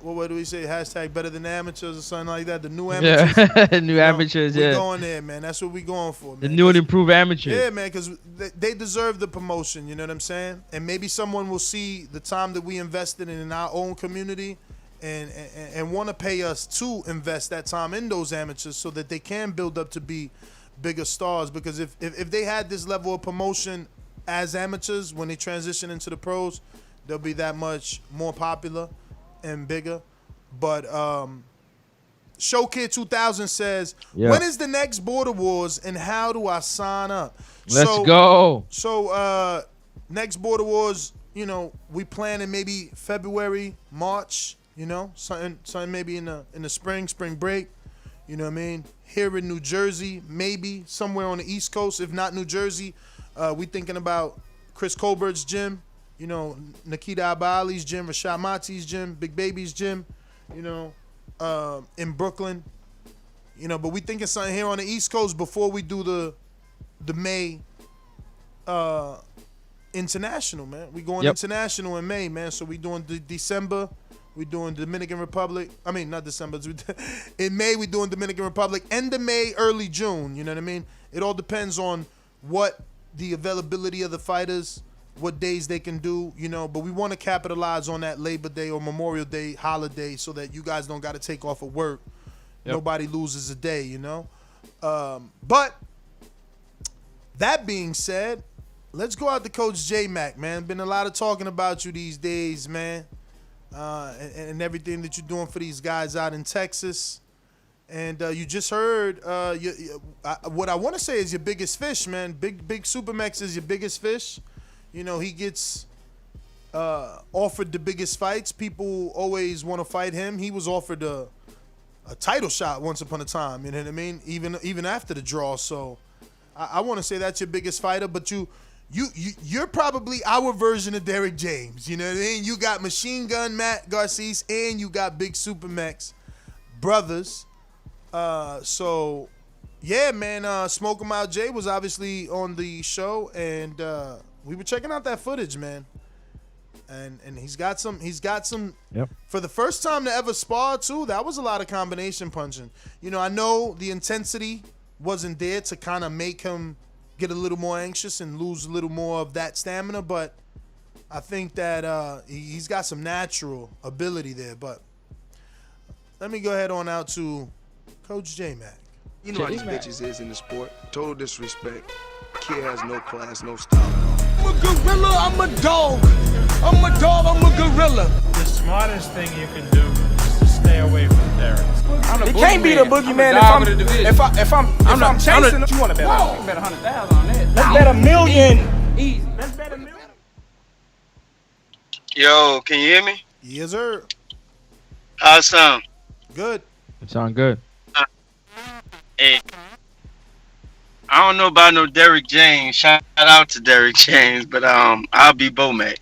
S6: What do we say? Hashtag better than amateurs or something like that. The new amateurs.
S7: Yeah, new amateurs,
S6: We're going there, man. That's what we're going for, man.
S7: The new and improved amateurs.
S6: Yeah, man, because they deserve the promotion, you know what I'm saying? And maybe someone will see the time that we invested in our own community and want to pay us to invest that time in those amateurs so that they can build up to be bigger stars. Because if they had this level of promotion as amateurs when they transition into the pros, they'll be that much more popular and bigger. But Show Kid 2000 says, when is the next Border Wars and how do I sign up?
S7: Let's go.
S6: So next Border Wars, we planning maybe February, March, something maybe in the spring break, you know what I mean? Here in New Jersey, maybe somewhere on the East Coast, if not New Jersey. We thinking about Chris Colbert's gym, Nikita Abali's gym, Rashad Mati's gym, Big Baby's gym, in Brooklyn. But we thinking something here on the East Coast before we do the May international, man. We going international in May, man. So we doing December. We doing Dominican Republic. I mean, not December. In May, we doing Dominican Republic. End of May, early June. You know what I mean? It all depends on what the availability of the fighters, what days they can do, but we want to capitalize on that Labor Day or Memorial Day holiday so that you guys don't got to take off of work. Nobody loses a day, But that being said, let's go out to Coach J Mac, man. Been a lot of talking about you these days, man, and everything that you're doing for these guys out in Texas. And you just heard what I want to say is your biggest fish, man. Big Supermax is your biggest fish. He gets offered the biggest fights. People always want to fight him. He was offered a title shot once upon a time. You know what I mean? Even after the draw. So I want to say that's your biggest fighter. But you're probably our version of Derrick James. You know what I mean? You got Machine Gun Matt Garcia and you got Big Supermax brothers. So yeah, man. Smoke 'em Out Jay was obviously on the show and. We were checking out that footage, man, and he's got some.
S7: Yep.
S6: For the first time to ever spar too, that was a lot of combination punching. I know the intensity wasn't there to kind of make him get a little more anxious and lose a little more of that stamina, but I think that he's got some natural ability there. But let me go ahead on out to Coach J Mac.
S12: You know how these bitches is in the sport. Total disrespect. Kid has no class, no style. I'm a gorilla, I'm a dog. I'm a dog, I'm a gorilla.
S13: The smartest thing you can do is to stay away from Derrick.
S14: It can't be the boogeyman if I'm chasing him. You want to bet? You bet 100,000 on that. Let's bet $1 million. Easy. Let's bet $1 million.
S5: Yo, can you hear me?
S6: Yes, sir.
S5: How it sound?
S6: Good.
S7: It sound good.
S5: Hey.
S15: I don't know about no Derrick James. Shout out to Derrick James, but I'll be Bomac.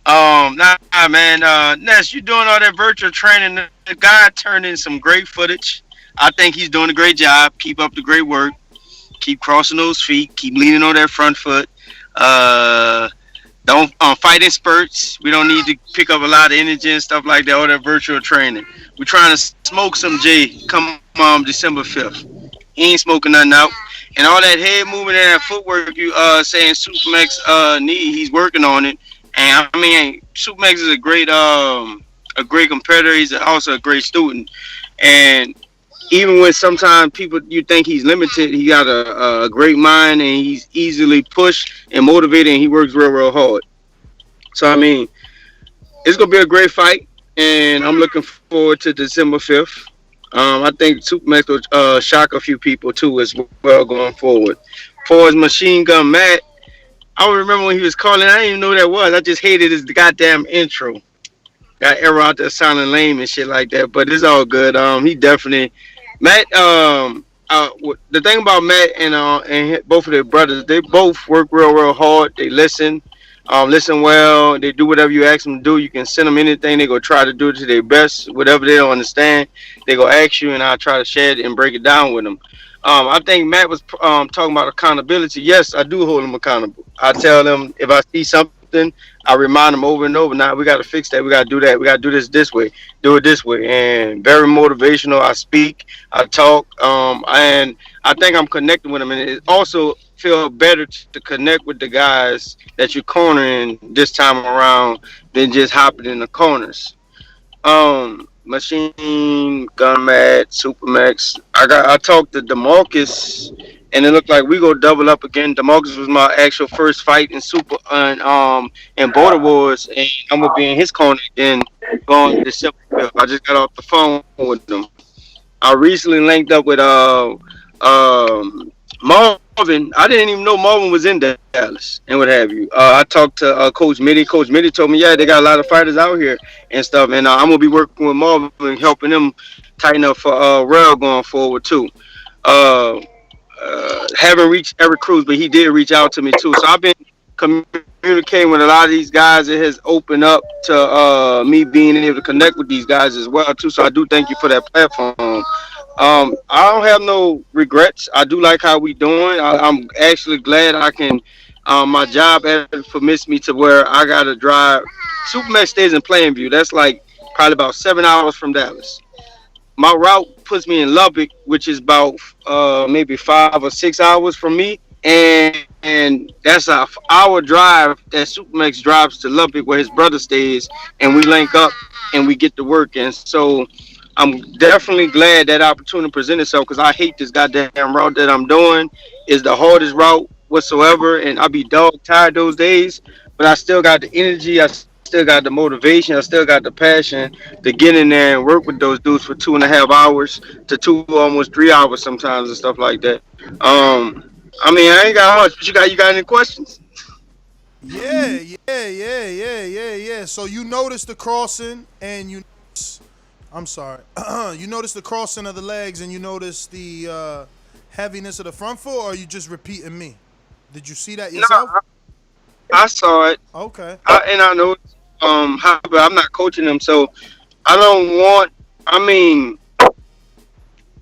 S15: Nah, man. Ness, you doing all that virtual training? The guy turned in some great footage. I think he's doing a great job. Keep up the great work. Keep crossing those feet. Keep leaning on that front foot. Don't fight in spurts. We don't need to pick up a lot of energy and stuff like that. All that virtual training. We're trying to smoke some J. Come December 5th. He ain't smoking nothing out. And all that head movement and that footwork you saying Supermax need, he's working on it. And I mean, Supermax is a great competitor. He's also a great student. And even when sometimes people you think he's limited, he got a great mind and he's easily pushed and motivated, and he works real hard. So I mean, it's gonna be a great fight, and I'm looking forward to December 5th. I think Supermax will shock a few people too as well going forward. For his Machine Gun Matt, I remember when he was calling. I didn't even know who that was. I just hated his goddamn intro. Got error out there sounding lame and shit like that, but it's all good. He definitely Matt. The thing about Matt and both of their brothers, they both work real hard. They listen well. They do whatever you ask them to do. You can send them anything. They go try to do it to their best. Whatever they don't understand, they go ask you, and I'll try to share it and break it down with them. I think Matt was talking about accountability. Yes, I do hold them accountable. I tell them if I see something, I remind them over and over. Now we got to fix that. We got to do that. We got to do this way. Do it this way. And very motivational. I speak. I talk. And I think I'm connecting with them. And it also feel better to connect with the guys that you're cornering this time around than just hopping in the corners. Machine Gun Mad, Supermax. I talked to DeMarcus, and it looked like we go double up again. DeMarcus was my actual first fight in in Border Wars, and I'm gonna be in his corner again going December 5th. I just got off the phone with them. I recently linked up with Marvin. I didn't even know Marvin was in Dallas and what have you. I talked to Coach Mitty. Coach Mitty told me, yeah, they got a lot of fighters out here and stuff. And I'm going to be working with Marvin and helping them tighten up for Rell going forward, too. Haven't reached Eric Cruz, but he did reach out to me, too. So I've been communicating with a lot of these guys. It has opened up to me being able to connect with these guys as well, too. So I do thank you for that platform. I don't have no regrets. I do like how we doing. I'm actually glad I can. My job permits me to where I gotta drive. Supermax stays in Plainview. That's like probably about 7 hours from Dallas. My route puts me in Lubbock, which is about maybe 5 or 6 hours from me, and that's an hour drive that Supermax drives to Lubbock where his brother stays, and we link up and we get to work. And so I'm definitely glad that opportunity presented itself because I hate this goddamn route that I'm doing. It's the hardest route whatsoever, and I be dog tired those days, but I still got the energy. I still got the motivation. I still got the passion to get in there and work with those dudes for 2.5 hours to almost 3 hours sometimes and stuff like that. I mean, I ain't got much, but you got any questions?
S6: Yeah. So you noticed the crossing, and I'm sorry. You noticed the crossing of the legs, and you noticed the heaviness of the front foot, or are you just repeating me? Did you see that yourself?
S15: No, I saw it.
S6: Okay.
S15: I know. But I'm not coaching him, so I don't want. I mean,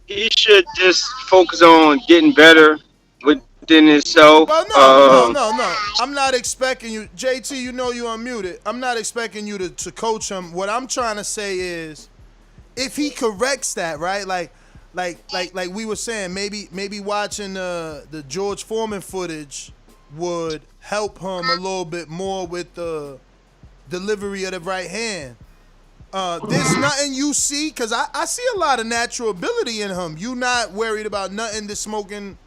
S15: he should just focus on getting better within himself.
S6: Well, no. I'm not expecting you, JT. You know you unmuted. I'm not expecting you to coach him. What I'm trying to say is, if he corrects that, right? Like we were saying, maybe watching the George Foreman footage would help him a little bit more with the delivery of the right hand. There's nothing you see, because I see a lot of natural ability in him. You not worried about nothing that Smoke him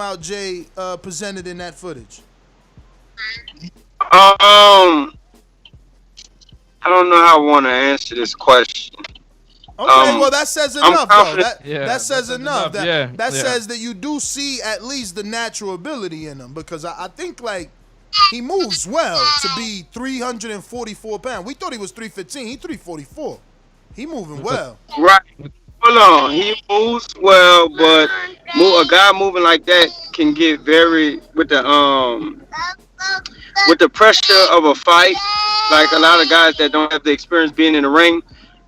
S6: out, Jay, presented in that footage?
S15: I don't know how I want to answer this question.
S6: Okay, well that says enough, though. That says enough. That
S7: Yeah.
S6: says that you do see at least the natural ability in him, because I think like he moves well to be 344 pounds. We thought he was 315. He 344. He moving well.
S15: Right. hold on. He moves well, but a guy moving like that can get very with the pressure of a fight. Like a lot of guys that don't have the experience being in the ring,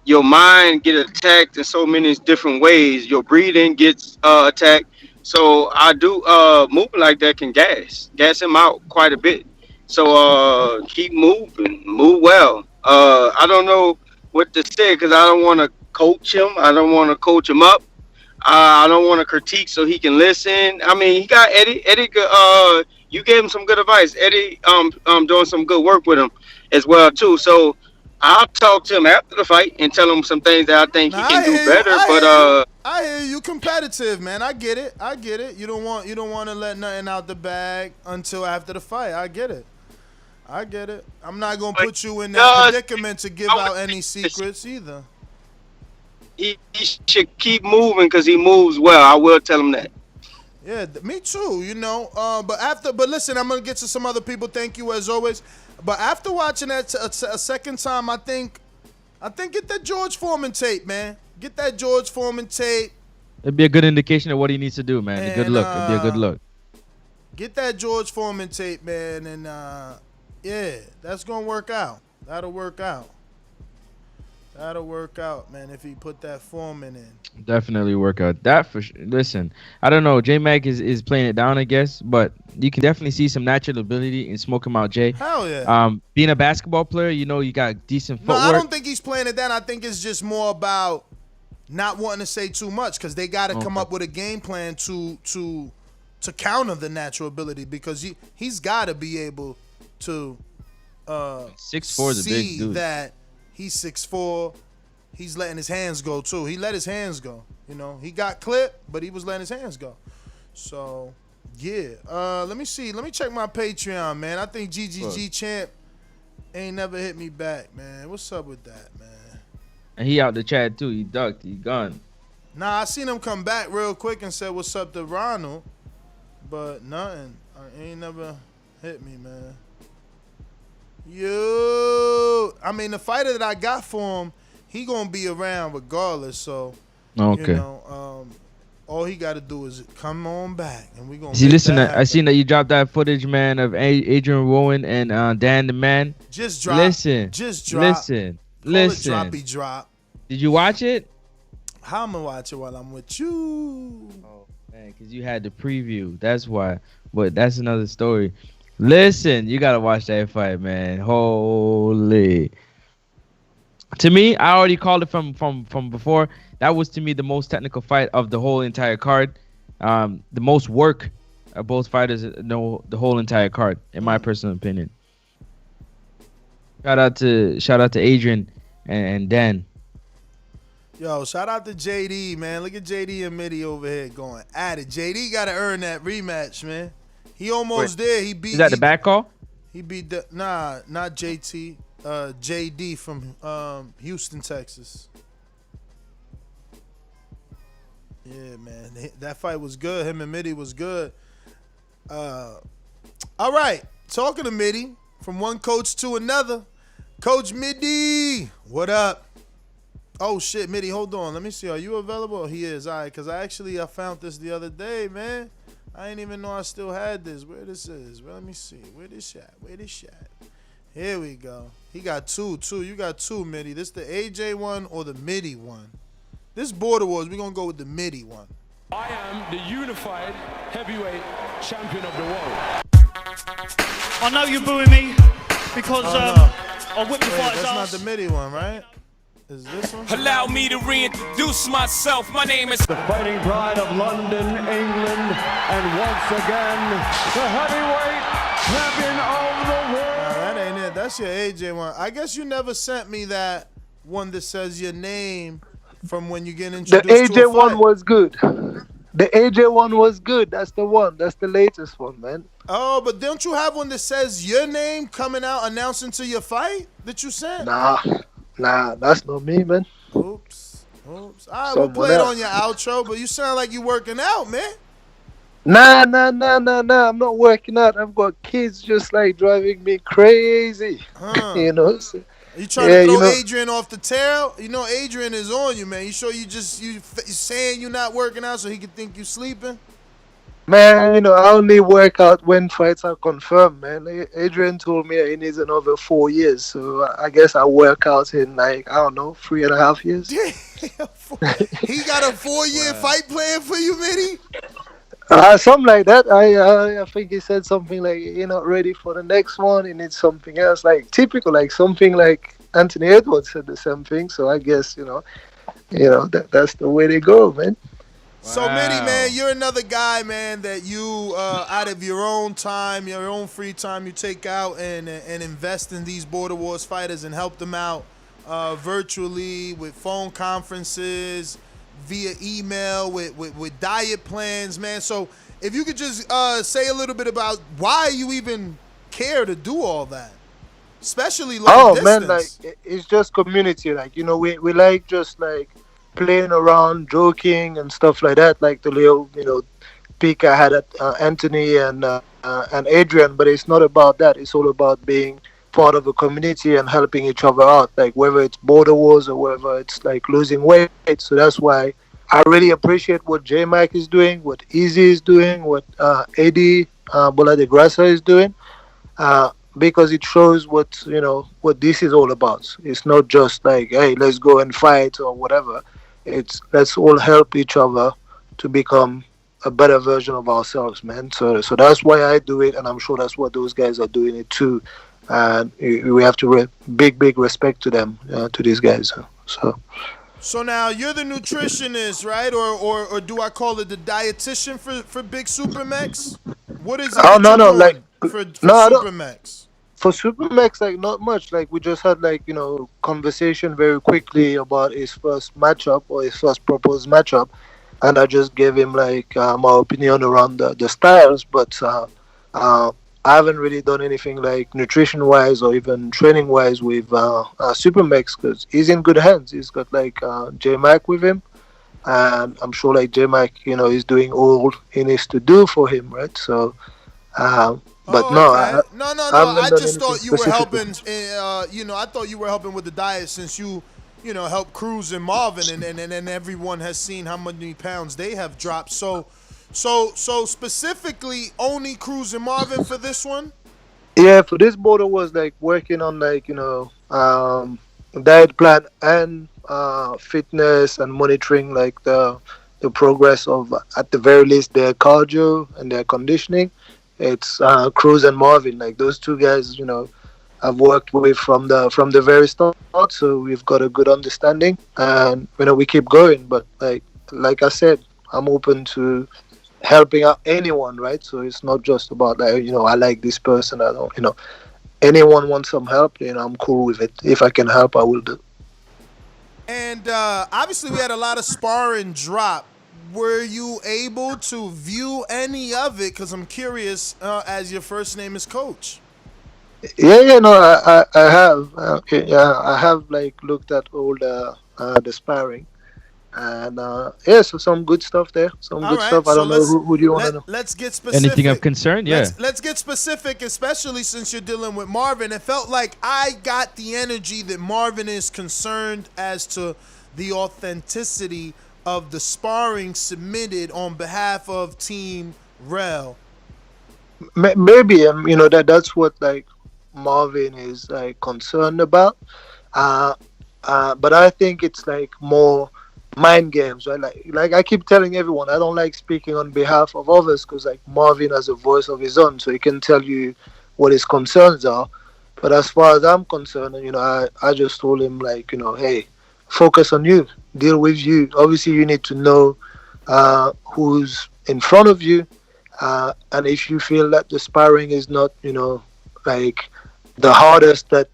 S15: your mind get attacked in so many different ways. Your breathing gets attacked. So I do moving like that can gas him out quite a bit. So keep moving, move well. I don't know what to say because I don't want to coach him. I don't want to coach him up. I don't want to critique so he can listen. I mean, he got Eddie. Eddie, you gave him some good advice. Eddie, doing some good work with him as well too. So I'll talk to him after the fight and tell him some things that I think he can do better.
S6: I hear you competitive, man. I get it. You don't want to let nothing out the bag until after the fight. I get it. I'm not gonna put you in that predicament to give out any secrets either.
S15: He should keep moving because he moves well. I will tell him that.
S6: Yeah, me too. But listen, I'm gonna get to some other people. Thank you as always. But after watching that a second time, I think get that George Foreman tape, man. Get that George Foreman tape.
S7: It'd be a good indication of what he needs to do, man. A good look. It'd be a good look.
S6: Get that George Foreman tape, man, and yeah, that's gonna work out. That'll work out, man, if he put that Foreman in.
S7: Definitely work out. That for sure. Listen, I don't know. J-Mac is playing it down, I guess, but you can definitely see some natural ability in Smoking Out Jay.
S6: Hell yeah.
S7: Being a basketball player, you got decent footwork.
S6: No, I don't think he's playing it down. I think it's just more about not wanting to say too much because they got to come up with a game plan to counter the natural ability because he's got to be able to
S7: 6'4" is a big dude.
S6: That he's 6'4". He's letting his hands go too. He let his hands go. He got clipped, but he was letting his hands go. So yeah. Let me see. Let me check my Patreon, man. I think GGG champ ain't never hit me back, man. What's up with that, man?
S7: And he out the chat too. He ducked. He gone.
S6: Nah, I seen him come back real quick and said, "What's up to Ronald?" But nothing. Ain't never hit me, man. I mean, the fighter that I got for him, he gonna be around regardless. So,
S7: okay.
S6: All he got to do is come on back, and we gonna.
S7: See, listen, I seen that you dropped that footage, man, of Adrian Rowan and Dan the Man.
S6: Just drop.
S7: Listen.
S6: Droppy drop.
S7: Did you watch it?
S6: How am I watch it while I'm with you?
S7: Oh man, because you had the preview. That's why. But that's another story. Listen, you gotta watch that fight, man. Holy. To me, I already called it from before. That was to me the most technical fight of the whole entire card. The most work of both fighters know the whole entire card, in my personal opinion. Shout out to Adrian and Dan.
S6: Yo, shout out to JD, man. Look at JD and Mitty over here going at it. JD got to earn that rematch, man. He almost there. He beat.
S7: Is that the back call?
S6: He beat not JT. JD from Houston, Texas. Yeah, man. That fight was good. Him and Mitty was good. All right. Talking to Mitty, from one coach to another. Coach Mitty, what up? Oh, shit, Mitty, hold on. Let me see. Are you available? He is. All right, because I found this the other day, man. I didn't even know I still had this. Where this is? Well, let me see. Where this at? Here we go. He got two. You got two, Mitty. This the AJ one or the Mitty one? This Border Wars, we're going to go with the Mitty one.
S16: I am the unified heavyweight champion of the world.
S17: I know you're booing me because I whipped the fighters
S6: That's not the Mitty one, right? Is this one?
S16: Allow me to reintroduce myself. My name is
S18: the fighting pride of London, England, and once again, the heavyweight champion of the world.
S6: Nah, that ain't it. That's your AJ one. I guess you never sent me that one that says your name from when you get introduced
S19: to a fight. The AJ one was good. The AJ one was good. That's the one. That's the latest one, man.
S6: Oh, but don't you have one that says your name coming out announcing to your fight that you sent?
S19: Nah, that's not me, man.
S6: Oops. All right, we'll play it on your outro, but you sound like you working out, man.
S19: Nah, nah, nah, nah, nah. I'm not working out. I've got kids just like driving me crazy.
S6: Huh.
S19: You know. So,
S6: You trying to
S19: yeah, you
S6: throw
S19: know.
S6: Adrian off the tail? You know Adrian is on you, man. You sure you saying you not working out so he can think you sleeping?
S19: Man, I only work out when fights are confirmed, man. Adrian told me he needs another 4 years, so I guess I work out in like, I don't know, 3.5 years.
S6: He got a 4-year fight plan for you, Mitty?
S19: Something like that. I think he said something like, "You're not ready for the next one. You need something else." Like typical, like something like Anthony Edwards said the same thing. So I guess that's the way they go, man.
S6: So Mitty, man, you're another guy, man, that you out of your own time, your own free time, you take out and invest in these Border Wars fighters and help them out virtually with phone conferences, via email, with diet plans, man. So if you could just say a little bit about why you even care to do all that, especially long distance.
S19: Man, like it's just community. Like we like just like playing around, joking and stuff like that. Like the little peak I had at Anthony and Adrian, but it's not about that. It's all about being part of a community and helping each other out. Like whether it's border wars or whether it's like losing weight. So that's why I really appreciate what J Mike is doing, what Easy is doing, what Eddie Bola de Grasa is doing. Because it shows what this is all about. It's not just like, hey, let's go and fight or whatever. It's let's all help each other to become a better version of ourselves, man. So that's why I do it, and I'm sure that's what those guys are doing it too. And we have to big respect to them, to these guys.
S6: So now you're the nutritionist, right? Or do I call it the dietitian for Big Supermax? What is it that you're doing
S19: like
S6: for Supermax?
S19: For Supermax, like not much. Like we just had like conversation very quickly about his first matchup or his first proposed matchup, and I just gave him like my opinion around the styles. But I haven't really done anything like nutrition wise or even training wise with Supermax because he's in good hands. He's got like J Mac with him, and I'm sure like J Mac is doing all he needs to do for him, right? So. But no,
S6: I just thought you were helping. I thought you were helping with the diet since you helped Cruz and Marvin, and everyone has seen how many pounds they have dropped. So specifically, only Cruz and Marvin for this one.
S19: Yeah, for this border was like working on like diet plan and fitness and monitoring like the progress of at the very least their cardio and their conditioning. It's Cruz and Marvin, like those two guys, I've worked with from the very start, so we've got a good understanding, and we keep going. But like I said, I'm open to helping out anyone, right? So it's not just about like I like this person. I don't, anyone wants some help, I'm cool with it. If I can help, I will do.
S6: And obviously, we had a lot of sparring drop. Were you able to view any of it? Because I'm curious, as your first name is Coach.
S19: Yeah, no, I have. I have like looked at all the sparring, and so some good stuff there. Some good stuff. I don't know who do you want to know.
S6: Let's get specific.
S7: Anything of concern? Yeah.
S6: Let's get specific, especially since you're dealing with Marvin. It felt like I got the energy that Marvin is concerned as to the authenticity of the sparring submitted on behalf of Team Rell.
S19: Maybe that's what like Marvin is like concerned about, but I think it's like more mind games, right? Like I keep telling everyone, I don't like speaking on behalf of others because like Marvin has a voice of his own, so he can tell you what his concerns are. But as far as I'm concerned, I just told him like hey, focus on you, deal with you. Obviously, you need to know who's in front of you, and if you feel that the sparring is not, like the hardest that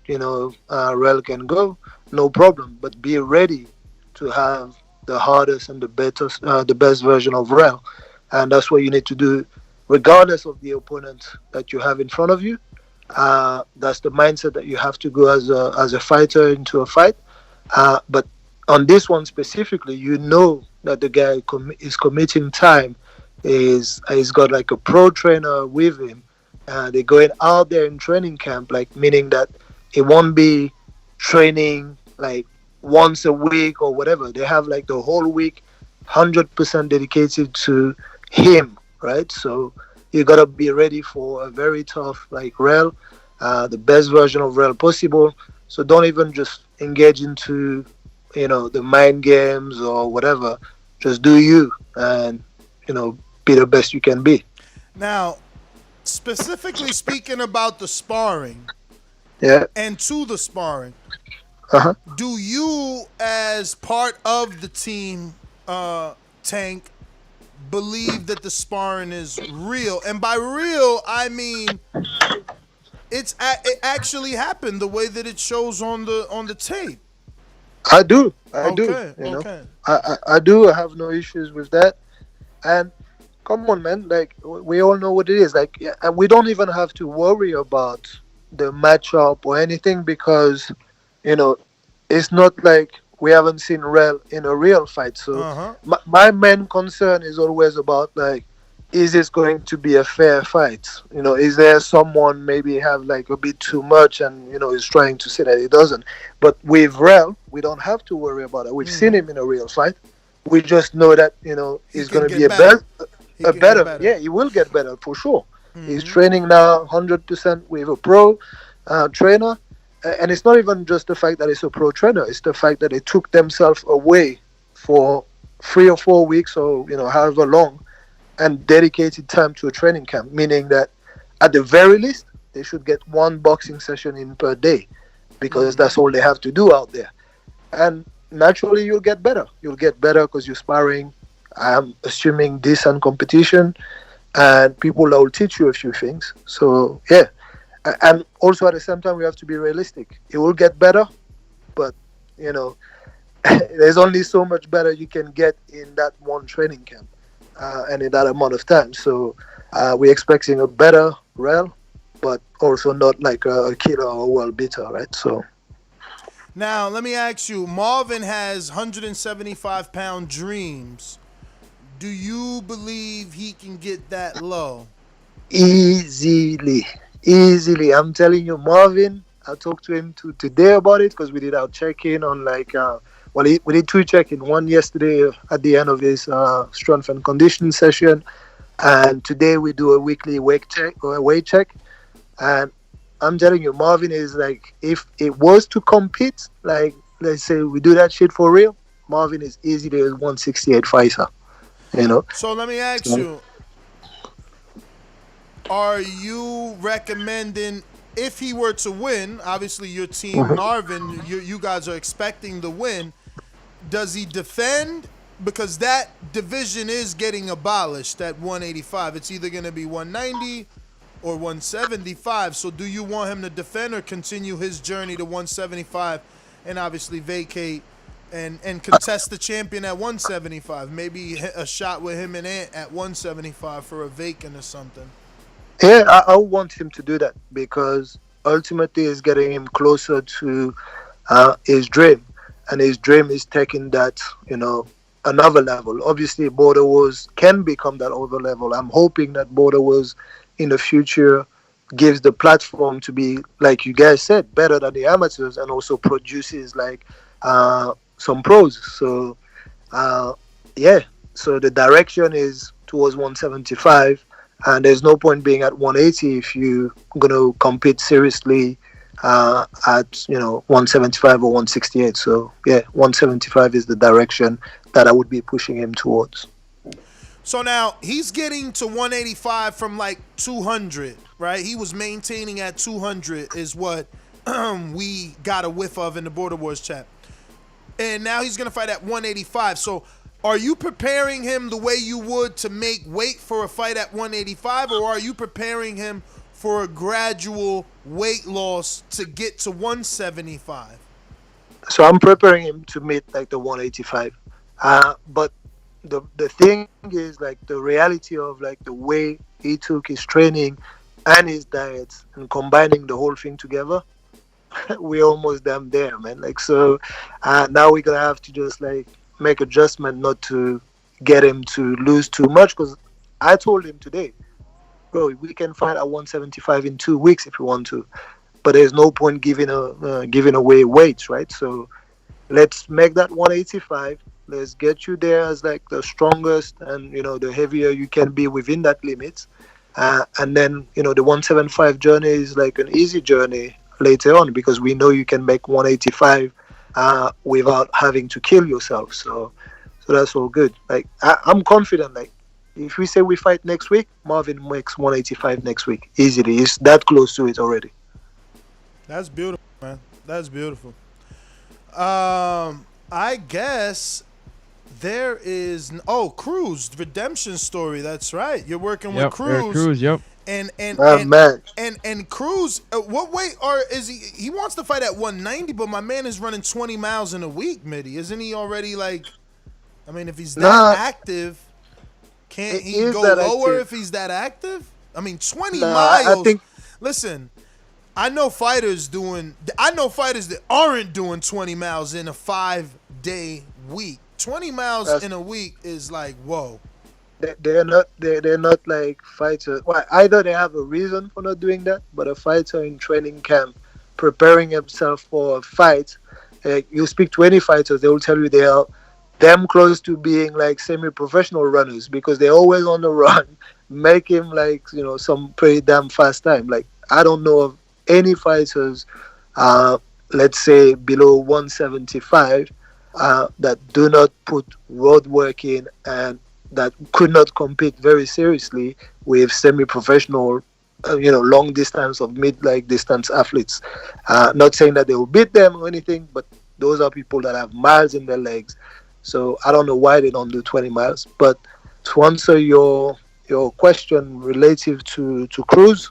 S19: Rell can go, no problem. But be ready to have the hardest and the best version of Rell, and that's what you need to do, regardless of the opponent that you have in front of you. That's the mindset that you have to go as a fighter into a fight. But on this one specifically, that the guy is committing time He's got like a pro trainer with him. They're going out there in training camp, like meaning that it won't be training like once a week or whatever. They have like the whole week 100% dedicated to him, right? So you gotta be ready for a very tough like Rell, the best version of Rell possible. So don't even just engage into the mind games or whatever. Just do you and be the best you can be.
S6: Now, specifically speaking about the sparring
S19: Yeah.
S6: and to the sparring,
S19: Uh-huh.
S6: do you, as part of the team, Tank, believe that the sparring is real? And by real, I mean it actually happened the way that it shows on the tape.
S19: I do. I do.
S6: Okay, okay.
S19: I do. I have no issues with that. And come on, man. Like we all know what it is. Like, yeah, and we don't even have to worry about the matchup or anything because, it's not like we haven't seen Rell in a real fight. So my main concern is always about like, is this going to be a fair fight? Is there someone maybe have like a bit too much and is trying to say that it doesn't? But with Rell, we don't have to worry about it. We've seen him in a real fight. We just know that he's going to be a better. Yeah, he will get better for sure. He's training now 100% with a pro trainer, and it's not even just the fact that it's a pro trainer. It's the fact that they took themselves away for 3 or 4 weeks or however long, and dedicated time to a training camp. Meaning that at the very least they should get one boxing session in per day, because that's all they have to do out there. And naturally you'll get better. You'll get better because you're sparring. I'm assuming decent competition, and people will teach you a few things. So yeah, and also at the same time we have to be realistic. It will get better, but there's only so much better you can get in that one training camp and in that amount of time. So we're expecting a better Rell, but also not like a killer or a world beater, right? So.
S6: Now, let me ask you, Marvin has 175-pound dreams. Do you believe he can get that low?
S19: Easily. I'm telling you, Marvin, I talked to him today about it because we did our check-in on we did 2 check-in. One yesterday at the end of his strength and conditioning session, and today we do a weekly weight check. And I'm telling you, Marvin is like, if it was to compete, like let's say we do that shit for real, Marvin is easily a 168 fighter.
S6: So let me ask you, are you recommending, if he were to win, obviously your team, Marvin, you guys are expecting the win, does he defend? Because that division is getting abolished at 185. It's either going to be 190 or 175. So do you want him to defend or continue his journey to 175 and obviously vacate and contest the champion at 175? Maybe a shot with him and Ant at 175 for a vacant or something.
S19: Yeah, I want him to do that because ultimately it's getting him closer to his dream. And his dream is taking that, another level. Obviously, Border Wars can become that other level. I'm hoping that Border Wars in the future gives the platform to be, like you guys said, better than the amateurs, and also produces like some pros. So so the direction is towards 175, and there's no point being at 180 if you're going to compete seriously at 175 or 168. So yeah, 175 is the direction that I would be pushing him towards.
S6: So now he's getting to 185 from like 200, right? He was maintaining at 200 is what we got a whiff of in the Border Wars chat. And now he's going to fight at 185. So are you preparing him the way you would to make weight for a fight at 185, or are you preparing him for a gradual weight loss to get to 175?
S19: So I'm preparing him to meet like the 185. But the thing is, like, the reality of like the way he took his training and his diet and combining the whole thing together, we're almost damn there, man. Like, so now we're gonna have to just like make adjustment not to get him to lose too much, because I told him today, bro, we can fight at 175 in 2 weeks if you want to, but there's no point giving away weights, right? So let's make that 185. Let's get you there as like the strongest and the heavier you can be within that limit. And then the 175 journey is like an easy journey later on because we know you can make 185 without having to kill yourself. So that's all good. Like I'm confident. Like if we say we fight next week, Marvin makes 185 next week easily. He's that close to it already.
S6: That's beautiful, man. That's beautiful. I guess there is Cruz redemption story. That's right. You're working with Cruz.
S7: Eric Cruz. Yep.
S6: And
S19: man.
S6: and Cruz, what weight is he? He wants to fight at 190, but my man is running 20 miles in a week, Mitty. Isn't he already like? I mean, if he's that active, can't he go lower if he's that active? I mean, 20 miles.
S19: I think.
S6: Listen, I know fighters that aren't doing 20 miles in a 5-day week. 20 miles in a week is like, whoa.
S19: They're not like fighters. Well, either they have a reason for not doing that, but a fighter in training camp preparing himself for a fight, you speak to any fighters, they will tell you they are damn close to being like semi-professional runners because they're always on the run, making like some pretty damn fast time. Like I don't know of any fighters, let's say below 175, that do not put road work in and that could not compete very seriously with semi-professional, long distance or distance athletes. Not saying that they will beat them or anything, but those are people that have miles in their legs. So I don't know why they don't do 20 miles. But to answer your question relative to Cruz,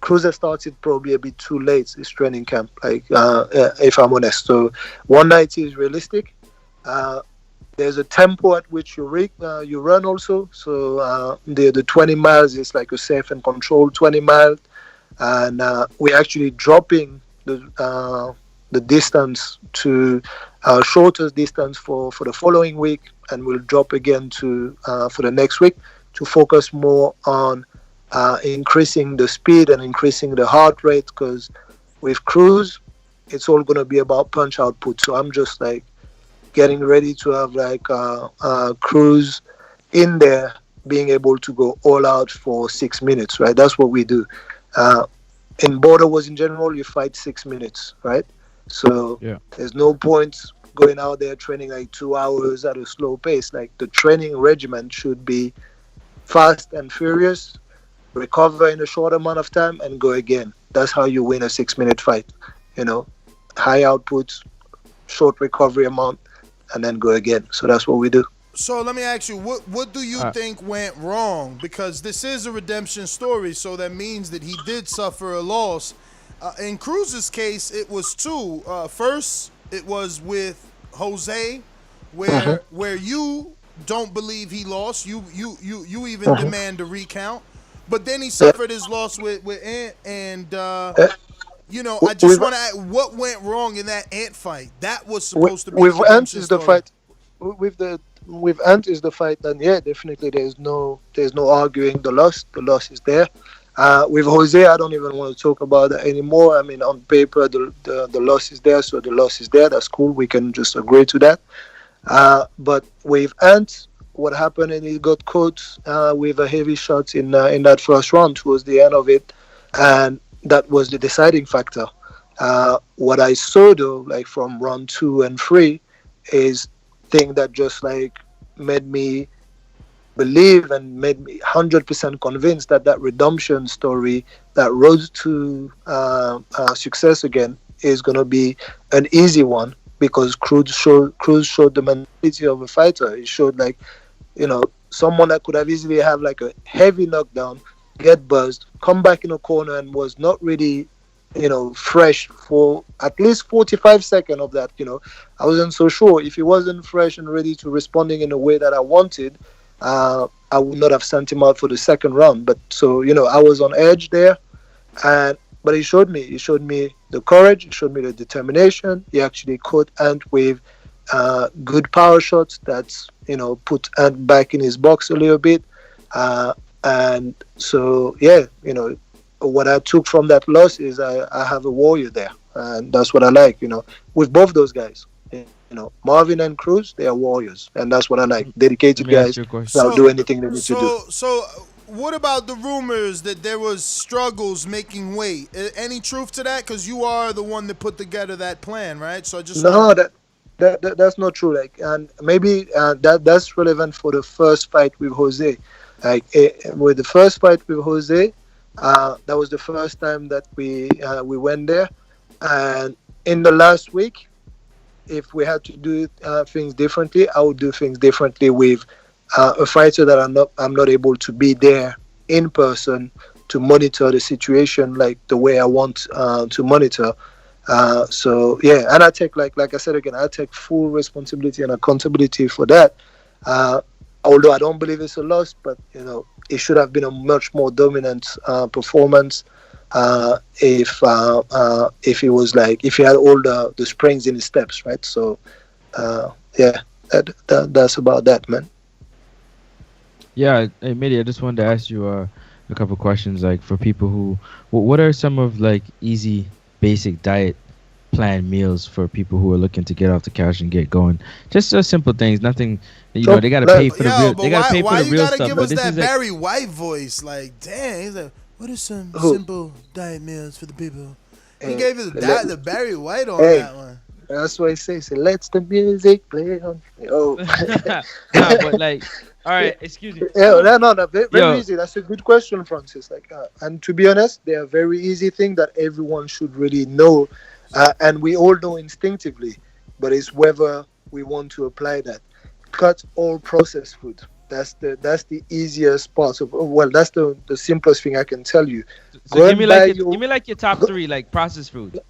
S19: Cruz has started probably a bit too late his training camp, if I'm honest. So 190 is realistic. There's a tempo at which you run also. So the 20 miles is like a safe and controlled 20 miles. And we're actually dropping the distance to shortest distance for the following week. And we'll drop again for the next week to focus more on increasing the speed and increasing the heart rate. Because with Cruz, it's all going to be about punch output. So I'm just like getting ready to have Cruz in there being able to go all out for 6 minutes, right? That's what we do. In Border Wars in general, you fight 6 minutes, right? So there's no point going out there training like 2 hours at a slow pace. Like the training regimen should be fast and furious, recover in a short amount of time and go again. That's how you win a 6 minute fight, high output, short recovery amount, and then go again. So that's what we do.
S6: So let me ask you, what do you think went wrong? Because this is a redemption story, so that means that he did suffer a loss. In Cruz's case, it was two. First, it was with Jose, where you don't believe he lost. You even demand a recount. But then he suffered his loss with Ant, and I just want to ask, what went wrong in that Ant fight? That was supposed to be
S19: with Ant is the fight. With Ant is the fight, and definitely there's no arguing the loss. The loss is there. With Jose, I don't even want to talk about that anymore. I mean, on paper, the loss is there, so the loss is there. That's cool. We can just agree to that. But with Ant, what happened, and he got caught with a heavy shot in that first round towards the end of it, and that was the deciding factor. What I saw though, like from round 2 and 3, is thing that just like made me believe and made me 100% convinced that redemption story, that road to success again, is going to be an easy one, because Cruz showed the mentality of a fighter. He showed someone that could have easily have like a heavy knockdown, get buzzed, come back in a corner, and was not really fresh for at least 45 seconds of that. I wasn't so sure. If he wasn't fresh and ready to responding in a way that I wanted, I would not have sent him out for the second round. But so, I was on edge there, but he showed me the courage, he showed me the determination. He actually caught Ant with good power shots that's, put Ant back in his box a little bit. And so, yeah, what I took from that loss is I have a warrior there, and that's what I like. With both those guys, Marvin and Cruz, they are warriors, and that's what I like. Dedicated guys that'll do anything they need to do.
S6: So, what about the rumors that there was struggles making weight? Any truth to that? Because you are the one that put together that plan, right? So I just
S19: No, that's not true. Like, and maybe that's relevant for the first fight with Jose. Like, with the first fight with Jose, that was the first time that we went there, and in the last week, if we had to do things differently, I would do things differently with a fighter that I'm not able to be there in person to monitor the situation like the way I want to monitor. So yeah, and I take like I said again, I take full responsibility and accountability for that. Although I don't believe it's a loss, but it should have been a much more dominant performance if it was like if he had all the springs in his steps, right? So yeah, that's about that, man.
S7: Yeah, hey Mitty, I just wanted to ask you a couple questions, like for people who, what are some of like easy, basic diet plan meals for people who are looking to get off the couch and get going? Just simple things, nothing. They gotta pay for the real. They gotta pay for the real stuff.
S6: Why you gotta give us that
S7: is
S6: Barry White voice? Like, dang, he's like, what are some simple diet meals for the people? He gave us the Barry White on that one.
S19: That's what he says. So let the music play on. Oh,
S7: nah, but like, all right, excuse me.
S19: Yeah, no, very easy. That's a good question, Francis. Like, and to be honest, they are very easy thing that everyone should really know, and we all know instinctively. But it's whether we want to apply that. Cut all processed food. That's the easiest part of. Well, that's the simplest thing I can tell you.
S7: So give me like your top three like processed food.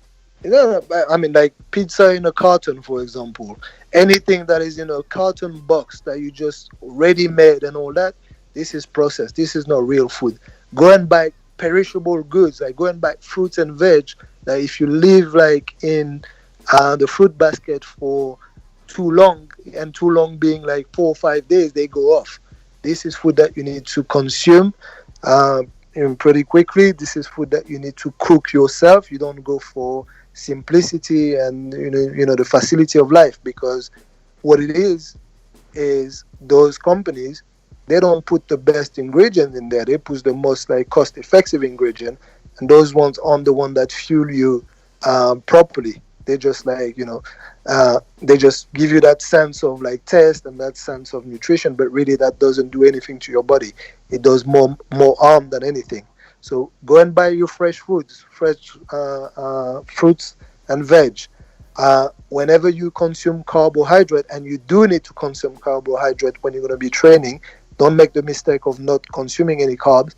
S19: I mean, like pizza in a carton, for example. Anything that is in a carton box that you just ready-made and all that, this is processed. This is not real food. Go and buy perishable goods. Like go and buy fruits and veg. That if you live like in the fruit basket for too long, and too long being like 4 or 5 days, they go off. This is food that you need to consume pretty quickly. This is food that you need to cook yourself. You don't go for simplicity and the facility of life, because what it is those companies, they don't put the best ingredient in there. They put the most like cost-effective ingredient, and those ones aren't the one that fuel you properly. They just like they just give you that sense of like taste and that sense of nutrition, but really that doesn't do anything to your body. It does more harm than anything. So go and buy your fresh foods, fresh fruits and veg. Whenever you consume carbohydrate, and you do need to consume carbohydrate when you're going to be training, don't make the mistake of not consuming any carbs.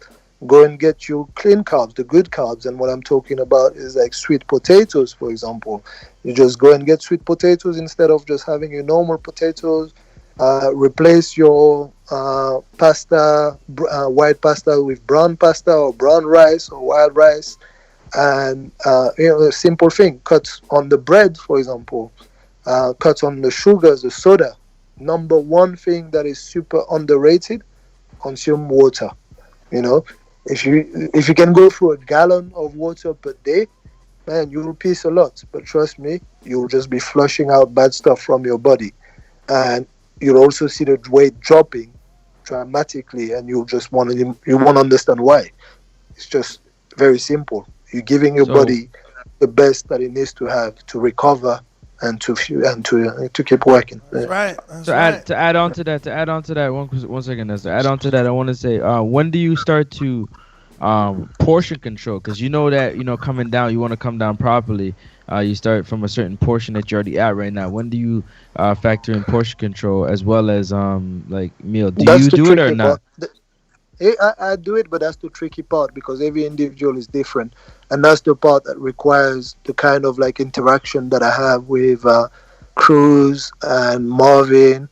S19: Go and get your clean carbs, the good carbs. And what I'm talking about is like sweet potatoes, for example. You just go and get sweet potatoes instead of just having your normal potatoes. Replace your pasta, white pasta, with brown pasta or brown rice or wild rice. And a simple thing, cut on the bread, for example, cut on the sugars, the soda. Number one thing that is super underrated, consume water. If you can go through a gallon of water per day, man, you will piss a lot. But trust me, you'll just be flushing out bad stuff from your body. And you'll also see the weight dropping dramatically, and you won't understand why. It's just very simple. You're giving your body the best that it needs to have to recover and to keep working.
S6: That's right.
S7: To add on to that, one second. To add on to that, I want to say, when do you start to portion control? Because that coming down, you want to come down properly. You start from a certain portion that you're already at right now. When do you factor in portion control as well as like meal? Do you do it or not?
S19: I do it, but that's the tricky part, because every individual is different, and that's the part that requires the kind of like interaction that I have with Cruz and Marvin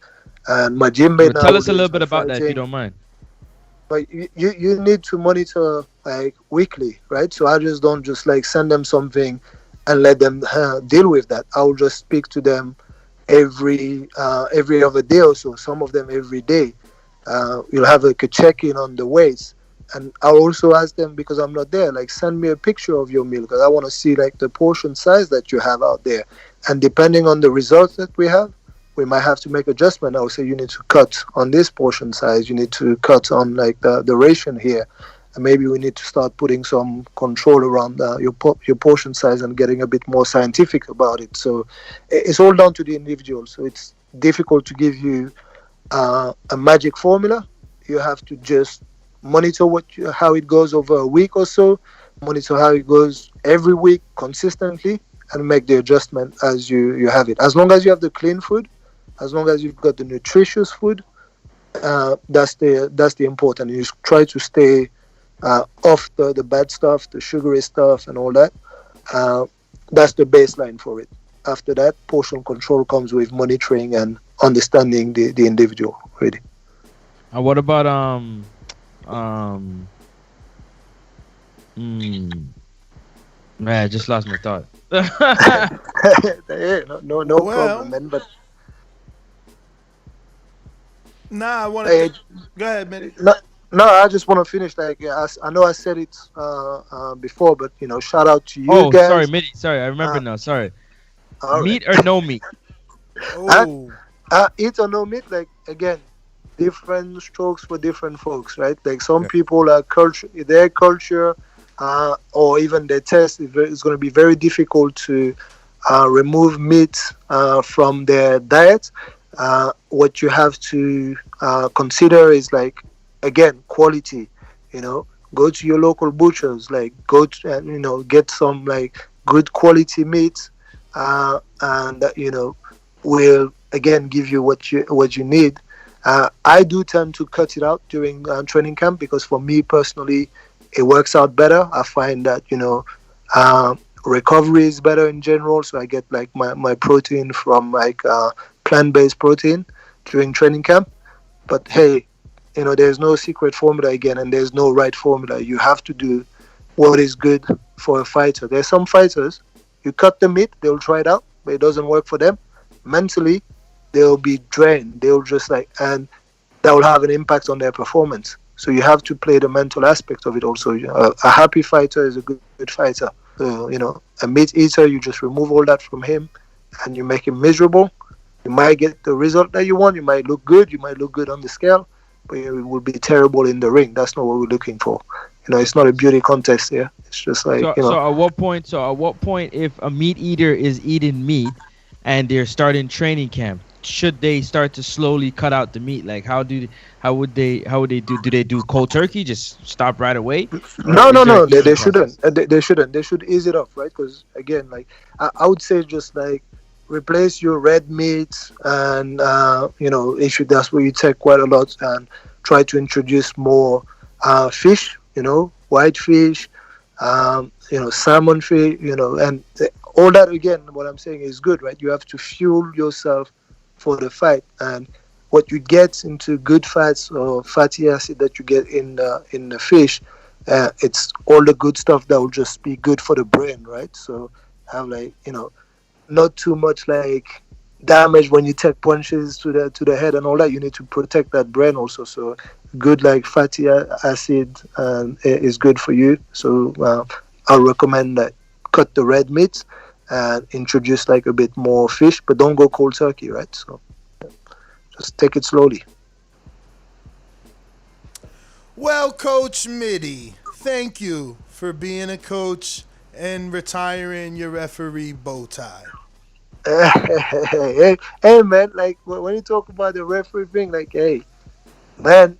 S19: and Majimbe.
S7: Tell us a little bit about that, if you don't mind.
S19: But you need to monitor like weekly, right? So I just don't just like send them something and let them deal with that. I'll just speak to them every other day or so. Some of them every day. You'll have like a check-in on the weights, and I'll also ask them, because I'm not there, like, send me a picture of your meal, because I want to see like the portion size that you have out there. And depending on the results that we have, we might have to make adjustment. I'll say you need to cut on this portion size, you need to cut on like the ration here, and maybe we need to start putting some control around your portion size and getting a bit more scientific about it. So it's all down to the individual. So it's difficult to give you a magic formula. You have to just monitor how it goes over a week or so, monitor how it goes every week consistently, and make the adjustment as you have it. As long as you have the clean food, as long as you've got the nutritious food, that's the important. You try to stay off the bad stuff, the sugary stuff, and all that. That's the baseline for it. After that, portion control comes with monitoring and understanding the individual, really.
S7: What about man, I just lost my thought.
S19: no problem, man. But
S6: I want to. Go ahead, man.
S19: No, I just want to finish. Like, I know I said it before, but shout out to you guys.
S7: Sorry, Mitty. Sorry, I remember now. Sorry. Meat
S19: Right.
S7: or no meat?
S19: Eat or no meat, like, again, different strokes for different folks, right? Like, some people are their culture, or even their taste is going to be very difficult to remove meat from their diet. What you have to consider is, like, again, quality. Go to your local butchers, like, go to, get some like good quality meat, and will again give you what you need. I do tend to cut it out during training camp, because for me personally, it works out better. I find that recovery is better in general, so I get like my protein from like plant-based protein during training camp. But hey, there's no secret formula again, and there's no right formula. You have to do what is good for a fighter. There's some fighters, you cut the meat, they'll try it out, but it doesn't work for them. Mentally, they'll be drained. They'll just and that will have an impact on their performance. So you have to play the mental aspect of it also. A happy fighter is a good fighter. So, a meat eater, you just remove all that from him and you make him miserable. You might get the result that you want. You might look good. You might look good on the scale, but it will be terrible in the ring. That's not what we're looking for. It's not a beauty contest here. It's just like,
S7: So at what point, if a meat eater is eating meat and they're starting training camp, should they start to slowly cut out the meat? Like, how would they do? Do they do cold turkey? Just stop right away?
S19: No. They shouldn't. They shouldn't. They should ease it up, right? Because again, like, I would say, just like, replace your red meat, and that's where you take quite a lot, and try to introduce more fish. White fish, salmon fish. And all that, again, what I'm saying is good, right? You have to fuel yourself for the fight, and what you get into good fats or fatty acid that you get in the fish, it's all the good stuff that will just be good for the brain, right? So have, like, not too much like damage when you take punches to the head and all that. You need to protect that brain also. So good, like, fatty acid is good for you. So I'll recommend that cut the red meat and introduce like a bit more fish, but don't go cold turkey, right? So just take it slowly.
S6: Well, Coach Mitty, thank you for being a coach and retiring your referee bow tie.
S19: Hey, man, like, when you talk about the referee thing, like, hey, man,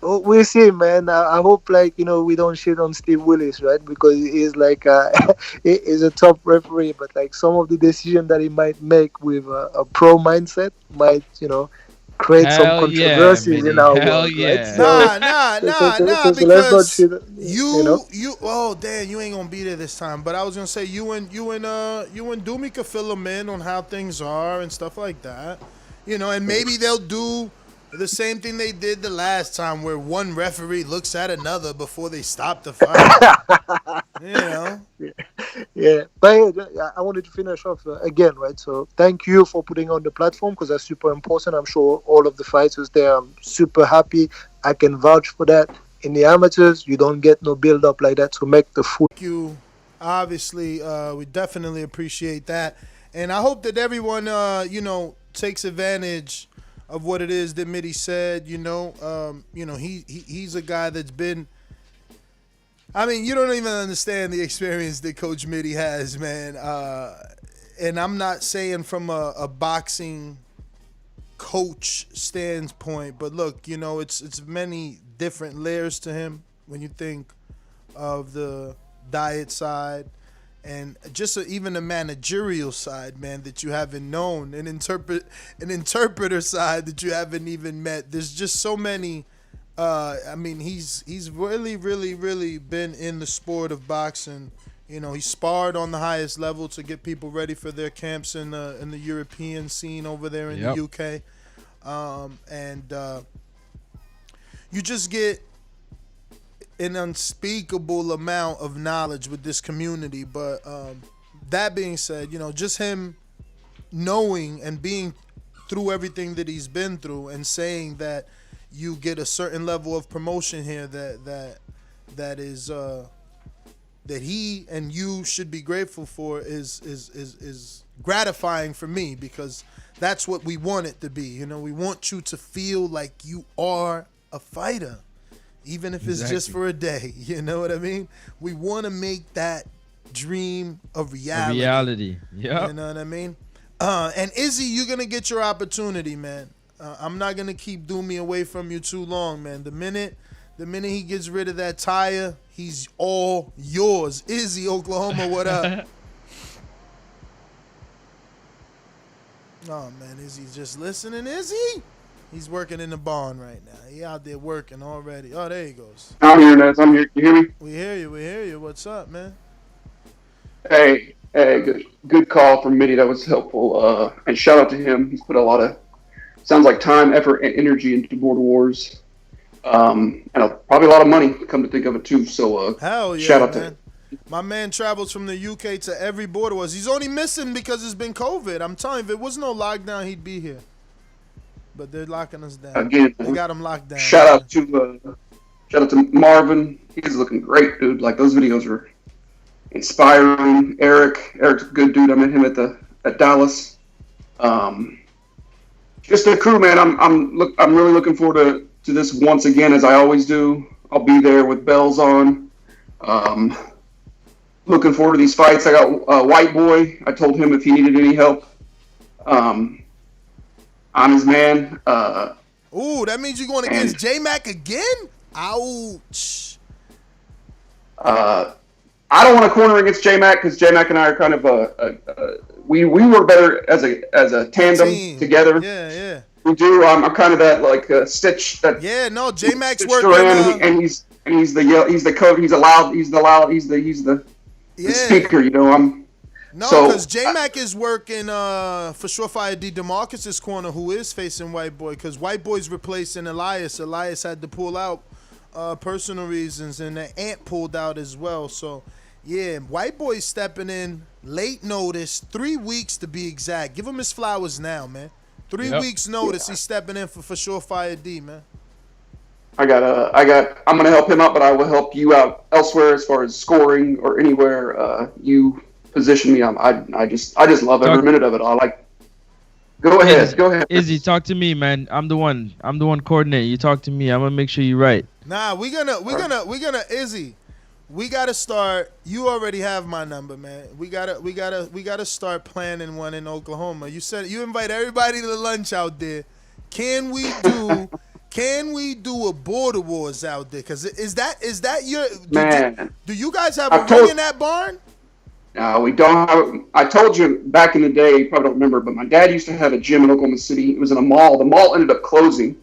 S19: we'll see, man. I hope, like, we don't shit on Steve Willis, right? Because he's like he's a top referee, but like some of the decision that he might make with a pro mindset might, create some controversies in our world, right? So,
S6: Nah, because you oh damn, you ain't gonna be there this time. But I was gonna say you and Doomy could fill them in on how things are and stuff like that. And maybe they'll do the same thing they did the last time, where one referee looks at another before they stop the fight.
S19: Yeah, but I wanted to finish off again, right? So thank you for putting on the platform because that's super important. I'm sure all of the fighters there, I'm super happy. I can vouch for that. In the amateurs, you don't get no build up like that to make the food.
S6: Thank you. Obviously, we definitely appreciate that, and I hope that everyone, takes advantage of what it is that Mitty said. He's a guy that's been. I mean, you don't even understand the experience that Coach Mitty has, man. And I'm not saying from a boxing coach standpoint, but look, it's many different layers to him when you think of the diet side and just even the managerial side, man, that you haven't known, an interpreter side that you haven't even met. There's just so many. He's really, really, really been in the sport of boxing. He sparred on the highest level to get people ready for their camps in the European scene over there in the UK. You just get an unspeakable amount of knowledge with this community. But that being said, just him knowing and being through everything that he's been through and saying that you get a certain level of promotion here that is that he and you should be grateful for is gratifying for me, because that's what we want it to be. We want you to feel like you are a fighter, even if it's just for a day. You know what I mean? We want to make that dream a reality.
S7: Yeah.
S6: You know what I mean? And Izzy, you're gonna get your opportunity, man. I'm not gonna keep Doomy away from you too long, man. The minute he gets rid of that tire, he's all yours. Izzy, Oklahoma, what up? Oh man, Izzy's just listening. Izzy, he's working in the barn right now. He out there working already. Oh, there he goes.
S20: I'm here, Nez. I'm here. You hear me?
S6: We hear you. We hear you. What's up, man?
S20: Hey, good call from Mitty. That was helpful. And shout out to him. He's put a lot of, sounds like time, effort, and energy into Border Wars. And probably a lot of money, come to think of it too. So
S6: hell yeah,
S20: shout out
S6: man.
S20: to him.
S6: My man travels from the UK to every Border Wars. He's only missing because it's been COVID. I'm telling you, if it was no lockdown, he'd be here. But they're locking us down.
S20: Again,
S6: they got him locked down.
S20: Shout out to Marvin. He's looking great, dude. Like, those videos are inspiring. Eric's a good dude. I met him at Dallas. Just the crew, man. I'm really looking forward to this once again, as I always do. I'll be there with bells on. Looking forward to these fights. I got White Boy. I told him if he needed any help, I'm his man.
S6: Ooh, that means you're going against J-Mac again? Ouch.
S20: I don't want to corner against J-Mac because J-Mac and I are kind of we work better as a tandem together.
S6: Yeah.
S20: We do. I'm kind of that like Stitch. That
S6: J-Mac's working.
S20: He's the coach. He's the speaker.
S6: Because J-Mac is working for Surefire D. DeMarcus's corner, who is facing White Boy, because White Boy's replacing Elias. Elias had to pull out personal reasons, and the Ant pulled out as well. So, yeah, White Boy's stepping in late notice, 3 weeks to be exact. Give him his flowers now, man. 3 weeks notice, he's stepping in for Surefire D, man.
S20: I'm gonna help him out, but I will help you out elsewhere as far as scoring or anywhere you position me. I just love every minute of it. Go ahead.
S7: Izzy, talk to me, man. I'm the one coordinating. You talk to me. I'm gonna make sure you're right.
S6: Nah, we're gonna Izzy. We gotta start. You already have my number, man. We gotta start planning one in Oklahoma. You said you invite everybody to lunch out there. Can we do a Border Wars out there? Cause is that your
S20: man?
S6: Do you guys have a ring in that barn?
S20: No, we don't. I told you back in the day, you probably don't remember, but my dad used to have a gym in Oklahoma City. It was in a mall. The mall ended up closing,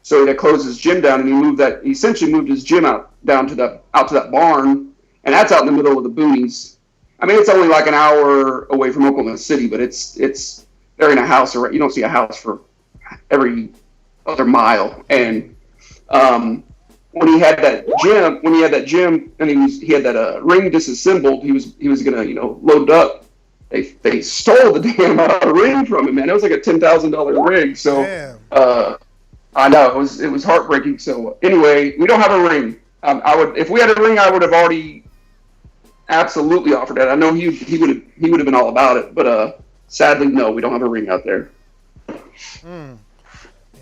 S20: so he had closed his gym down, and he essentially moved his gym out to that barn, and that's out in the middle of the boonies. I mean, it's only like an hour away from Oklahoma City, but it's they're in a house, or you don't see a house for every other mile. And one when he had that gym, and he had that ring disassembled, he was gonna load it up. They stole the damn ring from him, man. It was like a $10,000 ring. So I know it was heartbreaking. So anyway, we don't have a ring. If we had a ring, I would have already absolutely offered that. I know he would have been all about it, but sadly, no, we don't have a ring out there.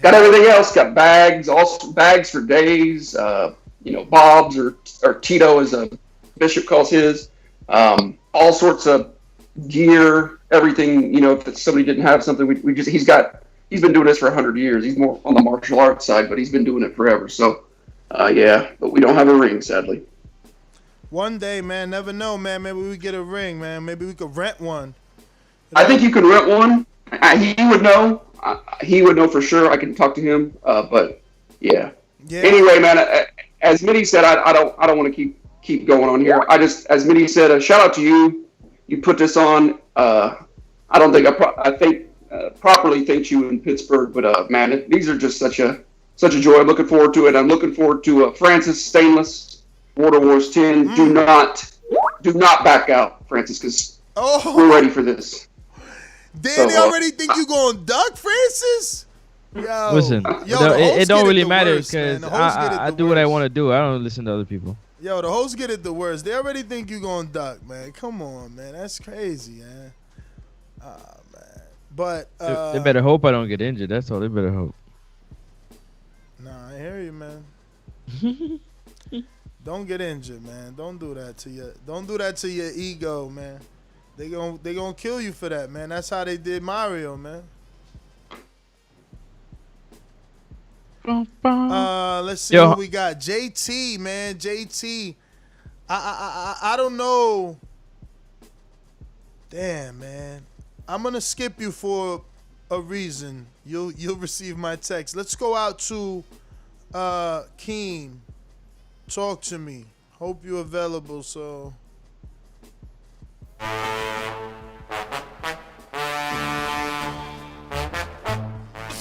S20: Got everything else. Got bags, all bags for days. Bobs or Tito, as Bishop calls his. All sorts of gear, everything. If somebody didn't have something, he's been doing this for 100 years. He's more on the martial arts side, but he's been doing it forever. So, but we don't have a ring, sadly.
S6: One day, man, never know, man. Maybe we get a ring, man. Maybe we could rent one.
S20: I think you could rent one. He would know. He would know for sure. I can talk to him. But yeah. Anyway, man, as Mitty said, I don't want to keep going on here. As Mitty said, shout out to you. You put this on. I don't think I properly thanked you in Pittsburgh, but man, these are just such a joy. I'm looking forward to it. I'm looking forward to Francis Stainless, Border Wars 10. Do not back out, Francis, because we're ready for this.
S6: Damn, they already think you going to duck, Francis? Yo,
S7: Listen, it don't really matter because I do what I want to do. I don't listen to other people.
S6: Yo, the hosts get it the worst. They already think you going to duck, man. Come on, man. That's crazy, man. Man. But
S7: they better hope I don't get injured. That's all. They better hope.
S6: Nah, I hear you, man. Don't get injured, man. Don't do that to your ego, man. They gonna kill you for that, man. That's how they did Mario, man. Let's see who we got. JT, man. JT. I don't know. Damn, man. I'm gonna skip you for a reason. You'll receive my text. Let's go out to Keen. Talk to me. Hope you're available, so.
S21: There's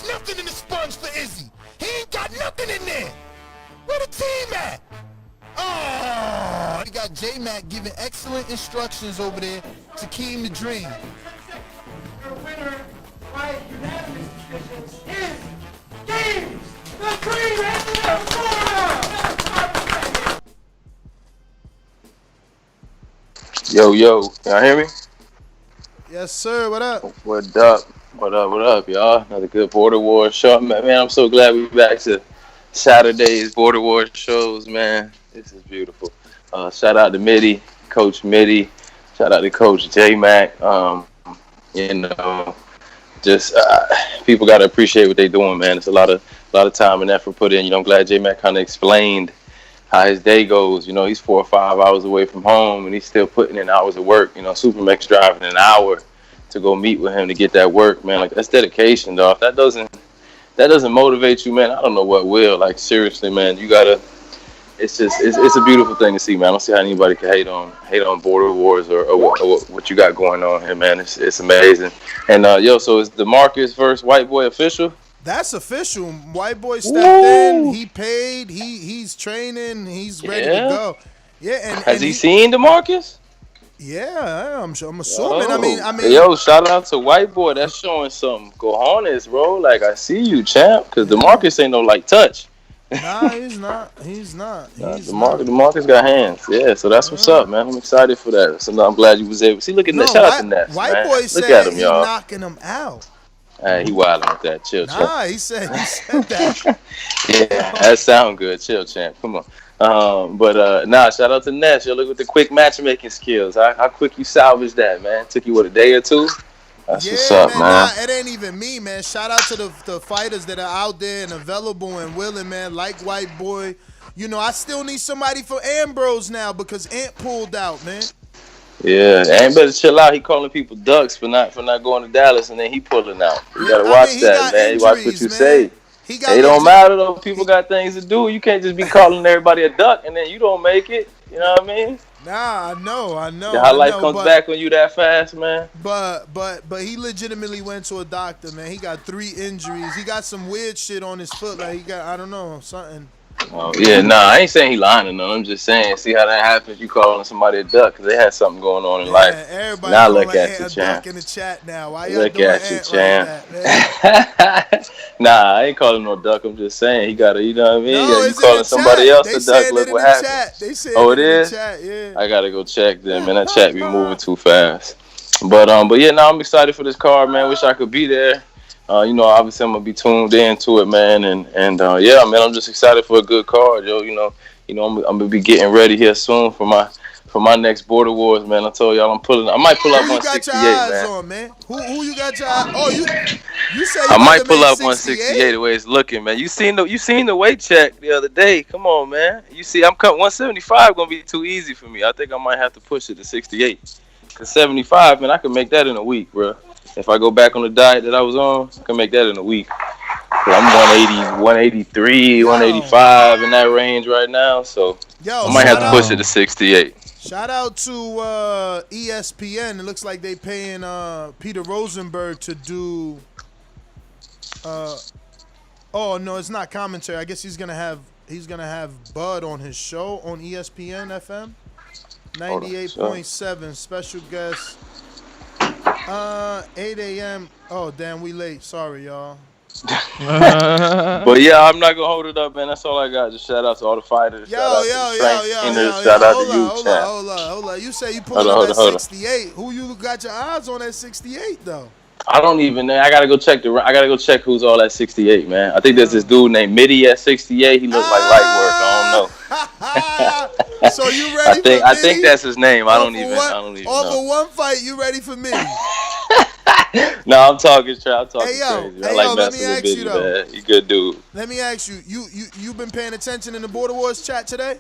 S21: nothing in the sponge for Izzy. He ain't got nothing in there. Where the team at? Oh, we got J-Mac giving excellent instructions over there to Keem the Dream.
S22: Your winner by unanimous decision is Keem the Dream.
S23: Yo, y'all hear me?
S6: Yes, sir. What up?
S23: What up, y'all? Another good Border Wars show. Man, I'm so glad we're back to Saturday's Border Wars shows, man. This is beautiful. Shout out to Mitty, Coach Mitty. Shout out to Coach J-Mac. Just people got to appreciate what they're doing, man. It's a lot of time and effort put in. I'm glad J-Mac kind of explained how his day goes. He's 4 or 5 hours away from home, and he's still putting in hours of work. Supermax driving an hour to go meet with him to get that work, man. Like, that's dedication, dog. If that doesn't motivate you, man, I don't know what will. Like, seriously, man, you gotta. It's a beautiful thing to see, man. I don't see how anybody can hate on Border Wars or what you got going on here, man. It's amazing. And so is DeMarcus versus White Boy official?
S6: That's official. White Boy stepped in. He paid. He's training. He's ready to go. Yeah. And
S23: has he seen DeMarcus?
S6: Yeah, I'm assuming. I mean.
S23: Yo, shout out to White Boy. That's showing some cojones, bro. Like, I see you, champ. Because DeMarcus ain't no light touch.
S6: Nah, he's not.
S23: DeMarcus got hands. Yeah, so that's what's up, man. I'm excited for that. So I'm glad you was able. See, look at that. Shout out to Nets,
S6: White
S23: man.
S6: Boy
S23: Look
S6: said
S23: at him,
S6: he's
S23: y'all.
S6: knocking him out.
S23: Hey, he wilding with that. Chill, champ.
S6: Nah, he said that.
S23: Yeah, that sound good. Chill, champ. Come on. Shout out to Ness. Yo, look at the quick matchmaking skills. How quick you salvaged that, man. Took you, a day or two? That's what's up, man.
S6: Nah, it ain't even me, man. Shout out to the fighters that are out there and available and willing, man, like White Boy. I still need somebody for Ambrose now because Ant pulled out, man.
S23: Yeah, Ant better chill out. He calling people ducks for not going to Dallas, and then he pulling out. You gotta watch that, man. Watch what you say. It don't matter though. People got things to do. You can't just be calling everybody a duck and then you don't make it. You know what I mean?
S6: Nah, I know.
S23: How life comes back on you that fast, man.
S6: But he legitimately went to a doctor, man. He got 3 injuries. He got some weird shit on his foot. Like he got, I don't know, something.
S23: Oh, yeah, nah, I ain't saying he lying or nothing. I'm just saying, see how that happens. You calling somebody a duck because they had something going on in life.
S6: Everybody
S23: Now
S6: calling
S23: look at you,
S6: a
S23: champ.
S6: duck in the chat now. Why y'all
S23: Look
S6: doing
S23: at you,
S6: Ant
S23: champ.
S6: like that, man?
S23: Nah, I ain't calling no duck. I'm just saying he got to, you know what I mean?
S6: No,
S23: You
S6: it's in
S23: calling
S6: the
S23: somebody
S6: chat.
S23: else
S6: They
S23: a duck,
S6: saying
S23: look
S6: it in
S23: what
S6: the
S23: happened.
S6: chat. They saying
S23: Oh,
S6: it
S23: it
S6: in
S23: is?
S6: the chat, yeah.
S23: I got to go check then, man. That chat be moving too fast. But yeah, now I'm excited for this card, man. Wish I could be there. Obviously I'm gonna be tuned into it, man, and yeah, man, I'm just excited for a good card, yo. I'm gonna be getting ready here soon for my next Border Wars, man. I told y'all I might pull up
S6: Who you got
S23: 168,
S6: your eyes
S23: man.
S6: on, man? Who you got your eyes? Oh, you say you
S23: I
S6: about
S23: might
S6: to
S23: pull
S6: make
S23: up
S6: 68?
S23: 168 the way it's looking, man. You seen the weight check the other day? Come on, man. You see, I'm cutting 175 gonna be too easy for me. I think I might have to push it to 68. Cause 75, man, I can make that in a week, bro. If I go back on the diet that I was on, I can make that in a week. I'm 180, 183, 185 in that range right now, so I might have to push it to 68.
S6: Shout out to ESPN. It looks like they paying Peter Rosenberg to do. Oh no, it's not commentary. I guess he's gonna have Bud on his show on ESPN FM. 98.7 special guest. 8 a.m. Oh damn, we late. Sorry, y'all.
S23: But yeah, I'm not gonna hold it up, man. That's all I got. Just shout out to all the fighters.
S6: Yo.
S23: Shout out to you, champ.
S6: Hold on. You say you pulling up at 68. Who you got your eyes on at 68 though?
S23: I don't even know. I gotta go check who's all at 68, man. I think there's this dude named Mitty at 68. He looked like light work. I don't know.
S6: So you ready?
S23: I think that's his name. I don't even know.
S6: Over one fight, you ready for me?
S23: No, I'm talking crazy. I like
S6: let me
S23: messing
S6: ask
S23: with
S6: you
S23: Biggie,
S6: though.
S23: man. He good dude.
S6: Let me ask you. You been paying attention in the Border Wars chat today?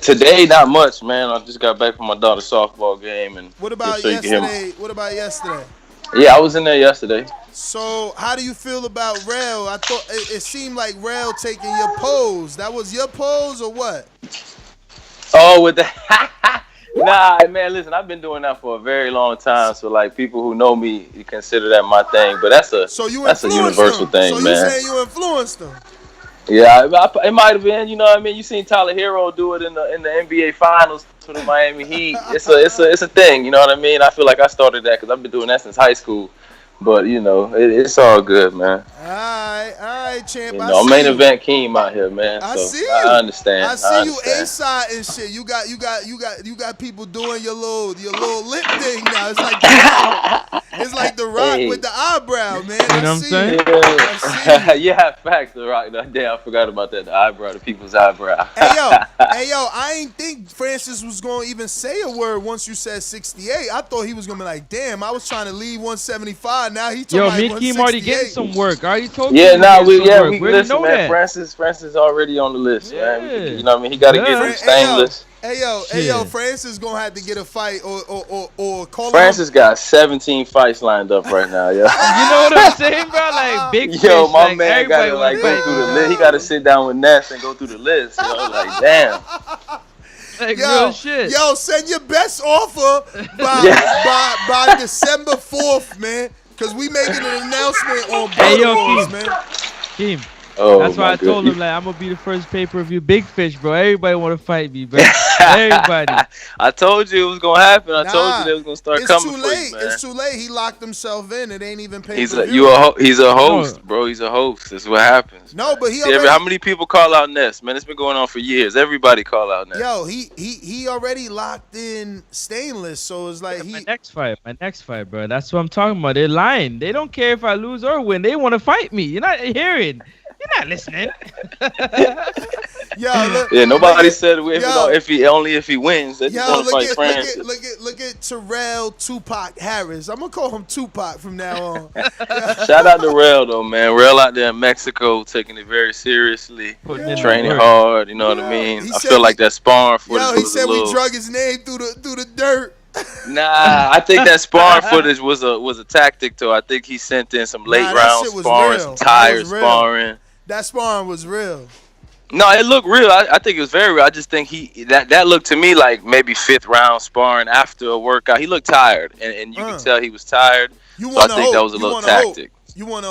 S23: Today, not much, man. I just got back from my daughter's softball game, and
S6: what about yesterday? What about yesterday?
S23: Yeah, I was in there yesterday.
S6: So, how do you feel about Rell? I thought it seemed like Rell taking your pose. That was your pose or what?
S23: Oh, with the nah, man. Listen, I've been doing that for a very long time. So, like, people who know me consider that my thing. But that's a universal thing, man.
S6: So you saying you influenced them?
S23: Yeah, it might have been. You know what I mean? You seen Tyler Hero do it in the NBA Finals for the Miami Heat. It's a thing. You know what I mean? I feel like I started that because I've been doing that since high school. But it's all good, man.
S6: All right, champ.
S23: I'm main event Keem out here, man.
S6: I
S23: so
S6: see you.
S23: I understand.
S6: I see you A-side and shit. You got people doing your little lip thing now. It's like the Rock with the eyebrow, man.
S7: You know what I'm saying?
S23: Yeah, facts. The Rock. Damn, I forgot about that. The eyebrow, the people's eyebrow.
S6: Hey yo, I ain't think Francis was gonna even say a word once you said 68. I thought he was gonna be like, damn, I was trying to leave 175. Now he told me
S7: me and Keem already getting some work. I already told you.
S23: Yeah, we
S7: listen,
S23: man. Francis already on the list, man. You know what I mean? He got to get some stainless.
S6: Hey yo, Francis gonna have to get a fight or call
S23: Francis got 17 fights lined up right now, yo.
S7: You know what I'm saying, bro? Like big fish.
S23: Yo, my
S7: like,
S23: man got to go through the list. He got to sit down with Ness and go through the list. Like damn.
S7: Like real shit.
S6: Yo, send your best offer by December 4th, man. Cause we making an announcement on Border Wars, man.
S7: Keem.
S23: Oh,
S7: that's why I told him, like, I'm going to be the first pay-per-view. Big fish, bro. Everybody want to fight me, bro. Everybody.
S23: I told you it was going to happen. I told you they was going to start coming for you, man.
S6: It's too late. He locked himself in. It ain't even pay-per-view.
S23: He's a host, bro. He's a host. That's what happens.
S6: No, but
S23: how many people call out Ness, man? It's been going on for years. Everybody call out Ness.
S6: Yo, he already locked in Stainless, so it's like
S7: my next fight, bro. That's what I'm talking about. They're lying. They don't care if I lose or win. They want to fight me. You're not hearing. You're not listening.
S23: Nobody said if he wins, they just want to fight Francis.
S6: Look at Terrell Tupac Harris. I'm gonna call him Tupac from now on.
S23: Shout out to Rell though, man. Rell out there in Mexico taking it very seriously, training hard. You know what I mean? I feel like that sparring footage.
S6: He said we drug his name through the dirt.
S23: Nah, I think that sparring footage was a tactic though. I think he sent in some late round sparring, some tired sparring.
S6: That sparring was real.
S23: No, it looked real. I think it was very real. I just think that looked to me like maybe 5th round sparring after a workout. He looked tired, and you could tell he was tired. So I think that was a little tactic.
S6: You want to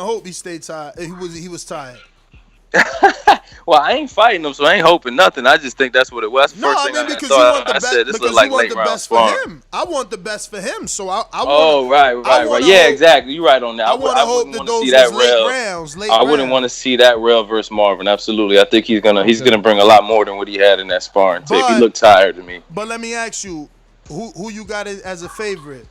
S6: hope he stayed tired. He was tired.
S23: Well, I ain't fighting him, so I ain't hoping nothing. I just think that's what it was. That's the first thing
S6: because
S23: I
S6: you want the
S23: thought. I
S6: best.
S23: said this
S6: Because
S23: looked like
S6: you want
S23: late
S6: the
S23: round
S6: best for
S23: sparring.
S6: him. I want the best for him. So I
S23: Oh, right. Yeah, exactly. You're right on that.
S6: I want to hope
S23: wouldn't
S6: that
S23: want to
S6: those
S23: see that
S6: was late
S23: Rell.
S6: rounds.
S23: I wouldn't want to see that Rell versus Marvin. Absolutely. I think he's gonna bring a lot more than what he had in that sparring tape. He looked tired to me.
S6: But let me ask you, who you got as a favorite?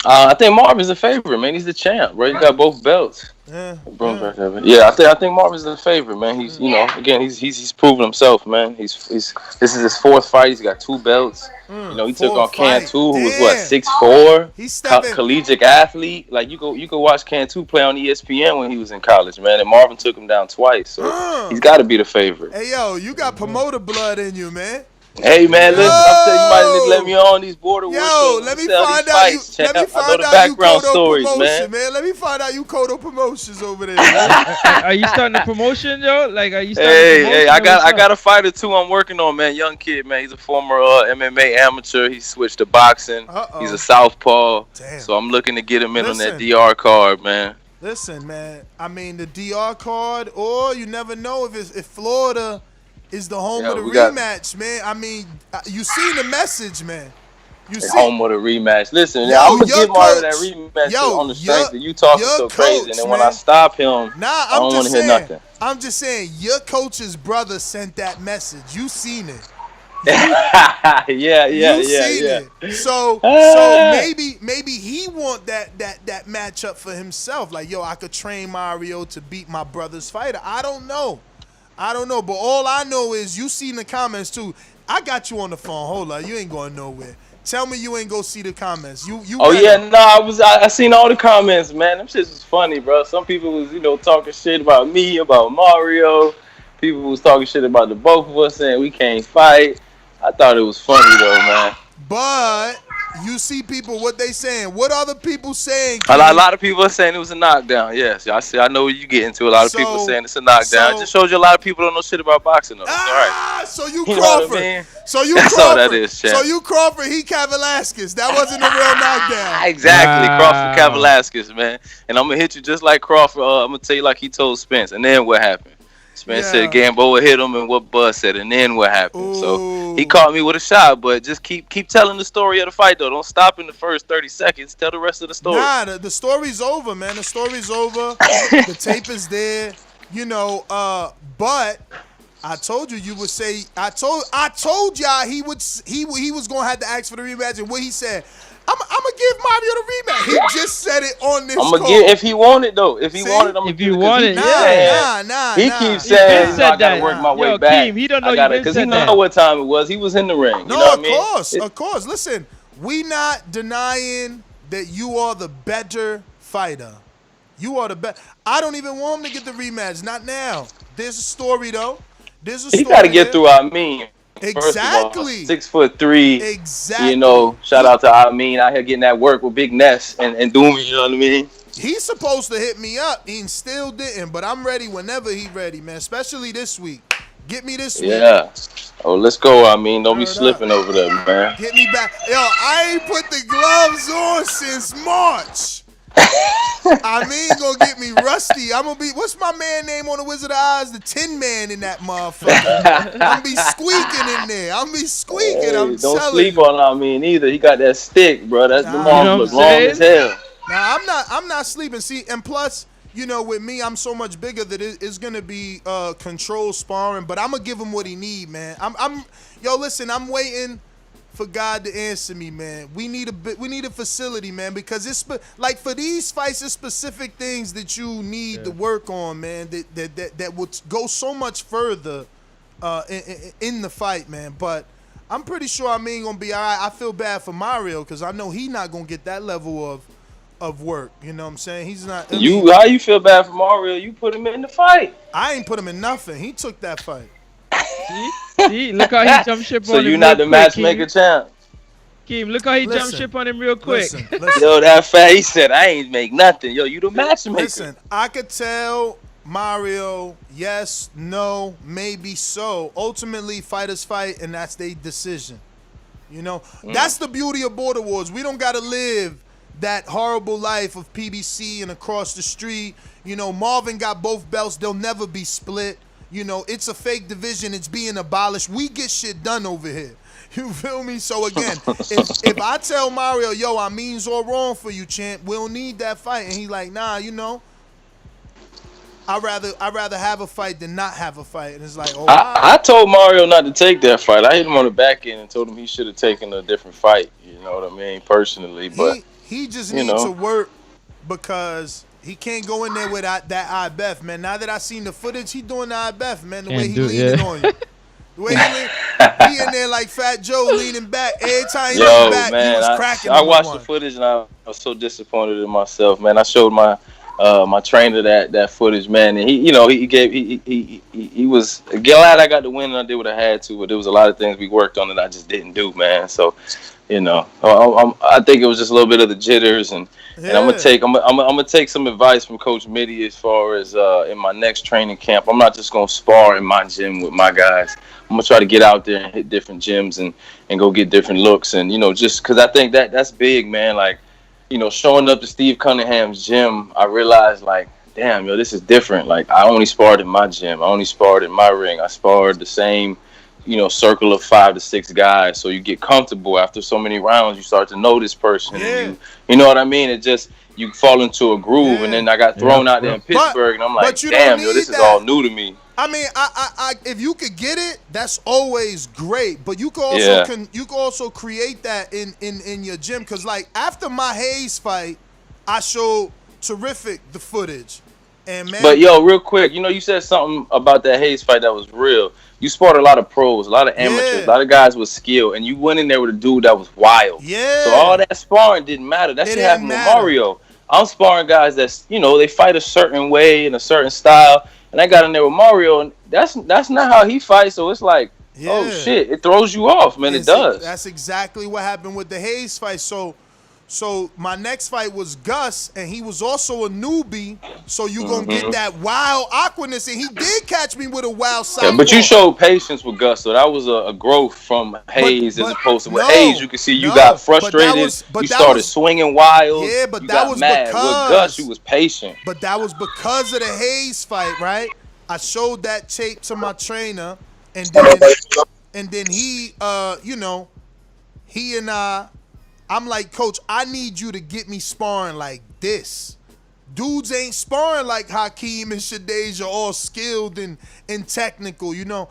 S23: I think Marvin's the favorite, man. He's the champ, bro. He got both belts. Yeah, I think Marvin's the favorite, man. He's he's proven himself, man. This is his fourth fight. He's got 2 belts. He took on Cantu, who was what 6'4",
S6: He's
S23: collegiate athlete. Like you go watch Cantu play on ESPN when he was in college, man. And Marvin took him down twice, so he's got to be the favorite.
S6: Hey yo, you got promoter blood in you, man.
S23: Hey man, listen, I'm telling you, you might need to let me on these border wars.
S6: Yo, let me find out you Kodo promotion, man. Let me find out you Kodo Promotions over there.
S7: Are you starting a promotion, yo? Like, are you starting?
S23: Hey, I got a fight or 2 I'm working on, man. Young kid, man. He's a former MMA amateur. He switched to boxing. He's a southpaw. Damn. So I'm looking to get him in on that DR card, man.
S6: Listen, man. I mean, the DR card, or you never know if Florida is the home of the rematch, man. I mean, you seen the message, man. You see
S23: home of the rematch. Listen, I'm gonna give Mario that rematch on the strength that you talking so crazy, and then when I stop him, I don't want to hear nothing.
S6: I'm just saying, your coach's brother sent that message. You seen it.
S23: Yeah.
S6: So maybe he want that matchup for himself. Like, yo, I could train Mario to beat my brother's fighter. I don't know, but all I know is you seen the comments too. I got you on the phone. Hold on, you ain't going nowhere. Tell me you ain't go see the comments.
S23: I seen all the comments, man. Them shits was funny, bro. Some people was talking shit about me, about Mario. People was talking shit about the both of us, saying we can't fight. I thought it was funny though, man.
S6: But you see people, what they saying? What other people saying?
S23: A lot of people are saying it was a knockdown. Yes, I know what you get into. A lot of people saying it's a knockdown. It just shows you a lot of people don't know shit about boxing though. It's all right.
S6: So you Crawford.
S23: What I mean?
S6: So you
S23: That's
S6: Crawford.
S23: all that is, champ.
S6: So you Crawford, he Velasquez. That wasn't a real knockdown.
S23: Exactly. Crawford Velasquez, man. And I'm gonna hit you just like Crawford. I'm gonna tell you like he told Spence. And then what happened? Spence said Gamboa hit him, and what Buzz said, and then what happened? Ooh. So he caught me with a shot, but just keep telling the story of the fight though. Don't stop in the first 30 seconds. Tell the rest of the story.
S6: Nah, the story's over, man. The story's over. The tape is there, but I told you would say. I told y'all he was gonna have to ask for the rematch, and what he said. I'm gonna give Mario the rematch. He just said it on this.
S23: I'm gonna give if he wanted though. If he wanted, I'm gonna give it.
S6: Nah.
S23: He keeps saying I gotta work my way back.
S7: He don't know
S23: because he know what time it was. He was in the ring.
S6: No, of course. Listen, we not denying that you are the better fighter. You are the best. I don't even want him to get the rematch. Not now. There's a story though.
S23: He got to get through Amin.
S6: Exactly.
S23: 6'3".
S6: Exactly.
S23: Shout out to Amin out here getting that work with Big Ness and Doomy. You know what I mean?
S6: He's supposed to hit me up. He still didn't, but I'm ready whenever he's ready, man. Especially this week. Get me this week.
S23: Yeah. Oh, let's go, Amin. Don't be slipping over there, man.
S6: Get me back. Yo, I ain't put the gloves on since March. Amin gonna get me rusty. I'm gonna be, what's my man name on the Wizard of Oz? The Tin Man in that motherfucker. I'm gonna be squeaking in there. I'm gonna be squeaking.
S23: Hey,
S6: I'm
S23: don't
S6: telling
S23: sleep
S6: you.
S23: on Amin either. He got that stick, bro. That's the arms look long as hell.
S6: Nah, I'm not sleeping. See, and plus, with me, I'm so much bigger that it's gonna be controlled sparring. But I'm gonna give him what he need, man. Listen, I'm waiting for God to answer me, man. We need a facility, man, because it's like for these fights, it's specific things that you need to work on, man. That would go so much further in the fight, man. But I'm pretty sure Amin gonna be all right. I feel bad for Mario because I know he not gonna get that level of work. You know what I'm saying? He's not.
S23: How you feel bad for Mario? You put him in the fight.
S6: I ain't put him in nothing. He took that fight.
S7: See, look how he jumped ship on him.
S23: So you're not the matchmaker champ.
S7: Keem, look how he jumped ship on him real quick.
S6: Listen.
S23: Yo, that fat, he said, I ain't make nothing. Yo, you the matchmaker.
S6: Listen, I could tell Mario, yes, no, maybe so. Ultimately, fighters fight, and that's their decision. That's the beauty of Border Wars. We don't got to live that horrible life of PBC and across the street. Marvin got both belts. They'll never be split. You know, it's a fake division. It's being abolished. We get shit done over here. You feel me? So again, if I tell Mario, yo, I mean's all wrong for you, champ, we don't need that fight, and he like, nah, you know, I'd rather have a fight than not have a fight. And it's like, oh,
S23: I told Mario not to take that fight. I hit him on the back end and told him he should have taken a different fight. You know what I mean? Personally, but
S6: he just needs to work because he can't go in there with that IBF, man. Now that I seen the footage, he doing the IBF, man. The way he leaning on you. The way he in there like Fat Joe leaning back. Every time he leaned back,
S23: man,
S6: he was cracking.
S23: I watched the footage and I was so disappointed in myself, man. I showed my trainer that footage, man, and he was glad I got the win and I did what I had to, but there was a lot of things we worked on that I just didn't do, man. So, you know, I think it was just a little bit of the jitters, and I'm gonna take some advice from Coach Mitty as far as in my next training camp. I'm not just gonna spar in my gym with my guys. I'm gonna try to get out there and hit different gyms and go get different looks, and you know, just because I think that's big, man. Like, you know, showing up to Steve Cunningham's gym, I realized, like, damn, yo, this is different. Like, I only sparred in my gym. I only sparred in my ring. I sparred the same, you know, circle of 5 to 6 guys. So you get comfortable after so many rounds. You start to know this person. Yeah. And you know what I mean? It just, you fall into a groove. Yeah. And then I got thrown out there in Pittsburgh, and I'm like, damn, yo, this is all new to me.
S6: I mean, I if you could get it, that's always great. But you could also you could also create that in your gym. Cause like after my Hayes fight, I showed terrific the footage. And man,
S23: but yo, real quick, you know, you said something about that Hayes fight that was real. You sparred a lot of pros, a lot of amateurs, a lot of guys with skill, and you went in there with a dude that was wild.
S6: Yeah.
S23: So all that sparring didn't matter. That shit happened with Mario. I'm sparring guys that's, you know, they fight a certain way in a certain style. And I got in there with Mario, and that's not how he fights. So it's like, oh shit, it throws you off, man. It does.
S6: That's exactly what happened with the Hayes fight. So my next fight was Gus, and he was also a newbie. So you gonna get that wild awkwardness, and he did catch me with a wild side.
S23: Yeah, but you showed patience with Gus, so that was a growth from Hayes as opposed to with Hayes. You can see you got frustrated. You started swinging wild.
S6: Yeah, but
S23: you
S6: that
S23: got
S6: was
S23: mad.
S6: because
S23: With Gus, you was patient.
S6: But that was because of the Hayes fight, right? I showed that tape to my trainer, and then he, you know, he and I'm like, Coach, I need you to get me sparring like this. Dudes ain't sparring like Hakeem and Shadeja, all skilled and technical. You know,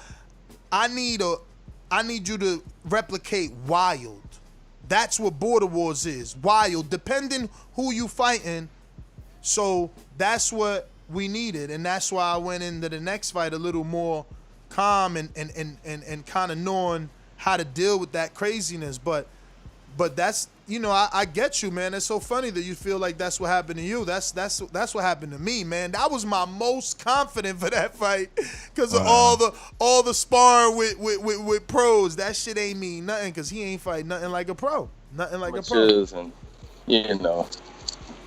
S6: I need you to replicate wild. That's what Border Wars is, wild. Depending who you fighting, so that's what we needed, and that's why I went into the next fight a little more calm and kind of knowing how to deal with that craziness. But that's, you know, I get you, man. It's so funny that you feel like that's what happened to you. That's what happened to me, man. That was my most confident for that fight because of all the sparring with pros. That shit ain't mean nothing because he ain't fight nothing like a pro. Nothing like a pro.
S23: And, you know,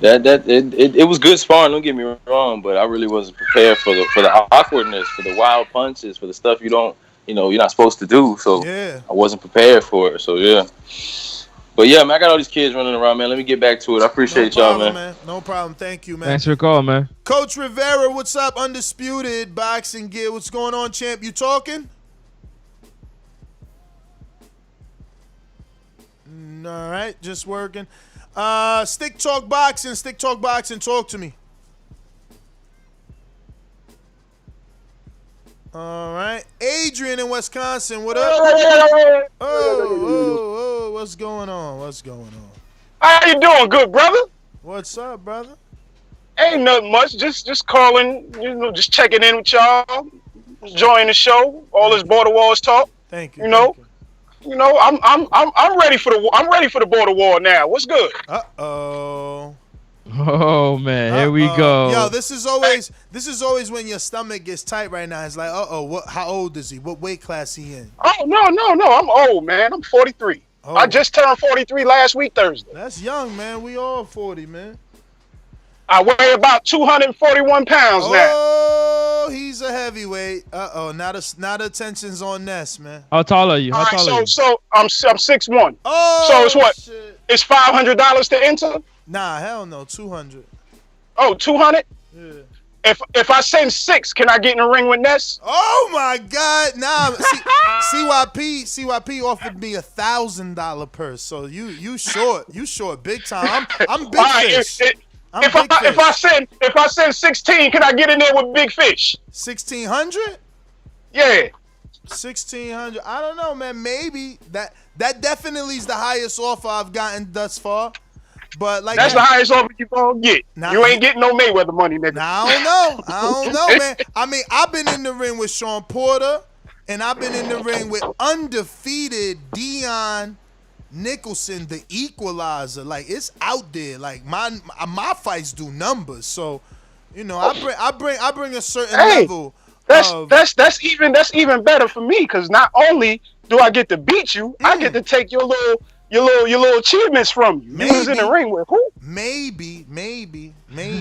S23: it was good sparring. Don't get me wrong, but I really wasn't prepared for the awkwardness, for the wild punches, for the stuff you're not supposed to do. So I wasn't prepared for it. So yeah. But yeah, man, I got all these kids running around, man. Let me get back to it. I appreciate y'all, man.
S6: No problem. Thank you, man.
S7: Thanks for the call, man.
S6: Coach Rivera, what's up? Undisputed Boxing Gear. What's going on, champ? You talking? All right, just working. Stick Talk Boxing. Stick Talk Boxing. Talk to me. All right. Adrian in Wisconsin, what up? Oh, what's going on? What's going on?
S1: How you doing, good brother?
S6: What's up, brother?
S1: Ain't nothing much. Just calling, you know, just checking in with y'all, enjoying the show, all this Border Wars talk.
S6: Thank you.
S1: You know, I'm ready for the Border War now. What's good?
S7: Oh man, here we go.
S6: Yo, this is always when your stomach gets tight right now. It's like, how old is he? What weight class he in?
S1: Oh no, I'm old, man. I'm 43. Oh. I just turned 43 last week Thursday.
S6: That's young, man. We all 40, man.
S1: I weigh about 241 pounds now.
S6: Oh, he's a heavyweight. Now the tension's on Ness, man.
S7: How tall are you?
S1: So I'm 6'1".
S6: Oh,
S1: so it's what?
S6: Shit.
S1: It's $500 to enter?
S6: Nah, hell no, 200.
S1: Oh, 200?
S6: Yeah.
S1: if I send 6, can I get in the ring with Ness?
S6: Oh my God! Nah, CYP offered me $1,000 purse. So you short big time. I'm big fish.
S1: If I send 16, can I get in there with Big Fish?
S6: 1,600?
S1: Yeah.
S6: 1,600. I don't know, man. Maybe that definitely is the highest offer I've gotten thus far. But like
S1: that's the highest offer you gonna get. You ain't getting no Mayweather money, nigga.
S6: Now, I don't know, man. I mean, I've been in the ring with Shawn Porter, and I've been in the ring with undefeated Dion Nicholson, the Equalizer. Like, it's out there. Like, my fights do numbers. So, you know, I bring a certain level.
S1: That's even better for me, because not only do I get to beat you, I get to take your little achievements from you. You was in the ring with who?
S6: Maybe.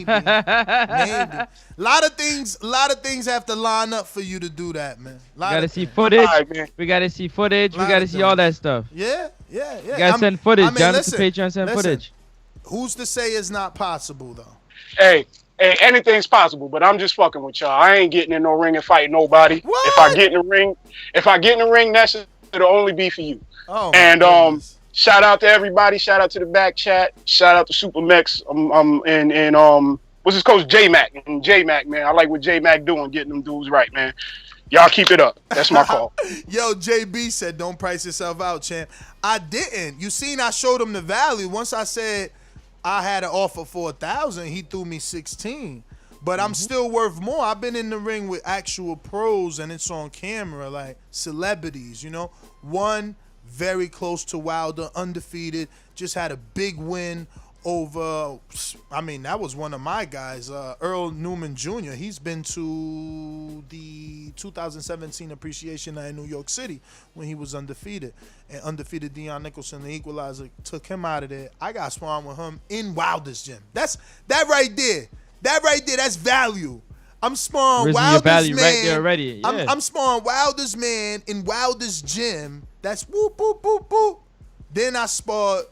S6: A lot of things have to line up for you to do that, man.
S7: We gotta see footage. We gotta see footage. We gotta see all that stuff.
S6: Yeah.
S7: You gotta send footage.
S6: Listen,
S7: Patreon send footage.
S6: Who's to say it's not possible though?
S1: Hey, anything's possible, but I'm just fucking with y'all. I ain't getting in no ring and fighting nobody.
S6: What?
S1: If I get in the ring, that's it'll only be for you.
S6: Oh,
S1: and shout out to everybody. Shout out to the back chat. Shout out to Super Mex. And what's his coach? J-Mac. And J-Mac, man. I like what J-Mac doing, getting them dudes right, man. Y'all keep it up. That's my call.
S6: Yo, JB said, don't price yourself out, champ. I didn't. You seen I showed him the value. Once I said I had an offer for 1,000, he threw me 16. But I'm still worth more. I've been in the ring with actual pros, and it's on camera, like celebrities, you know. One very close to Wilder, undefeated, just had a big win over, I mean, that was one of my guys, Earl Newman Jr. He's been to the 2017 Appreciation Night in New York City when he was undefeated. And undefeated Dion Nicholson, the Equalizer, took him out of there. I got sparring with him in Wilder's gym. That right there, that's value. I'm sparring Wilder's
S7: value
S6: man.
S7: Right there already. Yeah.
S6: I'm sparring Wilder's man in Wilder's gym. That's whoop, whoop, whoop, whoop. Then I sparred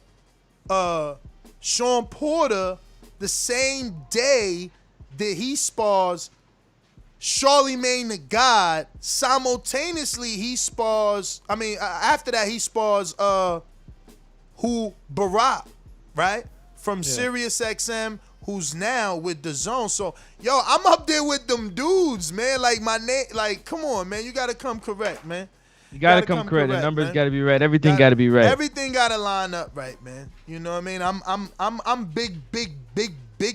S6: Shawn Porter the same day that he spars Charlemagne the God. Simultaneously, he spars, after that, he spars Barack, right? From Sirius XM, who's now with Dazn. So, yo, I'm up there with them dudes, man. Like, my name, like, come on, man. You got to come correct, man.
S7: You gotta come correct. The numbers gotta be right. Everything gotta be right.
S6: Everything gotta line up right, man. You know what I mean? I'm big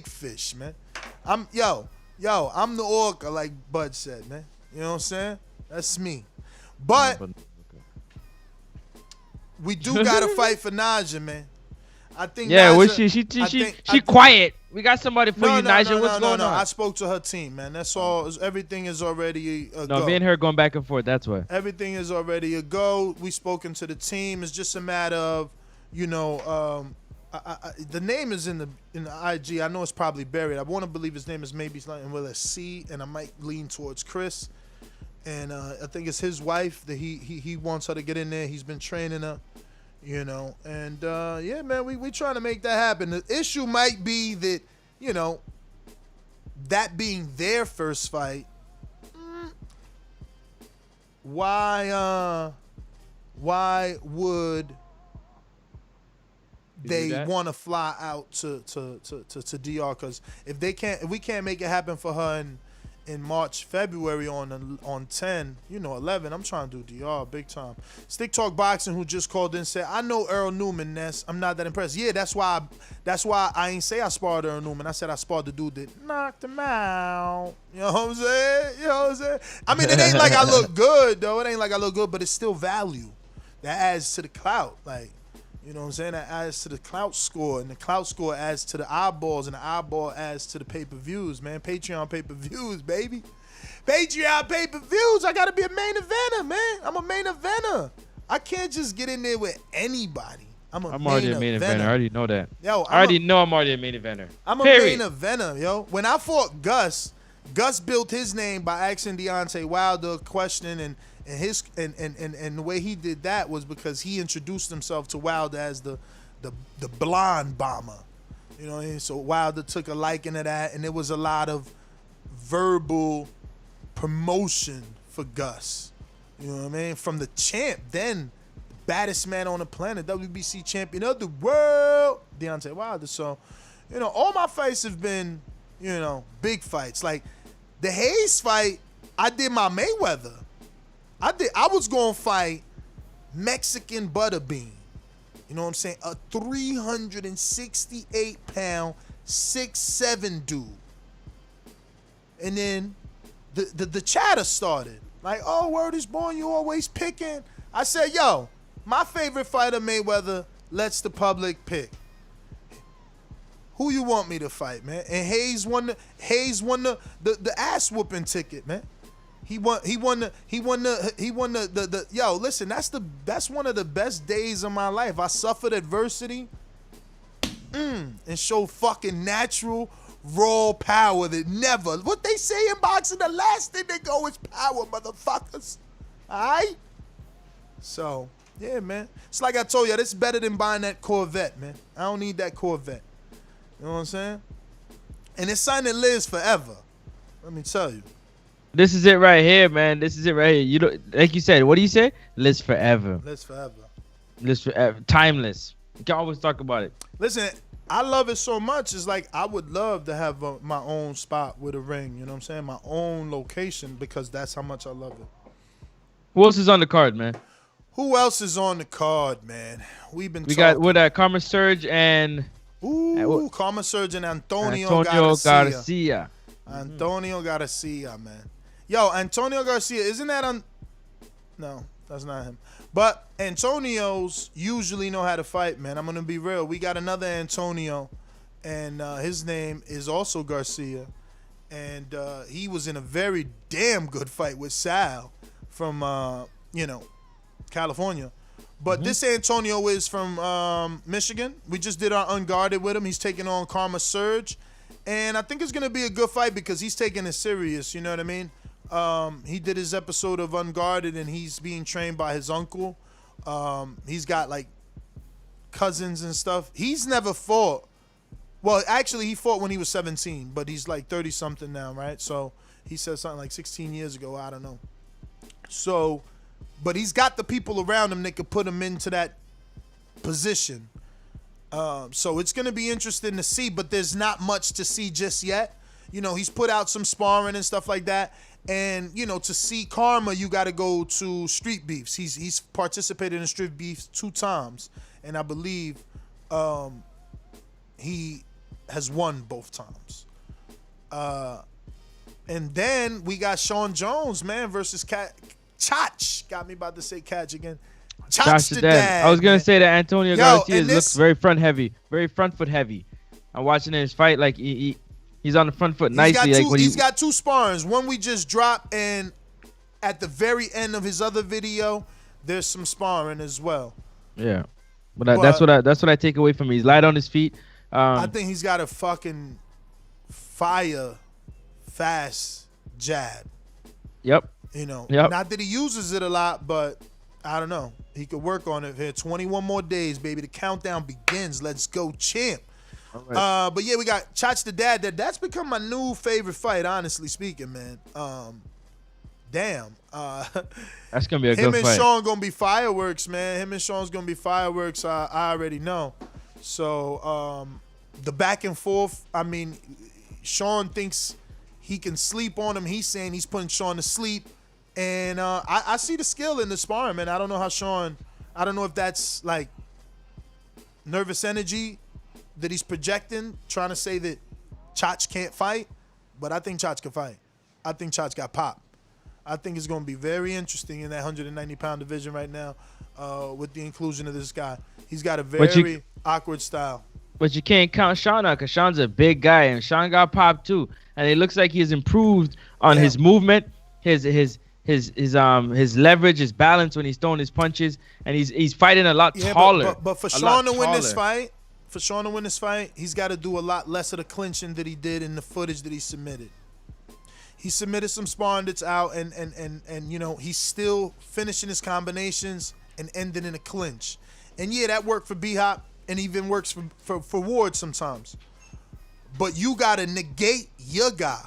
S6: fish, man. I'm the orca, like Bud said, man. You know what I'm saying? That's me. But we do gotta fight for Naja, man. I think.
S7: Yeah,
S6: Naja,
S7: she quiet. We got somebody for you, Naja. What's going on?
S6: I spoke to her team, man. That's all. Everything is already a go.
S7: No, me and her going back and forth. That's why.
S6: Everything is already a go. We spoken to the team. It's just a matter of, you know, the name is in the IG. I know it's probably buried. I want to believe his name is maybe something with a C, and I might lean towards Chris. And I think it's his wife that he wants her to get in there. He's been training her. You know, and yeah, man, we trying to make that happen. The issue might be that, you know, that being their first fight, why would they want to fly out to DR? Because if we can't make it happen for her in March, February on 10, 11, I'm trying to do DR big time. Stick Talk Boxing, who just called in, said, I know Earl Newman, Ness. I'm not that impressed. Yeah, that's why I ain't say I sparred Earl Newman. I said I sparred the dude that knocked him out. You know what I'm saying? I mean, it ain't like I look good, though. It ain't like I look good, but it's still value. That adds to the clout. Like, you know what I'm saying? That adds to the clout score, and the clout score adds to the eyeballs, and the eyeball adds to the pay-per-views, man. Patreon pay-per-views, baby. Patreon pay-per-views. I got to be a main eventer, man. I'm a main eventer. I can't just get in there with anybody. I'm
S7: already a main eventer. I already know that.
S6: Yo,
S7: I already know I'm already a main eventer.
S6: I'm a main eventer, yo. When I fought Gus built his name by asking Deontay Wilder a question, and the way he did that was because he introduced himself to Wilder as the blonde bomber. You know what I mean? So Wilder took a liking to that, and there was a lot of verbal promotion for Gus. You know what I mean? From the champ, then baddest man on the planet, WBC champion of the world, Deontay Wilder. So, you know, all my fights have been, you know, big fights. Like the Hayes fight, I did my Mayweather. I was gonna fight Mexican Butterbean. You know what I'm saying? A 368-pound, 6'7" dude. And then the chatter started. Like, oh, word is born, you always picking. I said, yo, my favorite fighter, Mayweather, lets the public pick. Who you want me to fight, man? And Hayes won the ass whooping ticket, man. He won the yo, listen, that's one of the best days of my life. I suffered adversity and showed fucking natural raw power that never, what they say in boxing, the last thing they go is power, motherfuckers. Alright? So, yeah, man. It's like I told you, this is better than buying that Corvette, man. I don't need that Corvette. You know what I'm saying? And it's something that lives forever. Let me tell you.
S7: This is it right here, man. This is it right here. You know, like you said, what do you say? Lives forever.
S6: Lives forever.
S7: Lives forever. Timeless. You can always talk about it.
S6: Listen, I love it so much. It's like I would love to have my own spot with a ring. You know what I'm saying? My own location, because that's how much I love it.
S7: Who else is on the card, man?
S6: Who else is on the card, man? We
S7: got with Karma Surge and
S6: Karma Surge and Antonio Garcia. Antonio Garcia, man. Yo, Antonio Garcia, isn't that on? No, that's not him. But Antonios usually know how to fight, man. I'm gonna be real. We got another Antonio, and his name is also Garcia, and he was in a very damn good fight with Sal from California. But this Antonio is from Michigan. We just did our Unguarded with him. He's taking on Karma Surge, and I think it's gonna be a good fight because he's taking it serious. You know what I mean? He did his episode of Unguarded, and he's being trained by his uncle. He's got like cousins and stuff. He's never fought. Well, actually, he fought when he was 17, but he's like 30 something now, right? So he said something like 16 years ago. I don't know. So, but he's got the people around him that could put him into that position. So it's going to be interesting to see, but there's not much to see just yet. You know, he's put out some sparring and stuff like that. And, you know, to see Karma, you got to go to Street Beefs. He's participated in Street Beefs 2 times. And I believe he has won both times. And then we got Shawn Jones, man, versus Chach. Got me about to say catch again. Chach the dad.
S7: I was going to say that Antonio Garcia looks very front heavy. Very front foot heavy. I'm watching his fight like he's on the front foot nicely.
S6: He's got 2 sparrings. One we just dropped, and at the very end of his other video, there's some sparring as well.
S7: Yeah, but that's what I take away from him. He's light on his feet.
S6: I think he's got a fucking fire, fast jab.
S7: Yep.
S6: You know, not that he uses it a lot, but I don't know. He could work on it here. 21 more days, baby. The countdown begins. Let's go, champ. Right. But yeah, we got Chach the dad. That's become my new favorite fight, honestly speaking, man. Damn.
S7: That's gonna be a good fight.
S6: Him and Shawn gonna be fireworks, man. Him and Shawn's gonna be fireworks. I already know. So the back and forth. I mean, Shawn thinks he can sleep on him. He's saying he's putting Shawn to sleep, and I see the skill in the sparring, man. I don't know how Shawn. I don't know if that's like nervous energy that he's projecting, trying to say that Chach can't fight, but I think Chach can fight. I think Chach got pop. I think it's going to be very interesting in that 190-pound division right now with the inclusion of this guy. He's got a very awkward style.
S7: But you can't count Shawn out because Shawn's a big guy, and Shawn got pop too. And it looks like he's improved on his movement, his leverage, his balance when he's throwing his punches, and he's fighting a lot taller.
S6: But for Shawn to win this fight, he's got to do a lot less of the clinching that he did in the footage that he submitted. He submitted some sparring that's out, and you know, he's still finishing his combinations and ending in a clinch. And yeah, that worked for B-Hop, and even works for Ward sometimes. But you got to negate your guy.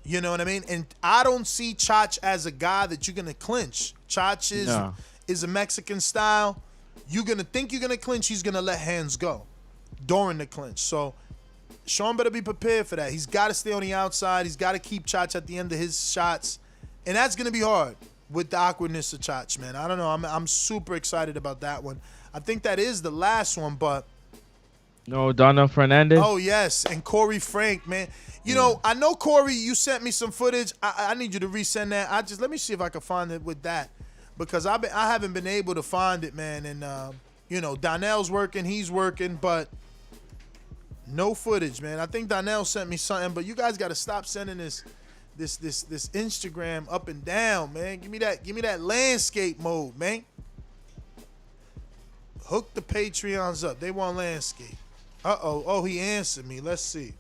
S6: You know what I mean? And I don't see Chach as a guy that you're gonna clinch. Chach is a Mexican style. You're gonna think you're gonna clinch. He's gonna let hands go during the clinch. So Shawn better be prepared for that. He's got to stay on the outside. He's got to keep Chach at the end of his shots, and that's gonna be hard with the awkwardness of Chach, man. I don't know. I'm super excited about that one. I think that is the last one, but.
S7: No, Donel Fernandes.
S6: Oh, yes, and Corrie Frank, man. You know, I know, Corrie, you sent me some footage. I need you to resend that. Let me see if I can find it with that, because I haven't been able to find it, man. And, you know, Donel's working, he's working, but no footage, man. I think Donel sent me something, but you guys got to stop sending this Instagram up and down, man. Give me that landscape mode, man. Hook the Patreons up. They want landscape. Uh-oh. Oh, he answered me. Let's see.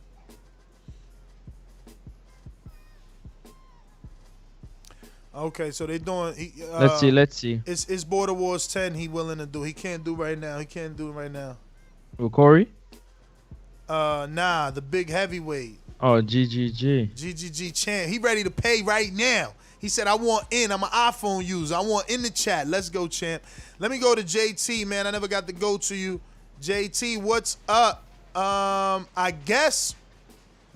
S6: Okay, so they doing.
S7: Let's see.
S6: It's Border Wars 10. He willing to do. He can't do right now. He can't do it right now.
S7: With Corrie?
S6: Nah, the big heavyweight.
S7: Oh, GGG.
S6: GGG champ. He ready to pay right now. He said, I want in. I'm an iPhone user. I want in the chat. Let's go, champ. Let me go to JT, man. I never got to go to you. JT, what's up? I guess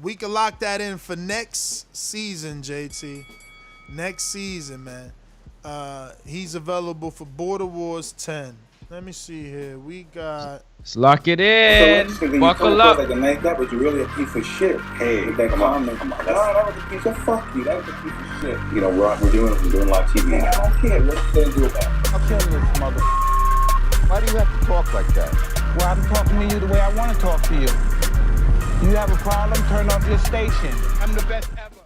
S6: we can lock that in for next season, JT. Next season, man. He's available for Border Wars 10. Let me see here. We got...
S7: Let's lock it in. Buckle up.
S2: Like a nice guy, but you're really a piece of shit. Hey, come on. No, that was a piece of fuck you. That was a piece of shit. You know, we're doing live TV. Man, I don't care. What you gonna do about it? I'm telling this mother. Why do you have to talk like that? Well, I'm talking to you the way I want to talk to you. You have a problem? Turn off your station. I'm the best ever.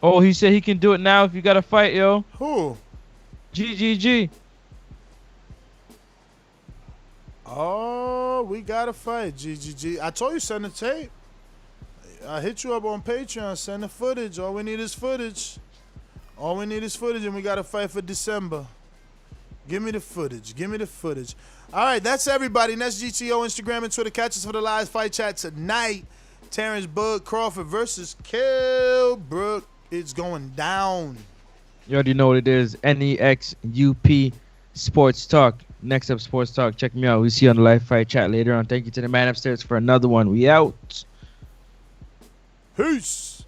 S7: Oh, he said he can do it now if you got to fight, yo.
S6: Who?
S7: GGG.
S6: Oh, we got to fight, GGG. I told you, send the tape. I hit you up on Patreon. Send the footage. All we need is footage. All we need is footage, and we got to fight for December. Give me the footage. Give me the footage. All right, that's everybody. And that's GTO, Instagram, and Twitter. Catch us for the live fight chat tonight. Terrence Bud Crawford versus Kilbrook. It's going down.
S7: You already know what it is. NEXUP Sports Talk. Next up, Sports Talk. Check me out. We'll see you on the live fight chat later on. Thank you to the man upstairs for another one. We out.
S6: Peace.